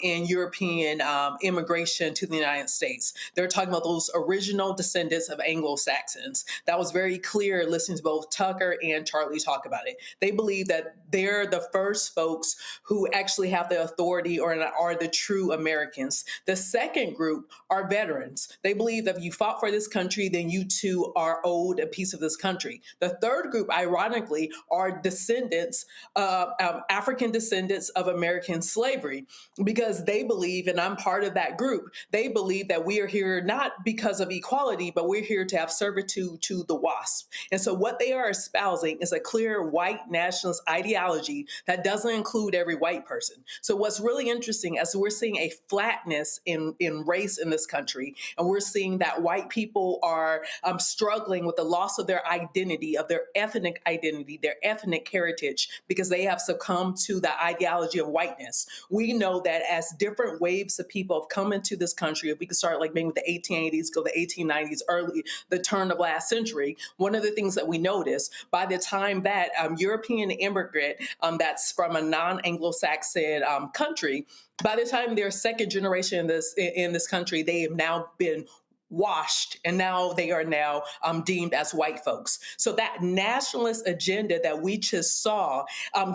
M: in European immigration to the United States. They're talking about those original descendants of Anglo-Saxons. That was very clear listening to both Tucker and Charlie talk about it. They believe that they're the first folks who actually have the authority or are the true Americans. The second group are veterans. They believe that if you fought for this country, then you too are owed a piece of this country. The third group, ironically, are descendants, African descendants of American slavery, because they believe, and I'm part of that group, they believe that we are here not because of equality, but we're here to have servitude to the WASP. And so what they are espousing is a clear white nationalist ideology that doesn't include every white person. So what's really interesting is we're seeing a flatness in race in this country, and we're seeing that white people are struggling with the loss of their identity, of their ethnic identity, their ethnic heritage, because they have succumbed to the ideology of whiteness. We know that as different waves of people have come into this country, if we could start like maybe with the 1880s, go to the 1890s, early, the turn of last century, one of the things that we noticed by the time that European immigrant that's from a non-Anglo-Saxon country, by the time they're second generation in this country, they have now been washed, and now they are now deemed as white folks. So that nationalist agenda that we just saw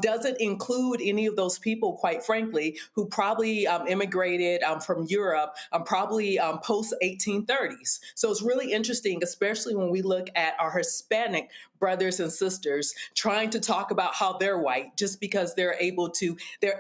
M: doesn't include any of those people, quite frankly, who probably immigrated from Europe, probably post 1830s. So it's really interesting, especially when we look at our Hispanic brothers and sisters trying to talk about how they're white just because they're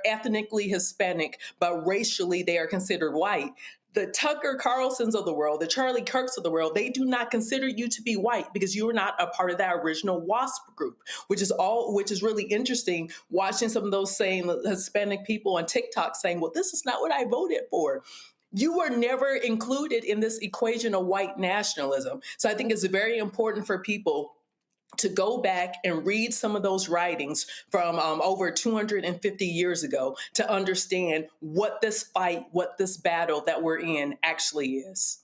M: ethnically Hispanic, but racially they are considered white. The Tucker Carlsons of the world, the Charlie Kirks of the world, they do not consider you to be white because you are not a part of that original WASP group, which is really interesting, watching some of those same Hispanic people on TikTok saying, well, this is not what I voted for. You were never included in this equation of white nationalism. So I think it's very important for people to go back and read some of those writings from over 250 years ago to understand what this fight, what this battle that we're in actually is.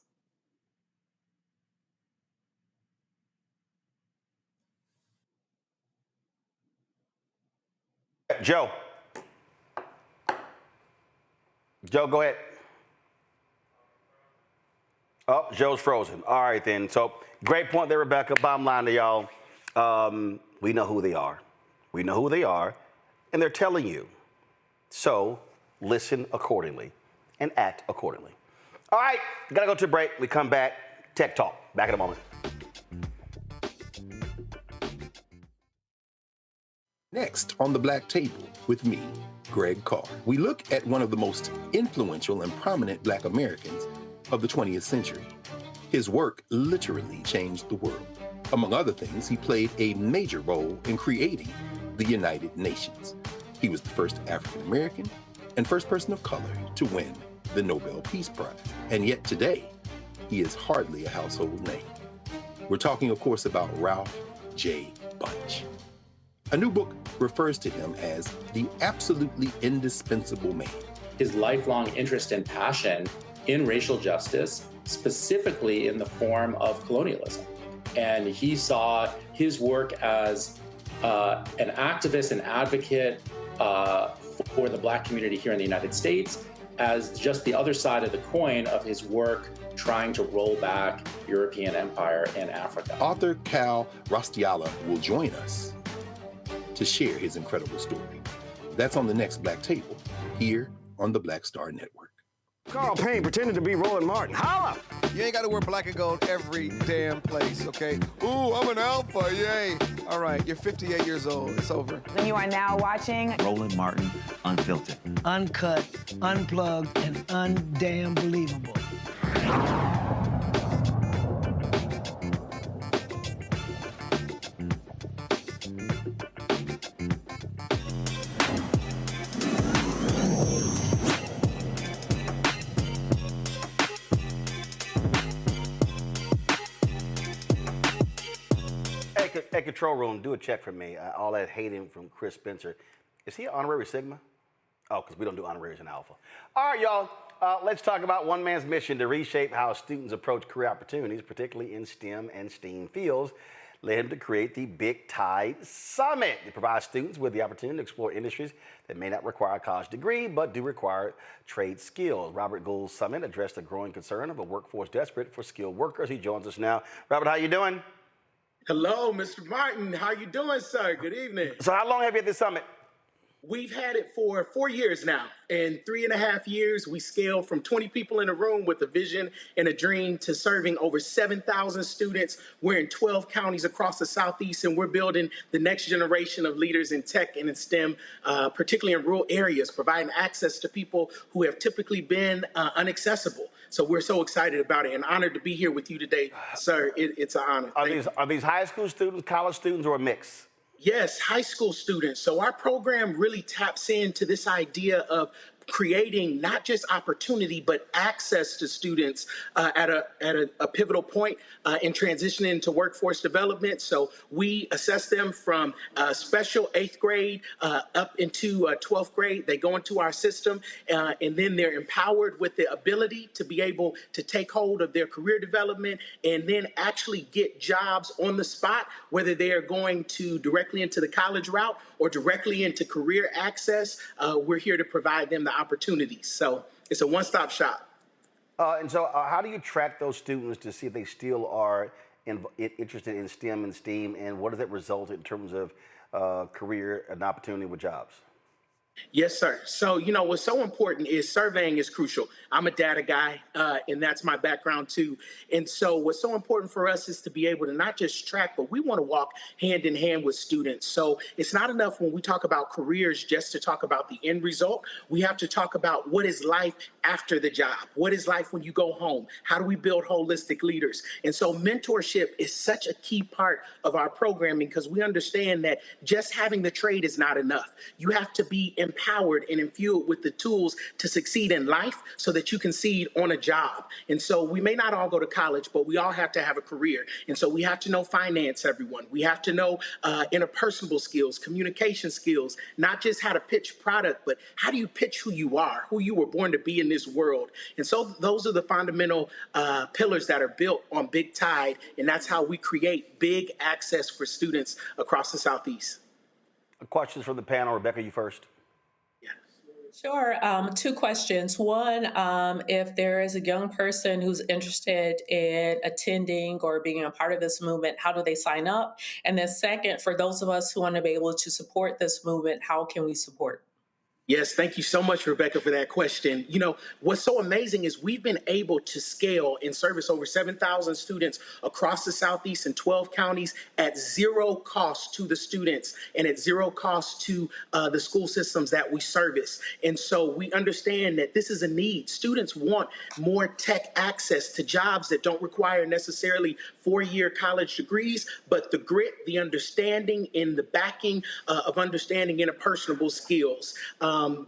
B: Joe, go ahead. Oh, Joe's frozen. All right, then. So great point there, Rebecca. Bottom line to y'all, we know who they are. We know who they are, and they're telling you. So listen accordingly and act accordingly. All right, gotta go to a break. We come back. Tech Talk. Back in a moment.
J: Next on the Black Table with me, Greg Carr, we look at one of the most influential and prominent Black Americans of the 20th century. His work literally changed the world. Among other things, he played a major role in creating the United Nations. He was the first African American and first person of color to win the Nobel Peace Prize. And yet today, he is hardly a household name. We're talking, of course, about Ralph J. Bunche. A new book refers to him as the absolutely indispensable man.
N: His lifelong interest and passion in racial justice, specifically in the form of colonialism. And he saw his work as an activist and advocate for the Black community here in the United States as just the other side of the coin of his work trying to roll back European empire in Africa.
J: Author Cal Rostiala will join us to share his incredible story. That's on the next Black Table, here on the Black Star Network.
D: Carl Payne pretending to be Roland Martin. Holla!
G: You ain't got to wear black and gold every damn place, okay? Ooh, I'm an alpha, yay. All right, you're 58 years old. It's over.
H: And you are now watching
I: Roland Martin Unfiltered.
V: Uncut, unplugged, and undamn believable.
B: Hey, control room, do a check for me. All that hating from Chris Spencer. Is he an honorary Sigma? Oh, because we don't do honoraries in Alpha. All right, y'all. Let's talk about one man's mission to reshape how students approach career opportunities, particularly in STEM and STEAM fields, led him to create the Big Tide Summit. It provides students with the opportunity to explore industries that may not require a college degree, but do require trade skills. Robert Gould's summit addressed the growing concern of a workforce desperate for skilled workers. He joins us now. Robert, how you doing?
W: Hello, Mr. Martin. How you doing, sir? Good evening.
B: So how long have you at this summit?
W: We've had it for 4 years now. In 3.5 years, we scaled from 20 people in a room with a vision and a dream to serving over 7,000 students. We're in 12 counties across the Southeast, and we're building the next generation of leaders in tech and in STEM, particularly in rural areas, providing access to people who have typically been inaccessible. So we're so excited about it and honored to be here with you today, sir. It's an honor.
B: Are these high school students, college students, or a mix?
W: Yes, high school students. So our program really taps into this idea of creating not just opportunity, but access to students at a pivotal point in transitioning into workforce development. So we assess them from special 8th grade up into 12th grade. They go into our system and then they're empowered with the ability to be able to take hold of their career development and then actually get jobs on the spot, whether they are going to directly into the college route or directly into career access. We're here to provide them the opportunities. So it's a one-stop shop.
B: And so how do you track those students to see if they still are interested in STEM and STEAM, and what does that result in terms of career and opportunity with jobs?
W: Yes, sir. So, what's so important is surveying is crucial. I'm a data guy, and that's my background too. And so what's so important for us is to be able to not just track, but we want to walk hand in hand with students. So it's not enough when we talk about careers just to talk about the end result. We have to talk about what is life after the job? What is life when you go home? How do we build holistic leaders? And so mentorship is such a key part of our programming because we understand that just having the trade is not enough. You have to be empowered and imbued with the tools to succeed in life so that you can succeed on a job. And so we may not all go to college, but we all have to have a career. And so we have to know finance, everyone. We have to know interpersonal skills, communication skills, not just how to pitch product, but how do you pitch who you are, who you were born to be in this world. And so those are the fundamental pillars that are built on Big Tide. And that's how we create big access for students across the Southeast.
B: Questions from the panel. Rebecca, you first.
M: Sure. Two questions. One, if there is a young person who's interested in attending or being a part of this movement, how do they sign up? And then second, for those of us who want to be able to support this movement, how can we support?
W: Yes, thank you so much, Rebecca, for that question. You know, what's so amazing is we've been able to scale and service over 7,000 students across the Southeast in 12 counties at zero cost to the students and at zero cost to the school systems that we service. And so we understand that this is a need. Students want more tech access to jobs that don't require necessarily four-year college degrees, but the grit, the understanding, and the backing of understanding interpersonal skills.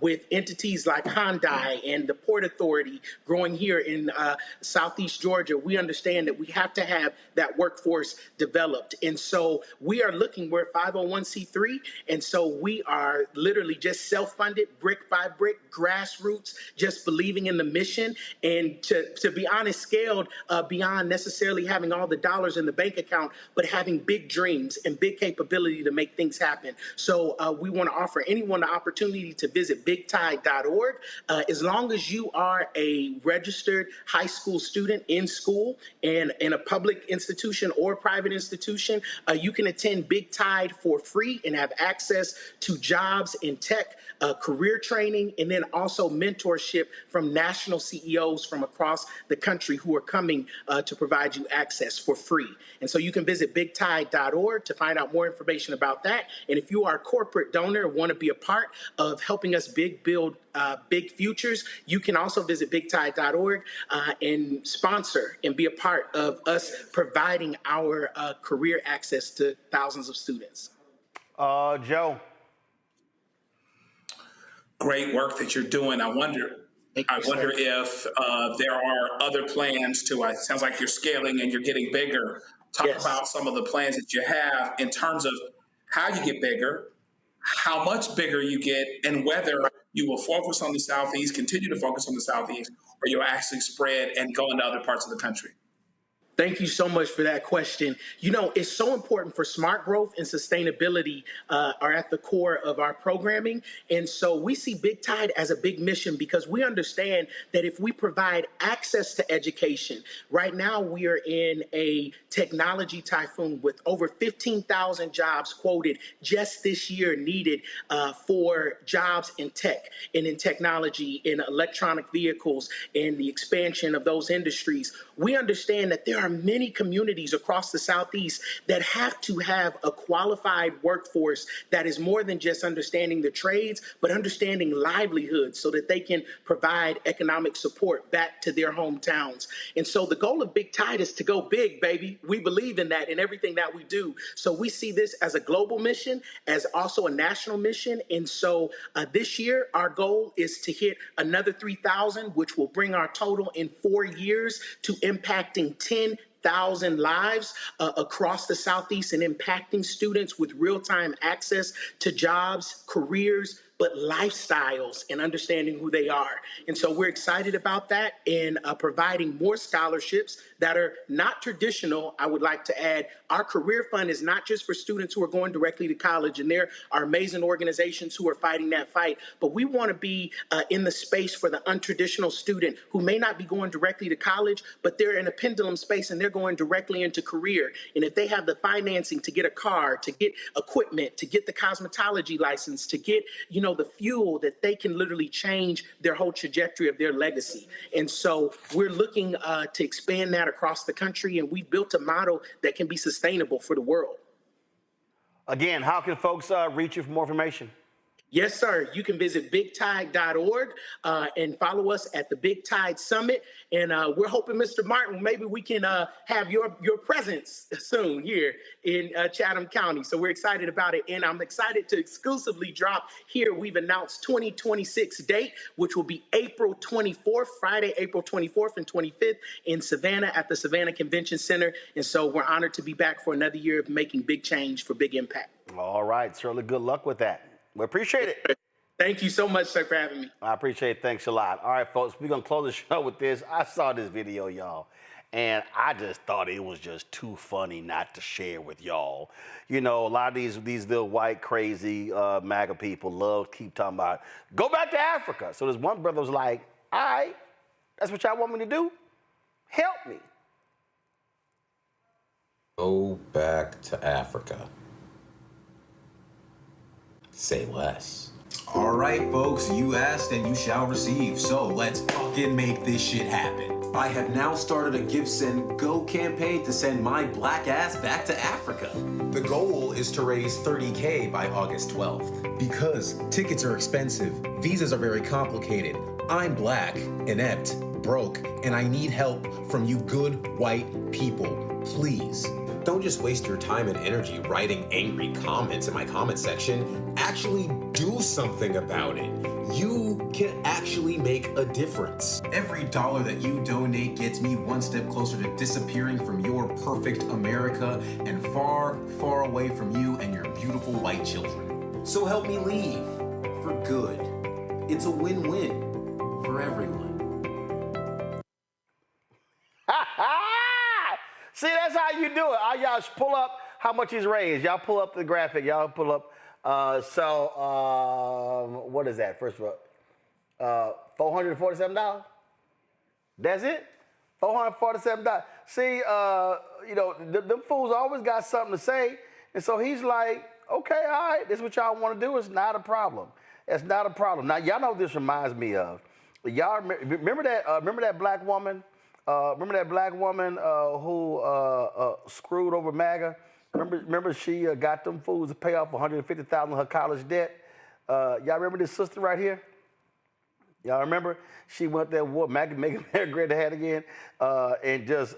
W: With entities like Hyundai and the Port Authority growing here in Southeast Georgia, we understand that we have to have that workforce developed. And so we are looking, we're 501c3, and so we are literally just self-funded, brick by brick, grassroots, just believing in the mission, and to be honest, scaled beyond necessarily having all the dollars in the bank account, but having big dreams and big capability to make things happen. So we want to offer anyone the opportunity to visit bigtide.org. As long as you are a registered high school student in school and in a public institution or private institution, you can attend Big Tide for free and have access to jobs in tech, career training, and then also mentorship from national CEOs from across the country who are coming to provide you access for free. And so you can visit bigtide.org to find out more information about that. And if you are a corporate donor and want to be a part of helping us build big futures, you can also visit bigtide.org and sponsor and be a part of us providing our career access to thousands of students.
B: Joe.
K: Great work that you're doing. I wonder if there are other plans to, it sounds like you're scaling and you're getting bigger. Talk about some of the plans that you have in terms of how you get bigger, how much bigger you get, and whether you will focus on the Southeast, continue to focus on the Southeast, or you'll actually spread and go into other parts of the country.
W: Thank you so much for that question. You know, it's so important for smart growth and sustainability are at the core of our programming. And so we see Big Tide as a big mission because we understand that if we provide access to education, right now we are in a technology typhoon with over 15,000 jobs quoted just this year needed for jobs in tech and in technology, in electronic vehicles, and the expansion of those industries. We understand that there are many communities across the Southeast that have to have a qualified workforce that is more than just understanding the trades, but understanding livelihoods so that they can provide economic support back to their hometowns. And so the goal of Big Tide is to go big, baby. We believe in that in everything that we do. So we see this as a global mission, as also a national mission. And so this year, our goal is to hit another 3,000, which will bring our total in 4 years to impacting 10,000 lives across the Southeast and impacting students with real-time access to jobs, careers, but lifestyles and understanding who they are. And so we're excited about that and providing more scholarships that are not traditional. I would like to add, our career fund is not just for students who are going directly to college, and there are amazing organizations who are fighting that fight, but we want to be in the space for the untraditional student who may not be going directly to college, but they're in a pendulum space and they're going directly into career. And if they have the financing to get a car, to get equipment, to get the cosmetology license, to get, the fuel, that they can literally change their whole trajectory of their legacy. And so we're looking to expand that across the country, and we've built a model that can be sustainable for the world.
B: Again, how can folks reach you for more information?
W: Yes, sir. You can visit bigtide.org and follow us at the Big Tide Summit. And we're hoping, Mr. Martin, maybe we can have your presence soon here in Chatham County. So we're excited about it. And I'm excited to exclusively drop here. We've announced 2026 date, which will be April 24th, Friday, April 24th and 25th in Savannah at the Savannah Convention Center. And so we're honored to be back for another year of making big change for big impact.
B: All right. Certainly good luck with that. We appreciate it.
W: Thank you so much, sir, for having me.
B: I appreciate it. Thanks a lot. All right, folks, we're going to close the show with this. I saw this video, y'all, and I just thought it was just too funny not to share with y'all. A lot of these little white, crazy MAGA people love to keep talking about, go back to Africa. So this one brother was like, all right, that's what y'all want me to do? Help me.
A: Go back to Africa. Say less.
C: All right, folks, you asked and you shall receive. So let's fucking make this shit happen. I have now started a Give, Send, Go campaign to send my black ass back to Africa. The goal is to raise $30K by August 12th. Because tickets are expensive, visas are very complicated. I'm black, inept, broke, and I need help from you good white people. Please. Don't just waste your time and energy writing angry comments in my comment section. Actually do something about it. You can actually make a difference. Every dollar that you donate gets me one step closer to disappearing from your perfect America and far, far away from you and your beautiful white children. So help me leave for good. It's a win-win for everyone.
B: See, that's how you do it. Y'all pull up how much he's raised. Y'all pull up the graphic. Y'all pull up. What is that? First of all, $447. That's it. $447. See, them fools always got something to say, and so he's like, okay, all right, this is what y'all want to do. It's not a problem. It's not a problem. Now, y'all know what this reminds me of. Y'all remember that black woman? Remember that black woman who screwed over MAGA? Remember she got them fools to pay off $150,000 of her college debt? Y'all remember this sister right here? Y'all remember? She went there, MAGA, make America great again, and just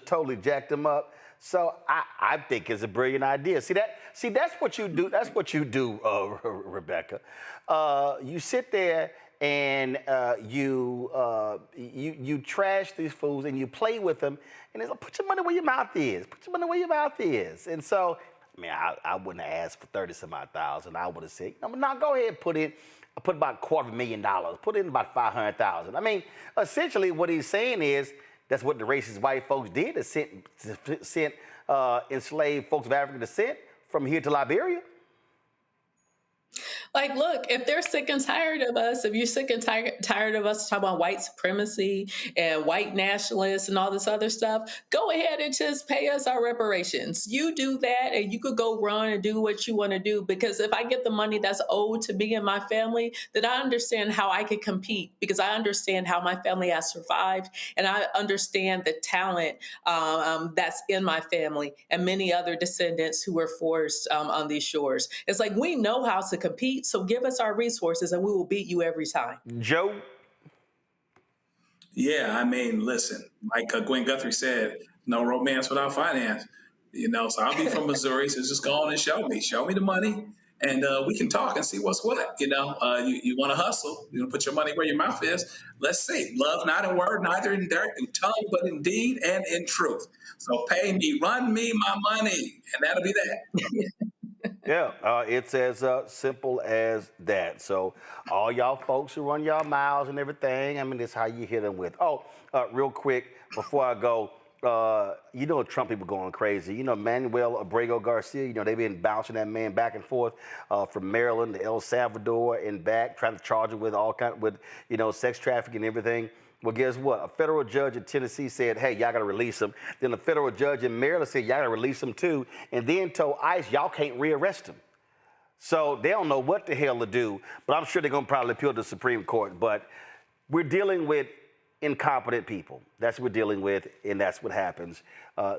B: totally jacked them up. So I think it's a brilliant idea. See, that's what you do. That's what you do, Rebecca. You sit there and you trash these fools and you play with them, and it's like, put your money where your mouth is. Put your money where your mouth is. And so, I wouldn't have asked for 30-some-odd thousand. I would have said, now go ahead and put about $250,000. Put in about $500,000. Essentially what he's saying is that's what the racist white folks did, to sent enslaved folks of African descent from here to Liberia.
M: Like, look, if they're sick and tired of us, if you're sick and tired of us talking about white supremacy and white nationalists and all this other stuff, go ahead and just pay us our reparations. You do that and you could go run and do what you want to do. Because if I get the money that's owed to me and my family, then I understand how I can compete, because I understand how my family has survived. And I understand the talent that's in my family and many other descendants who were forced on these shores. It's like, we know how to compete, so give us our resources and we will beat you every time.
B: Joe?
K: Yeah, listen, like Gwen Guthrie said, no romance without finance. So I'll be from Missouri, so just go on and show me the money, and we can talk and see what's what. You want to hustle, put your money where your mouth is. Let's see, love not in word, neither in tongue, but in deed and in truth. So pay me, run me my money, and that'll be that.
B: Yeah, it's as simple as that. So all y'all folks who run y'all miles and everything, I mean, that's how you hit them with. Oh, real quick, before I go, you know Trump people going crazy. You know Manuel Abrego Garcia, you know, they've been bouncing that man back and forth from Maryland to El Salvador and back, trying to charge him with all kind with, you know, sex trafficking and everything. Well, guess what? A federal judge in Tennessee said, hey, y'all got to release him. Then a federal judge in Maryland said, y'all got to release him too. And then told ICE, y'all can't rearrest him. So they don't know what the hell to do. But I'm sure they're going to probably appeal to the Supreme Court. But we're dealing with incompetent people. That's what we're dealing with, and that's what happens.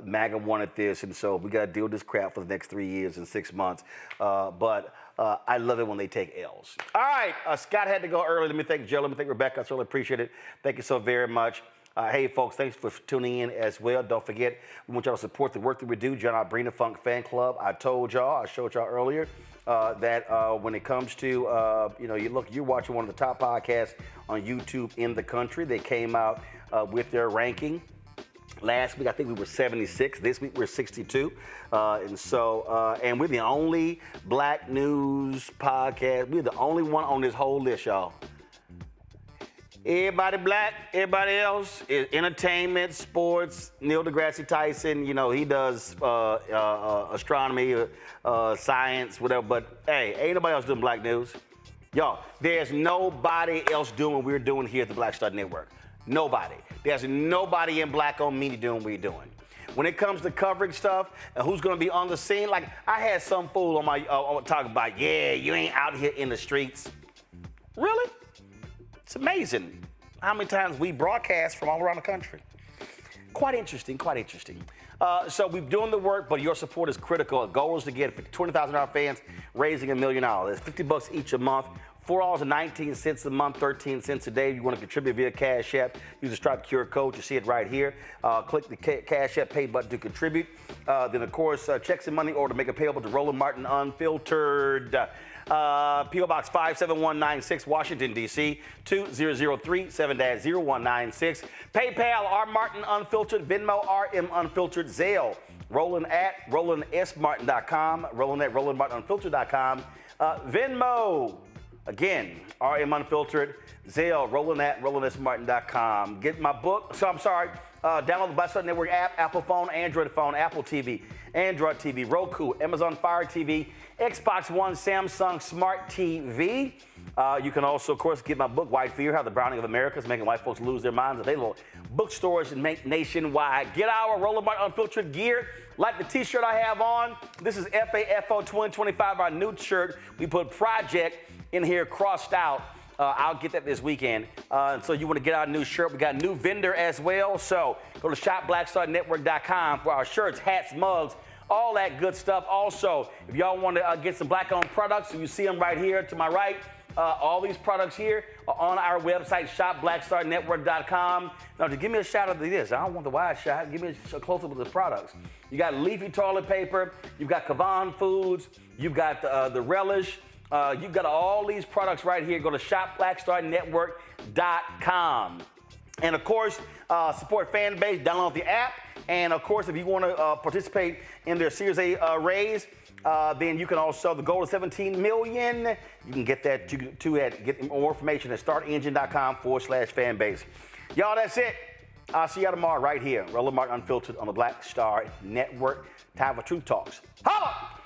B: MAGA wanted this, and so we got to deal with this crap for the next 3 years and 6 months. But I love it when they take L's. All right, Scott had to go early. Let me thank Joe. Let me thank Rebecca. I really appreciate it. Thank you so very much. Hey, folks, thanks for tuning in as well. Don't forget, we want y'all to support the work that we do. John Bring the Funk Fan Club. I told y'all, I showed y'all earlier, that when it comes to, you know, you're watching one of the top podcasts on YouTube in the country. They came out with their ranking. Last week, I think we were 76. This week, we're 62. And we're the only black news podcast. We're the only one on this whole list, y'all. Everybody black, everybody else is entertainment, sports. Neil deGrasse Tyson, you know, he does astronomy, science, whatever. But hey, ain't nobody else doing black news. Y'all, there's nobody else doing what we're doing here at the Black Star Network. Nobody. There's nobody in black-owned media doing what we're doing. When it comes to covering stuff and who's going to be on the scene, like I had some fool on my talking about, yeah, you ain't out here in the streets. Really? It's amazing how many times we broadcast from all around the country. Quite interesting, quite interesting. So we're doing the work, but your support is critical. Our goal is to get 20,000 fans raising $1 million. It's $50 each a month. $4.19 a month, 13 cents a day. If you want to contribute via Cash App, use the Stripe QR code. You see it right here. Click the Cash App pay button to contribute. Then, of course, checks and money order to make it payable to Roland Martin Unfiltered. P.O. Box 57196, Washington, D.C. 20037 7-0196. PayPal, R. Martin Unfiltered. Venmo, RM Unfiltered. Zelle, Roland at RolandSMartin.com. Roland at RolandMartinUnfiltered.com. Venmo, again, RM Unfiltered. Zelle, Roland at RolandSMartin.com. Get my book. Download the Black Star Network app, Apple phone, Android phone, Apple TV, Android TV, Roku, Amazon Fire TV, Xbox One, Samsung Smart TV. You can also, of course, get my book, White Fear, How the Browning of America is Making White Folks Lose Their Minds. Available bookstores nationwide. Get our Roland Martin Unfiltered gear, like the t-shirt I have on. This is FAFO 2025, our new shirt. We put Project in here crossed out. I'll get that this weekend. So you want to get our new shirt. We got a new vendor as well. So go to shopblackstarnetwork.com for our shirts, hats, mugs, all that good stuff. Also, if y'all want to get some black-owned products, so you see them right here to my right, all these products here are on our website, shopblackstarnetwork.com. Now, to give me a shout out to this, I don't want the wide shot. Give me a close-up of the products. You got Leafy toilet paper. You've got Kavan Foods. You've got the Relish. You've got all these products right here. Go to shopblackstarnetwork.com. And, of course, support fan base. Download the app. And, of course, if you want to participate in their Series A raise, then you can also, the goal is 17 million. You can get that get more information at startengine.com/fanbase. Y'all, that's it. I'll see y'all tomorrow right here. Roland Martin Unfiltered on the Black Star Network. Time for Truth Talks. Holla!